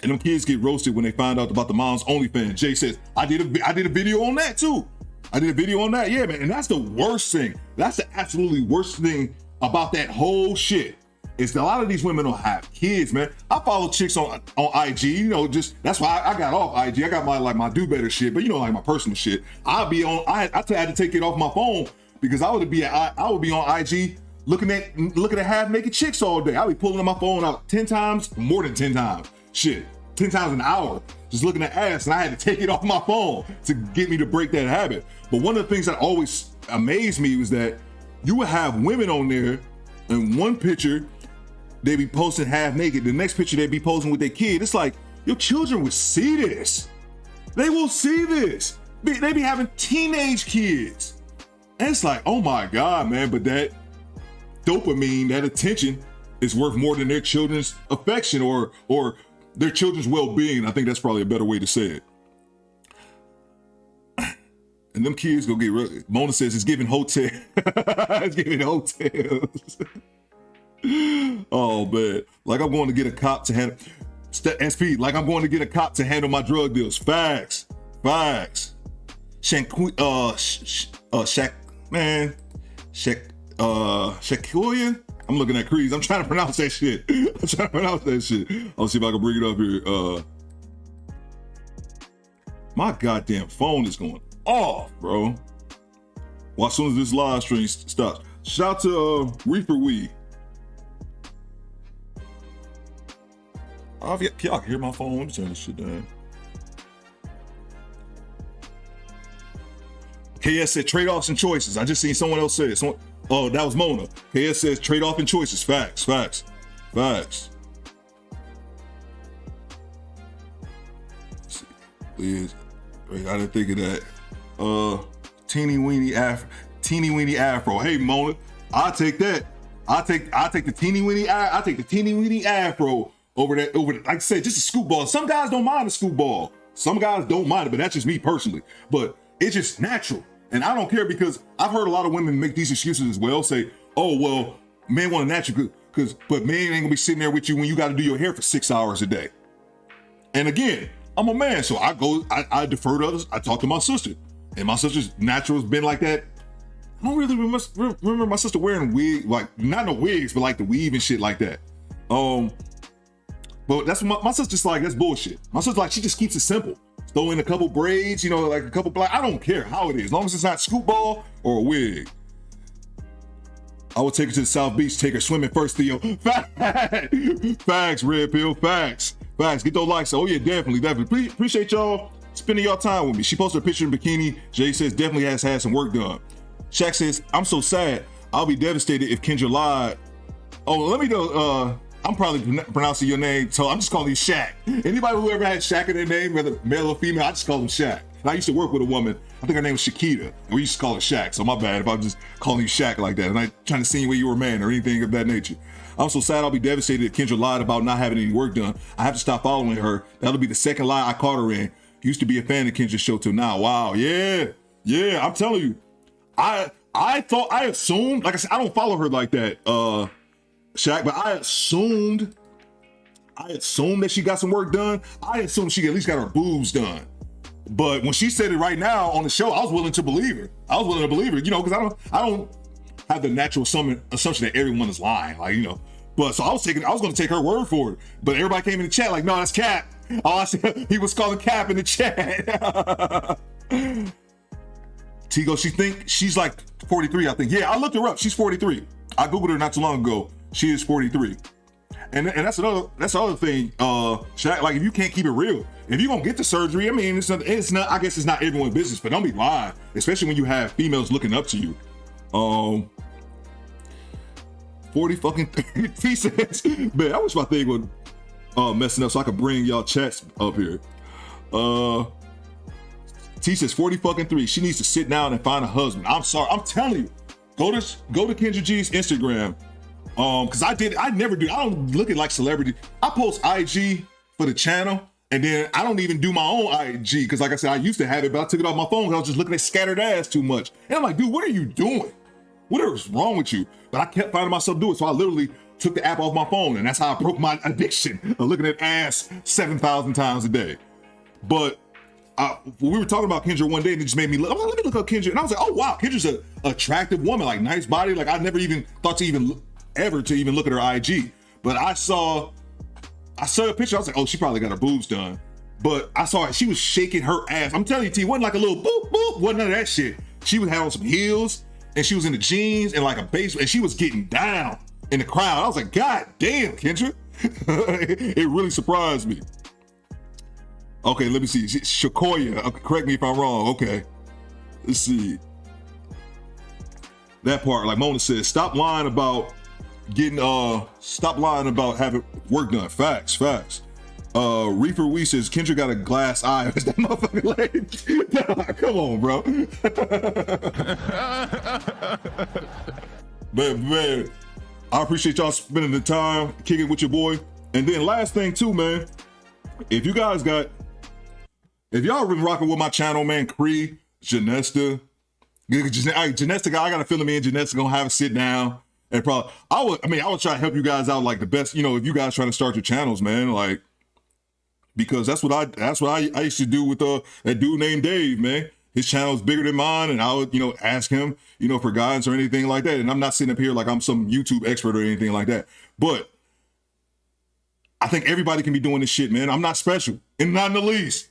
And them kids get roasted when they find out about the mom's OnlyFans. Jay says, I did a video on that too. I did a video on that, yeah, man. And that's the worst thing. That's the absolutely worst thing about that whole shit. Is that a lot of these women don't have kids, man. I follow chicks on IG, you know, just that's why I got off IG. I got my do better shit, but you know, like my personal shit. I had to take it off my phone because I would be on IG looking at half naked chicks all day. I'd be pulling my phone out 10 times, more than 10 times. Shit, 10 times an hour, just looking at ass, and I had to take it off my phone to get me to break that habit. But one of the things that always amazed me was that you would have women on there in one picture, they be posting half naked. The next picture, they be posing with their kid. It's like, your children will see this. They will see this. They be having teenage kids. And it's like, oh my God, man. But that dopamine, that attention is worth more than their children's affection or their children's well-being. I think that's probably a better way to say it. And them kids go get, Mona says it's giving hotel. It's giving hotels. Oh man, like I'm going to get a cop to handle SP. Like I'm going to get a cop to handle my drug deals. Facts. Shaquillian. I'm looking at Creeds. I'm trying to pronounce that shit. I'll see if I can bring it up here. My goddamn phone is going off, bro. Well, as soon as this live stream stops. Shout out to Reefer Weed. Y'all can hear my phone. Let me turn this shit down. KS said trade-offs and choices. I just seen someone else say it. Oh, that was Mona. KS says trade-off and choices. Facts. Let's see. Liz. Wait, I didn't think of that. Teeny weeny afro. Hey Mona, I'll take that. I'll take the teeny weeny afro over that. Like I said, just a scoop ball. Some guys don't mind a scoop ball. Some guys don't mind it, but that's just me personally. But it's just natural. And I don't care because I've heard a lot of women make these excuses as well. Say, oh, well, men want a natural but men ain't gonna be sitting there with you when you got to do your hair for 6 hours a day. And again, I'm a man, so I defer to others. I talk to my sister. And my sister's natural's been like that. I don't really remember my sister wearing wig, like not no wigs, but like the weave and shit like that. But that's what my sister's like, that's bullshit. My sister's like, she just keeps it simple. Throw in a couple braids, you know, like a couple black. I don't care how it is, as long as it's not scoop ball or a wig. I would take her to the South Beach, take her swimming first, Theo. Facts, Red Pill, facts. Get those likes. Oh yeah, definitely. Appreciate y'all spending y'all time with me. She posted a picture in bikini. Jay says definitely has had some work done. Shaq says, I'm so sad. I'll be devastated if Kendra lied. Oh, let me know. I'm probably pronouncing your name, so I'm just calling you Shaq. Anybody who ever had Shaq in their name, whether male or female, I just call him Shaq. And I used to work with a woman, I think her name was Shakita, and we used to call her Shaq, so my bad if I'm just calling you Shaq like that, and I'm trying to insinuate you were a man or anything of that nature. I'm so sad I'll be devastated if Kendra lied about not having any work done. I have to stop following her. That'll be the second lie I caught her in. Used to be a fan of Kendra's show till now. Wow, yeah, I'm telling you. I assumed, like I said, I don't follow her like that, Shaq, but I assumed that she got some work done. I assumed she at least got her boobs done. But when she said it right now on the show, I was willing to believe her. You know, because I don't have the natural assumption that everyone is lying, like, you know. But so I was going to take her word for it. But everybody came in the chat like, no, that's Cap. Oh, I said he was calling Cap in the chat. Tigo, she think she's like 43, I think. Yeah, I looked her up. She's 43. I Googled her not too long ago. She is 43. And that's the other thing, Shaq, like if you can't keep it real, if you're gonna get the surgery, I mean, it's not, I guess it's not everyone's business, but don't be lying, especially when you have females looking up to you. 40 fucking T says, man, I wish my thing would messing up so I could bring y'all chats up here. T says 40 fucking 3. She needs to sit down and find a husband. I'm sorry, I'm telling you, go to Kendra G's Instagram. Cause I never do. I don't look at like celebrity. I post IG for the channel, and then I don't even do my own IG. Cause like I said, I used to have it, but I took it off my phone because I was just looking at scattered ass too much. And I'm like, dude, what are you doing? What is wrong with you? But I kept finding myself doing it. So I literally took the app off my phone, and that's how I broke my addiction of looking at ass 7,000 times a day. But we were talking about Kendra one day, and it just made me look, let me look up Kendra. And I was like, oh wow, Kendra's an attractive woman, like nice body. Like I never even thought to even look at her IG. But I saw a picture, I was like, oh, she probably got her boobs done. But I saw her, she was shaking her ass. I'm telling you, T, it wasn't like a little boop, boop, wasn't none of that shit. She was having some heels, and she was in the jeans and like a base, and she was getting down in the crowd. I was like, God damn, Kendra. It really surprised me. Okay, let me see. Shakoya, okay, correct me if I'm wrong. Okay, let's see. That part, like Mona said, stop lying about having work done. Facts. Reefer Wee says Kendra got a glass eye. Is that motherfucking lady? Nah, come on, bro. man, I appreciate y'all spending the time kicking with your boy. And then last thing too, man, if y'all been rocking with my channel, man, Cree, Janesta, I got a feeling me and Janesta gonna have a sit down. And probably, I would try to help you guys out like the best, you know, if you guys trying to start your channels, man, like, because that's what I used to do with that dude named Dave, man. His channel's bigger than mine, and I would, you know, ask him, you know, for guidance or anything like that. And I'm not sitting up here like I'm some YouTube expert or anything like that. But I think everybody can be doing this shit, man. I'm not special, and not in the least.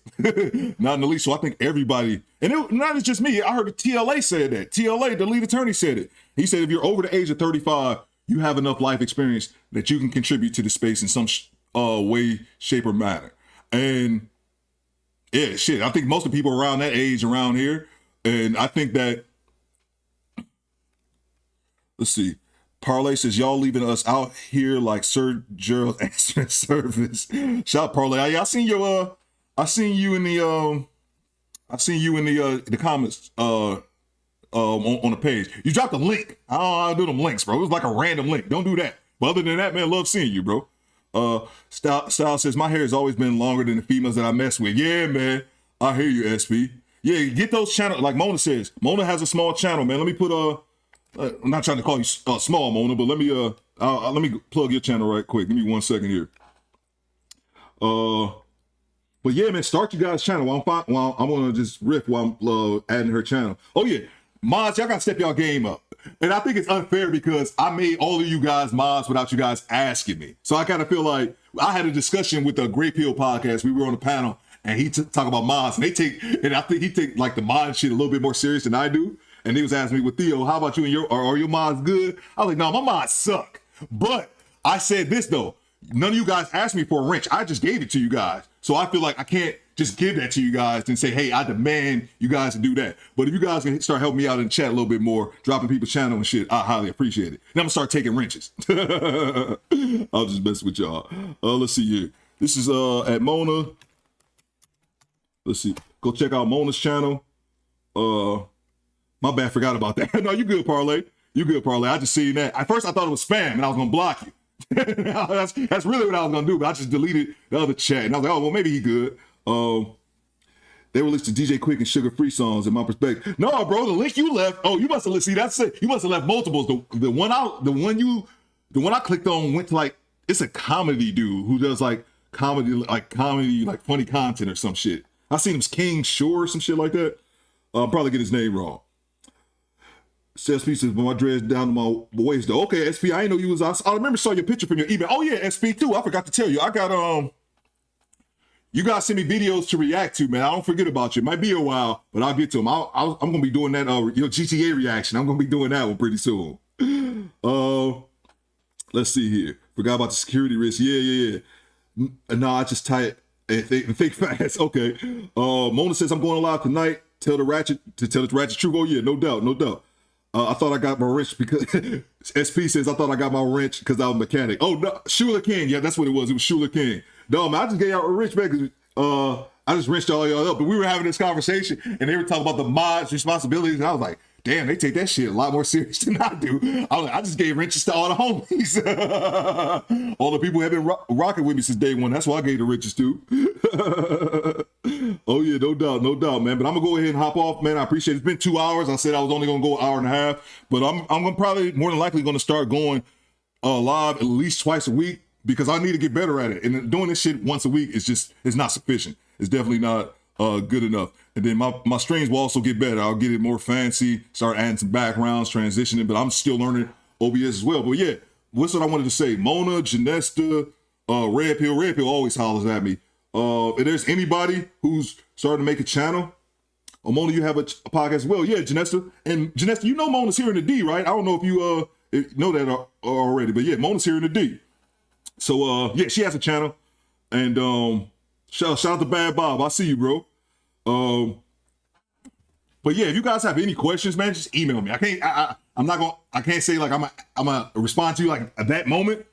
Not in the least. So I think everybody, and not just me. I heard the TLA said that. TLA, the lead attorney, said it. He said if you're over the age of 35, you have enough life experience that you can contribute to the space in some way, shape, or manner. And yeah, shit. I think most of the people around that age around here, and I think that. Let's see. Parlay says y'all leaving us out here like Sir Gerald answering service. Shout out Parlay. I seen your I seen you in the comments on the page. You dropped a link. I don't know how to do them links, bro. It was like a random link. Don't do that. But other than that, man, love seeing you, bro. Style says my hair has always been longer than the females that I mess with. Yeah, man. I hear you, SP. Yeah, get those channels. Like Mona says, Mona has a small channel, man. Let me put I'm not trying to call you small, Mona, but let me plug your channel right quick. Give me 1 second here. But yeah, man, start your guys' channel. While I'm gonna just riff while I'm adding her channel. Oh yeah, mods, y'all gotta step y'all game up. And I think it's unfair because I made all of you guys mods without you guys asking me. So I kind of feel like I had a discussion with the Great Pill podcast. We were on the panel, and he talk about mods, and I think he take like the mod shit a little bit more serious than I do. And he was asking me, with Theo, how about you and are your mods good? I was like, no, my mods suck. But I said this though, none of you guys asked me for a wrench. I just gave it to you guys. So I feel like I can't just give that to you guys and say, hey, I demand you guys to do that. But if you guys can start helping me out in the chat a little bit more, dropping people's channel and shit, I highly appreciate it. And I'm gonna start taking wrenches. I'll just mess with y'all. Let's see here. This is at Mona. Let's see. Go check out Mona's channel. My bad, forgot about that. No, you good, Parlay. You good, Parlay. I just seen that. At first, I thought it was spam, and I was gonna block you. that's really what I was gonna do, but I just deleted the other chat, and I was like, oh, well, maybe he good. They released the DJ Quick and Sugar Free songs, in my perspective. No, bro, the link you left. Oh, you must have see. That's it. You must have left multiples. The one I clicked on went to like it's a comedy dude who does like comedy, like funny content or some shit. I seen him King Shore or some shit like that. I'll probably get his name wrong. SP says, but my dreads down to my waist though. Okay, SP, I didn't know you was. I remember saw your picture from your email. Oh yeah, SP too. I forgot to tell you. I got you guys send me videos to react to, man. I don't forget about you. It might be a while, but I'll get to them. I'm gonna be doing that GTA reaction. I'm gonna be doing that one pretty soon. Let's see here. Forgot about the security risk. Yeah. No, I just type and think fast. Okay. Mona says I'm going live tonight. Tell the ratchet truth. Oh yeah, no doubt. I thought I got my wrench because SP says I thought I got my wrench because I was a mechanic. Oh no, Shula King. Yeah, that's what it was. It was Shula King. No, man, I just gave out a wrench back because I just wrenched all y'all up. But we were having this conversation and they were talking about the mods' responsibilities, and I was like, damn, they take that shit a lot more serious than I do. I was like, I just gave wrenches to all the homies. All the people who have been rocking with me since day one. That's why I gave the wrenches to. Oh yeah, no doubt, man. But I'm gonna go ahead and hop off, man. I appreciate it. It's been 2 hours. I said I was only gonna go an hour and a half, but I'm gonna probably more than likely gonna start going live at least twice a week because I need to get better at it. And doing this shit once a week is not sufficient. It's definitely not good enough. And then my streams will also get better. I'll get it more fancy, start adding some backgrounds, transitioning, but I'm still learning OBS as well. But yeah, what's what I wanted to say? Mona, Janesta, Red Pill always hollers at me. If there's anybody who's starting to make a channel, Mona, you have a podcast as well. Yeah, Janesta. And Janesta, you know Mona's here in the D, right? I don't know if you know that already, but yeah, Mona's here in the D. So yeah, she has a channel. And shout out to Bad Bob. I see you, bro. But yeah, if you guys have any questions, man, just email me. I can't say like I'm gonna respond to you like at that moment.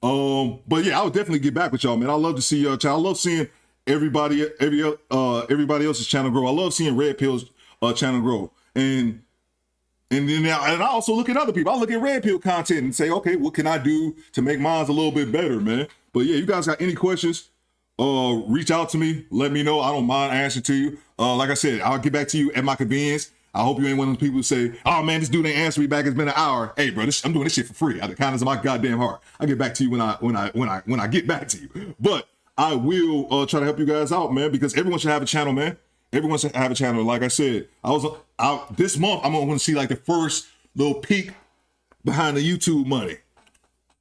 But yeah, I would definitely get back with y'all, man. I love to see y'all. I love seeing everybody else's channel grow. I love seeing Red Pill's channel grow. And I also look at other people. I look at Red Pill content and say, okay, what can I do to make mine a little bit better, man? But yeah, you guys got any questions? Reach out to me. Let me know. I don't mind answering to you. Like I said, I'll get back to you at my convenience. I hope you ain't one of those people who say, oh man, this dude ain't answer me back. It's been an hour. Hey, bro, I'm doing this shit for free. Out of the kindness of my goddamn heart. I'll get back to you when I get back to you. But I will try to help you guys out, man, because everyone should have a channel, man. Everyone should have a channel. Like I said, this month I'm gonna see like the first little peek behind the YouTube money.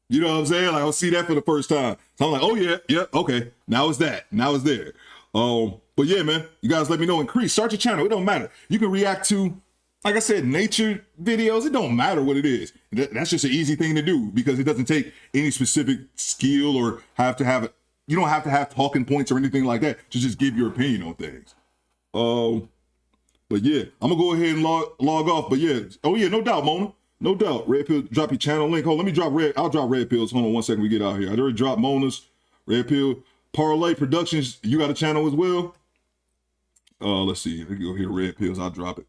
You know what I'm saying? Like, I'll see that for the first time. So I'm like, oh yeah, okay. Now it's that. Now it's there. But yeah, man, you guys let me know. Increase, start your channel. It don't matter. You can react to, like I said, nature videos. It don't matter what it is. That's just an easy thing to do because it doesn't take any specific skill or have to have it. You don't have to have talking points or anything like that to just give your opinion on things. But yeah, I'm gonna go ahead and log off. But yeah, oh yeah, no doubt, Mona. No doubt. Red Pill, drop your channel link. Hold on, let me drop Red. I'll drop Red Pills. Hold on 1 second, we get out here. I already dropped Mona's. Red Pill. Parlay Productions, you got a channel as well? Let's see. Let me go here, Red Pills. I'll drop it.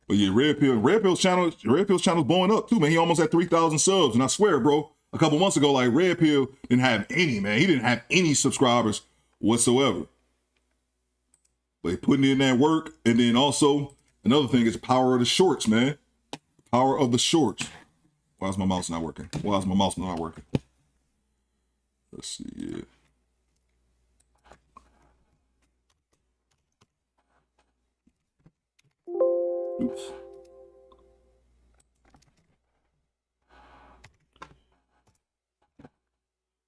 But yeah, Red Pill's channel's blowing up too, man. He almost at 3,000 subs. And I swear, bro, a couple months ago, like Red Pill didn't have any, man. He didn't have any subscribers whatsoever. But putting in that work, and then also another thing is power of the shorts, man. Power of the shorts. Why is my mouse not working? Why is my mouse not working? Let's see. Yeah. Oops.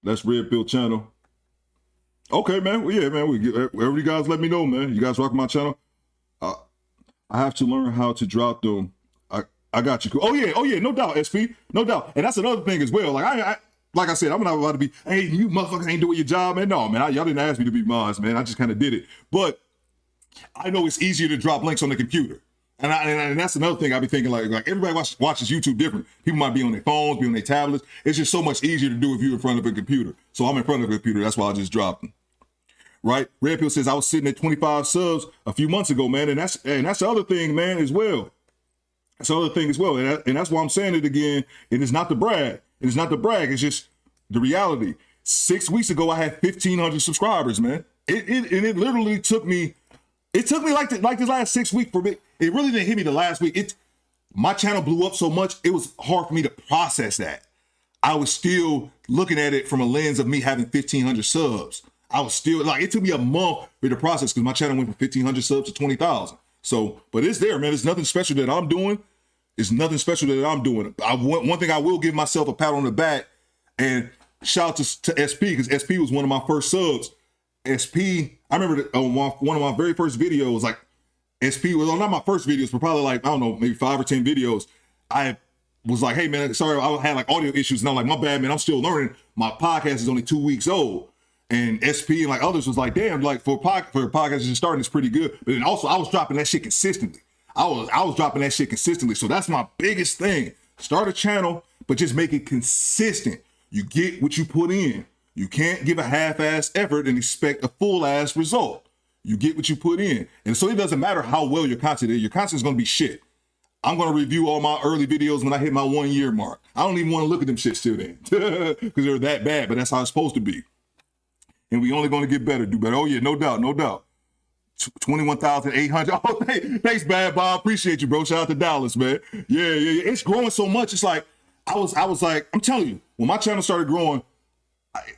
That's Red Pill channel. Okay, man. Well, yeah, man. We get wherever you guys let me know, man. You guys rock my channel. I have to learn how to drop them. I got you. Oh yeah, no doubt, SP, no doubt. And that's another thing as well. Like like I said, I'm not about to be, hey, you motherfuckers ain't doing your job, man. No, man, y'all didn't ask me to be mods, man. I just kind of did it. But I know it's easier to drop links on the computer. And that's another thing I be thinking, like everybody watches YouTube different. People might be on their phones, be on their tablets. It's just so much easier to do if you're in front of a computer. So I'm in front of a computer. That's why I just dropped them. Right? Red Pill says I was sitting at 25 subs a few months ago, man. And that's the other thing, man, as well. That's the other thing as well. And that's why I'm saying it again. It is not to brag. It is not to brag. It's just the reality. 6 weeks ago, I had 1,500 subscribers, man. It literally took me, like this last 6 weeks for me. It really didn't hit me the last week. My channel blew up so much, it was hard for me to process that. I was still looking at it from a lens of me having 1,500 subs. I was still, like, it took me a month for the process because my channel went from 1,500 subs to 20,000. So, but it's there, man. There's nothing special that I'm doing. It's nothing special that I'm doing. One thing I will give myself a pat on the back and shout out to SP because SP was one of my first subs. SP, I remember one of my very first videos, like SP was not my first videos, but probably like, I don't know, maybe 5 or 10 videos. I was like, hey man, sorry, I had like audio issues. And I'm like, my bad, man, I'm still learning. My podcast is only 2 weeks old. And SP and like others was like, damn, like for a podcast just starting, it's pretty good. But then also I was dropping that shit consistently. I was dropping that shit consistently. So that's my biggest thing. Start a channel, but just make it consistent. You get what you put in. You can't give a half-ass effort and expect a full-ass result. You get what you put in. And so it doesn't matter how well your content is. Your content is going to be shit. I'm going to review all my early videos when I hit my 1 year mark. I don't even want to look at them shits till then because they're that bad, but that's how it's supposed to be. And we only going to get better, do better. Oh yeah, no doubt, no doubt. 21,800. Oh, thanks, Bad Bob. Appreciate you, bro. Shout out to Dallas, man. Yeah. It's growing so much. It's like, I was like, I'm telling you, when my channel started growing,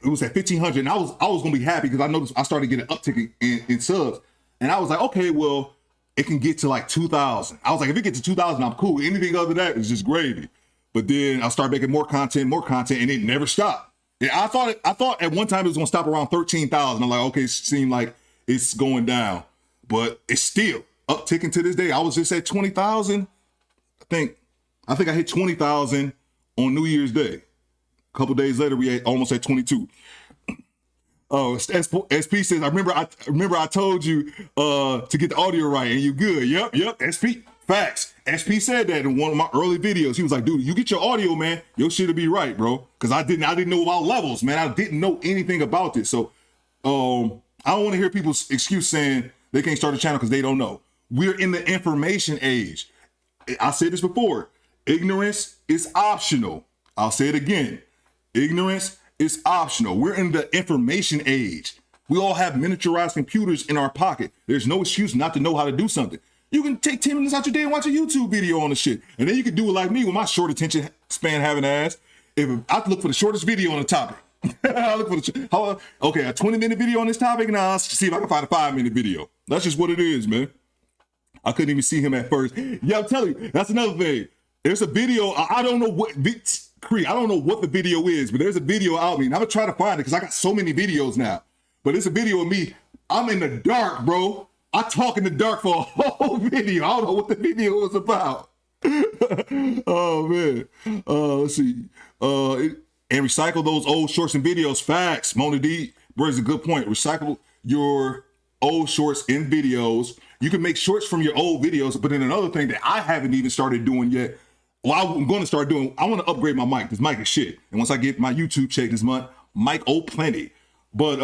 it was at 1,500, and I was gonna be happy because I noticed I started getting an uptick in subs, and I was like, okay, well, it can get to like 2,000. I was like, if it gets to 2,000, I'm cool. Anything other than that is just gravy. But then I started making more content, and it never stopped. And I thought at one time it was gonna stop around 13,000. I'm like, okay, it seemed like it's going down, but it's still upticking to this day. I was just at 20,000. I think I hit 20,000 on New Year's Day. A couple days later, we almost at 22. Oh, SP says, I remember I told you to get the audio right, and you good. Yep. SP, facts. SP said that in one of my early videos. He was like, dude, you get your audio, man, your shit'll be right, bro. Because I didn't know about levels, man. I didn't know anything about this. So I don't want to hear people's excuse saying they can't start a channel because they don't know. We're in the information age. I said this before. Ignorance is optional. I'll say it again. Ignorance is optional. We're in the information age. We all have miniaturized computers in our pocket. There's no excuse not to know how to do something. You can take 10 minutes out your day and watch a YouTube video on the shit. And then you can do it like me with my short attention span having ass. If I look for the shortest video on the topic. I look for a 20-minute video on this topic, and I'll see if I can find a 5-minute video. That's just what it is, man. I couldn't even see him at first. Yeah, I'm telling you, that's another thing. There's a video. I don't know what Cree. I don't know what the video is, but there's a video out me, and I'm gonna try to find it because I got so many videos now. But it's a video of me. I'm in the dark, bro. I talk in the dark for a whole video. I don't know what the video was about. Oh man. Let's see. And recycle those old shorts and videos. Facts. Mona D brings a good point. Recycle your old shorts and videos. You can make shorts from your old videos, but then another thing that I haven't even started doing yet, well, I'm going to start doing, I want to upgrade my mic. This mic is shit. And once I get my YouTube check this month, mic plenty. But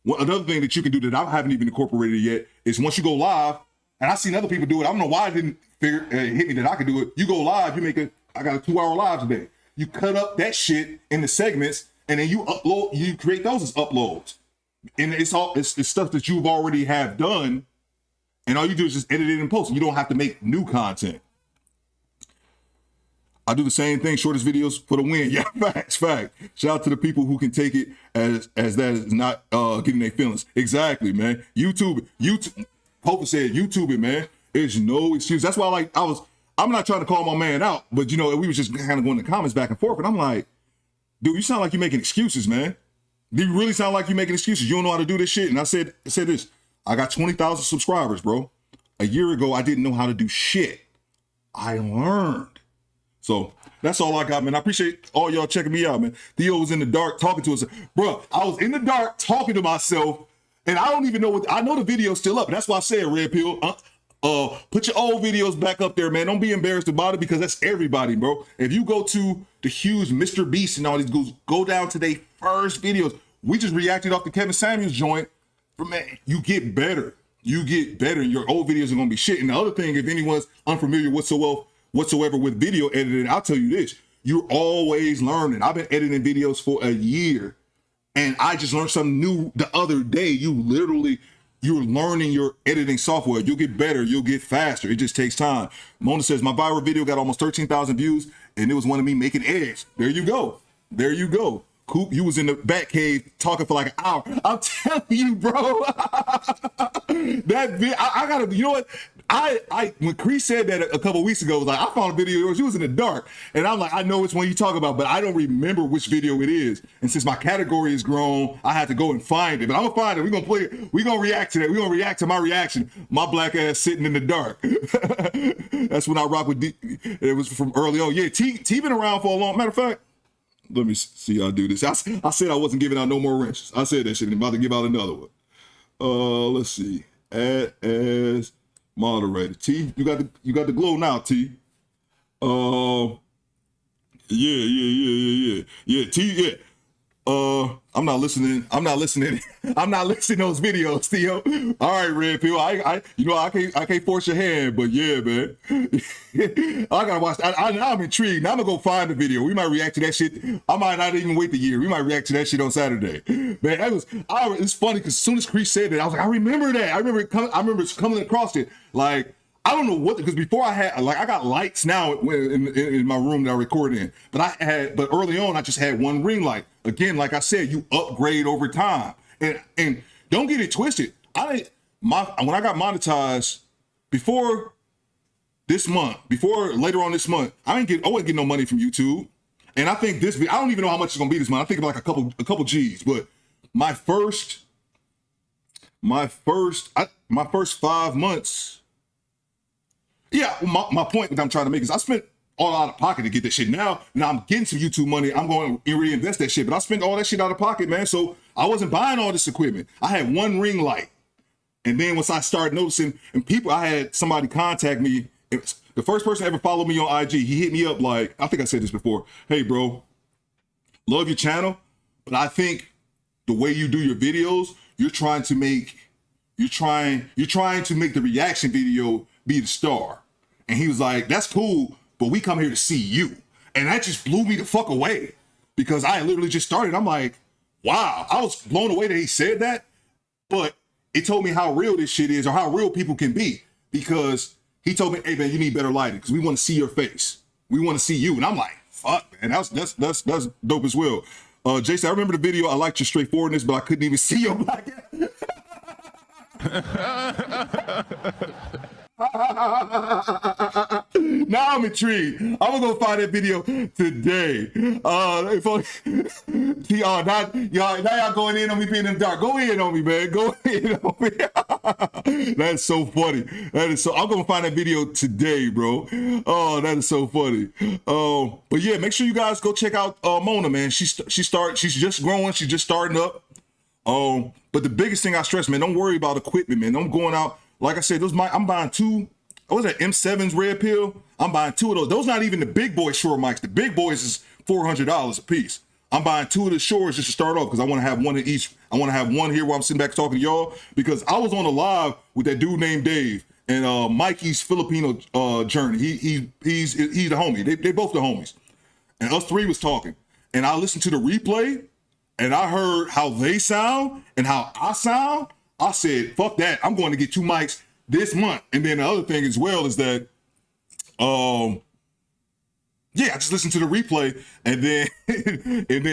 another thing that you can do that I haven't even incorporated yet is once you go live, and I've seen other people do it. I don't know why it didn't hit me that I could do it. You go live, I got a 2-hour live today. You cut up that shit into segments, and then you create those as uploads. And it's stuff that you've already have done, and all you do is just edit it and post. You don't have to make new content. I do the same thing, shortest videos for the win. Yeah, fact. Shout out to the people who can take it as that is not getting their feelings. Exactly, man. YouTube. Pope said YouTube it, man. There's no excuse. That's why I'm not trying to call my man out, but we was just kind of going in the comments back and forth, and I'm like, dude, you sound like you're making excuses, man. Do you really sound like you're making excuses? You don't know how to do this shit. And I said this, I got 20,000 subscribers, bro. A year ago, I didn't know how to do shit. I learned. So that's all I got, man. I appreciate all y'all checking me out, man. Theo was in the dark talking to us. Bro, I was in the dark talking to myself, and I don't even know I know the video's still up. That's why I said, Red Pill, put your old videos back up there, man. Don't be embarrassed about it because that's everybody, bro. If you go to the huge Mr. Beast and all these go down to their first videos. We just reacted off the Kevin Samuels joint. But man, you get better. You get better. Your old videos are gonna be shit. And the other thing, if anyone's unfamiliar whatsoever with video editing, I'll tell you this: you're always learning. I've been editing videos for a year, and I just learned something new the other day. You're learning your editing software. You'll get better. You'll get faster. It just takes time. Mona says, my viral video got almost 13,000 views, and it was one of me making eggs. There you go. There you go. Coop, you was in the back cave talking for like an hour. I'm telling you, bro. I gotta, you know what? When Chris said that a couple weeks ago, it was like, I found a video where she was in the dark. And I'm like, I know which one you talk about, but I don't remember which video it is. And since my category has grown, I had to go and find it. But I'm gonna find it. We're gonna play it. We're gonna react to that. We're gonna react to my reaction. My black ass sitting in the dark. That's when I rock with D. It was from early on. Yeah, T been around for a long, matter of fact. Let me see y'all do this. I said I wasn't giving out no more wrenches. I said that shit. I'm about to give out another one. Let's see. Add as moderator. T, you got the glow now, T. Yeah. T, yeah. I'm not listening. I'm not listening to those videos, Theo. All right, Red Pill. I can't force your hand, but yeah, man. I gotta watch. I'm intrigued. Now I'm gonna go find the video. We might react to that shit. I might not even wait the year. We might react to that shit on Saturday. Man, it's funny because as soon as Chris said that, I was like, I remember that. I remember coming across it. Like, I don't know what, because before I got lights now in my room that I record in, but early on I just had one ring light. Again, like I said, you upgrade over time, and don't get it twisted. When I got monetized before later on this month, I wasn't getting no money from YouTube, and I think I don't even know how much it's gonna be this month. I think like a couple G's, but my first 5 months. Yeah, my point that I'm trying to make is I spent all out of pocket to get that shit. Now I'm getting some YouTube money. I'm going to reinvest that shit, but I spent all that shit out of pocket, man. So I wasn't buying all this equipment. I had one ring light. And then once I started noticing, and I had somebody contact me. The first person ever followed me on IG, he hit me up like, I think I said this before. Hey, bro, love your channel, but I think the way you do your videos, you're trying to make the reaction video be the star. And he was like, that's cool, but we come here to see you. And that just blew me the fuck away because I literally just started. I'm like, wow, I was blown away that he said that, but it told me how real this shit is or how real people can be, because he told me, hey man, you need better lighting because we want to see your face. We want to see you. And I'm like, fuck, man, that's dope as well. Jason, I remember the video. I liked your straightforwardness, but I couldn't even see your black ass. Now I'm intrigued. I'm gonna go find that video today. If only, now y'all going in on me being in the dark. Go in on me, man. Go in on me. That's so funny. That is so. I'm gonna find that video today, bro. Oh, that is so funny. But yeah, make sure you guys go check out Mona, man. She's just growing. She's just starting up. But the biggest thing I stress, man, don't worry about equipment, man. I'm going out. Like I said, I'm buying two. What was that, M7's red pill? I'm buying two of those. Those not even the big boy Shure mics. The big boys is $400 a piece. I'm buying two of the Shures just to start off because I want to have one in each. I want to have one here where I'm sitting back talking to y'all because I was on a live with that dude named Dave and Mikey's Filipino journey. He's the homie. They both the homies. And us three was talking. And I listened to the replay and I heard how they sound and how I sound. I said, fuck that. I'm going to get two mics this month. And then the other thing as well is that, I just listened to the replay and then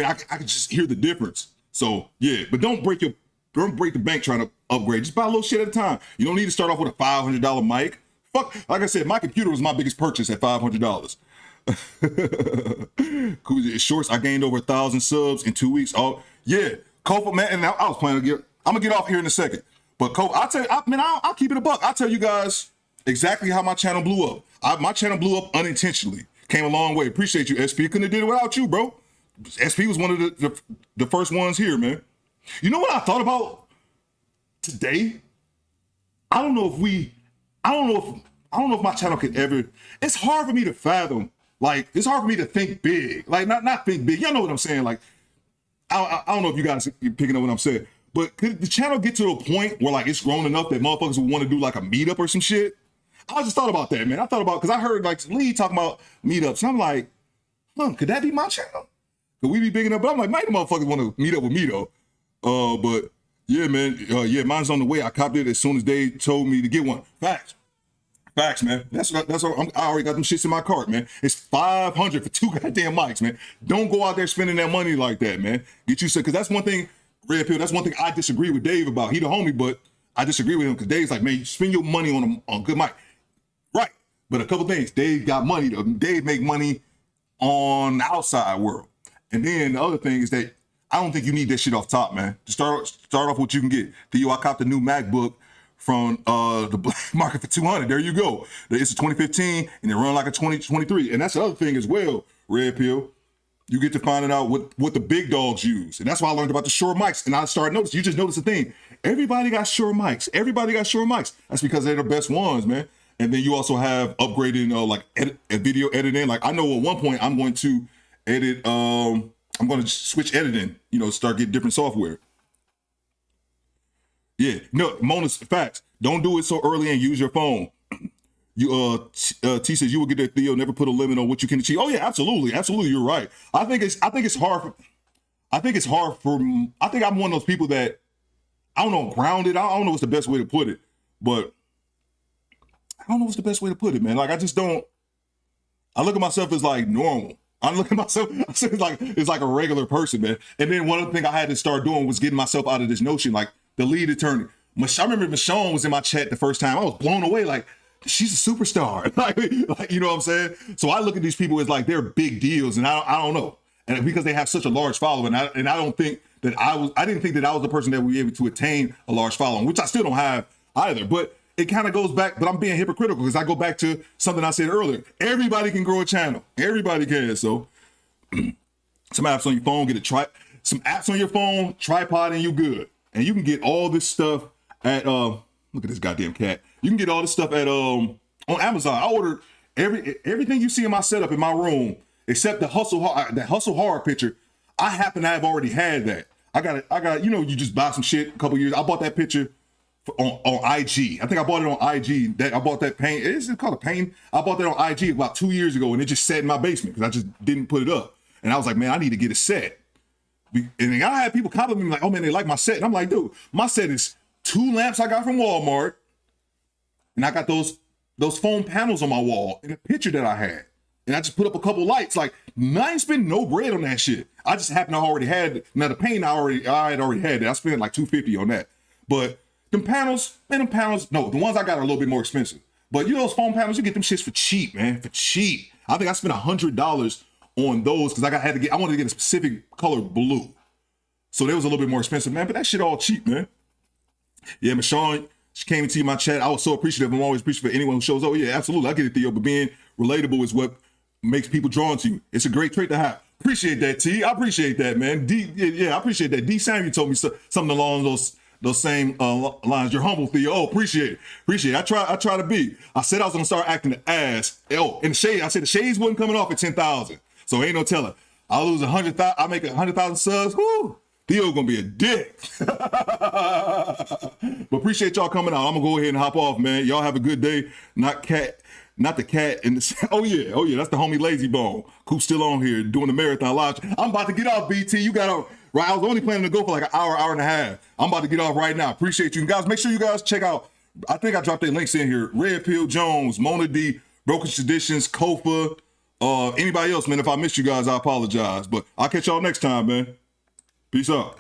I could just hear the difference. So yeah, but don't break the bank trying to upgrade. Just buy a little shit at a time. You don't need to start off with a $500 mic. Fuck, like I said, my computer was my biggest purchase at $500. Shorts, I gained over 1,000 subs in 2 weeks. Oh yeah, Kofa, man, and I was planning to I'm gonna get off here in a second. But Kofa, I'll keep it a buck. I'll tell you guys exactly how my channel blew up. My channel blew up unintentionally. Came a long way. Appreciate you, SP. Couldn't have did it without you, bro. SP was one of the first ones here, man. You know what I thought about today? I don't know if my channel could ever. It's hard for me to fathom. Like, it's hard for me to think big. Like, not think big. Y'all know what I'm saying? Like, I don't know if you guys are picking up what I'm saying. But could the channel get to a point where, like, it's grown enough that motherfuckers would want to do, like, a meetup or some shit? I just thought about that, man. I thought about, because I heard, like, Lee talking about meetups. And I'm like, could that be my channel? Could we be big enough? But I'm like, might the motherfuckers want to meet up with me, though. But, yeah, man. Mine's on the way. I copped it as soon as they told me to get one. Facts, man. That's all. I already got them shits in my cart, man. It's $500 for two goddamn mics, man. Don't go out there spending that money like that, man. Get you, because that's one thing, Red Pill, that's one thing I disagree with Dave about. He the homie, but I disagree with him because Dave's like, man, you spend your money on a good mic. Right. But a couple things. Dave got money. Dave make money on the outside world. And then the other thing is that I don't think you need that shit off top, man. To start off what you can get. Theo, I copped a new MacBook from the black market for $200. There you go. It's a 2015 and it run like a 2023. And that's the other thing as well, Red Pill. You get to finding out what the big dogs use. And that's why I learned about the Shure mics. And I started noticing, you just notice the thing. Everybody got Shure mics. That's because they're the best ones, man. And then you also have upgrading video editing. Like I know at one point I'm going to edit, I'm going to switch editing, start getting different software. Yeah, no, Mona's facts. Don't do it so early and use your phone. You T says you will get that, Theo. Never put a limit on what you can achieve. Oh yeah, absolutely. You're right. I think it's hard. I think I'm one of those people that I don't know, grounded. I don't know what's the best way to put it, but I don't know what's the best way to put it, man. Like I look at myself as like normal. I look at myself it's like a regular person, man. And then one other thing I had to start doing was getting myself out of this notion, like the lead attorney. I remember Michonne was in my chat the first time. I was blown away, like. She's a superstar. like, you know what I'm saying? So I look at these people as like they're big deals, and I don't know. And because they have such a large following, I don't think that I didn't think that I was the person that would be able to attain a large following, which I still don't have either. But it kind of goes back, but I'm being hypocritical because I go back to something I said earlier. Everybody can grow a channel. Everybody can. So some apps on your phone, some apps on your phone, tripod, and you good. And you can get all this stuff at look at this goddamn cat. You can get all this stuff at on Amazon. I ordered everything you see in my setup in my room, except the hustle hard picture. I happen to have already had that. I got you just buy some shit a couple years. I bought that picture on IG. I think I bought it on IG. I bought that paint. Is it called a paint? I bought that on IG about 2 years ago, and it just sat in my basement because I just didn't put it up. And I was like, man, I need to get a set. And I had people compliment me like, oh man, they like my set. And I'm like, dude, my set is 2 lamps I got from Walmart. And I got those foam panels on my wall in a picture that I had. And I just put up a couple lights. Like, I ain't spending no bread on that shit. I just happen to already had, now the paint I had already had it. I spent like $250 on that. But them panels, no, the ones I got are a little bit more expensive. But you know those foam panels, you get them shits for cheap, man, for cheap. I think I spent $100 on those because I wanted to get a specific color blue. So they was a little bit more expensive, man, but that shit all cheap, man. Yeah, Michonne, she came into my chat. I was so appreciative. I'm always appreciative for anyone who shows up. Oh, yeah, absolutely. I get it, Theo, but being relatable is what makes people drawn to you. It's a great trait to have. Appreciate that, T. I appreciate that, man. D, yeah, I appreciate that. D. Samuel told me something along those same lines. You're humble, Theo. Oh, appreciate it. Appreciate it. I try to be. I said I was gonna start acting the ass. Oh, and the shade. I said the shades wasn't coming off at 10,000. So ain't no telling. I'll lose 100,000. I make 100,000 subs. Whoo. Theo gonna be a dick. But appreciate y'all coming out. I'm gonna go ahead and hop off, man. Y'all have a good day. Not the cat in the. Oh yeah, that's the homie Lazy Bone. Coop's still on here doing the marathon live. I'm about to get off, BT. You got off. Right, I was only planning to go for like an hour and a half. I'm about to get off right now. Appreciate you guys. Make sure you guys check out. I think I dropped their links in here. Red Pill Jones, Mona D, Broken Traditions, Kofa, anybody else, man. If I missed you guys, I apologize. But I'll catch y'all next time, man. Peace out.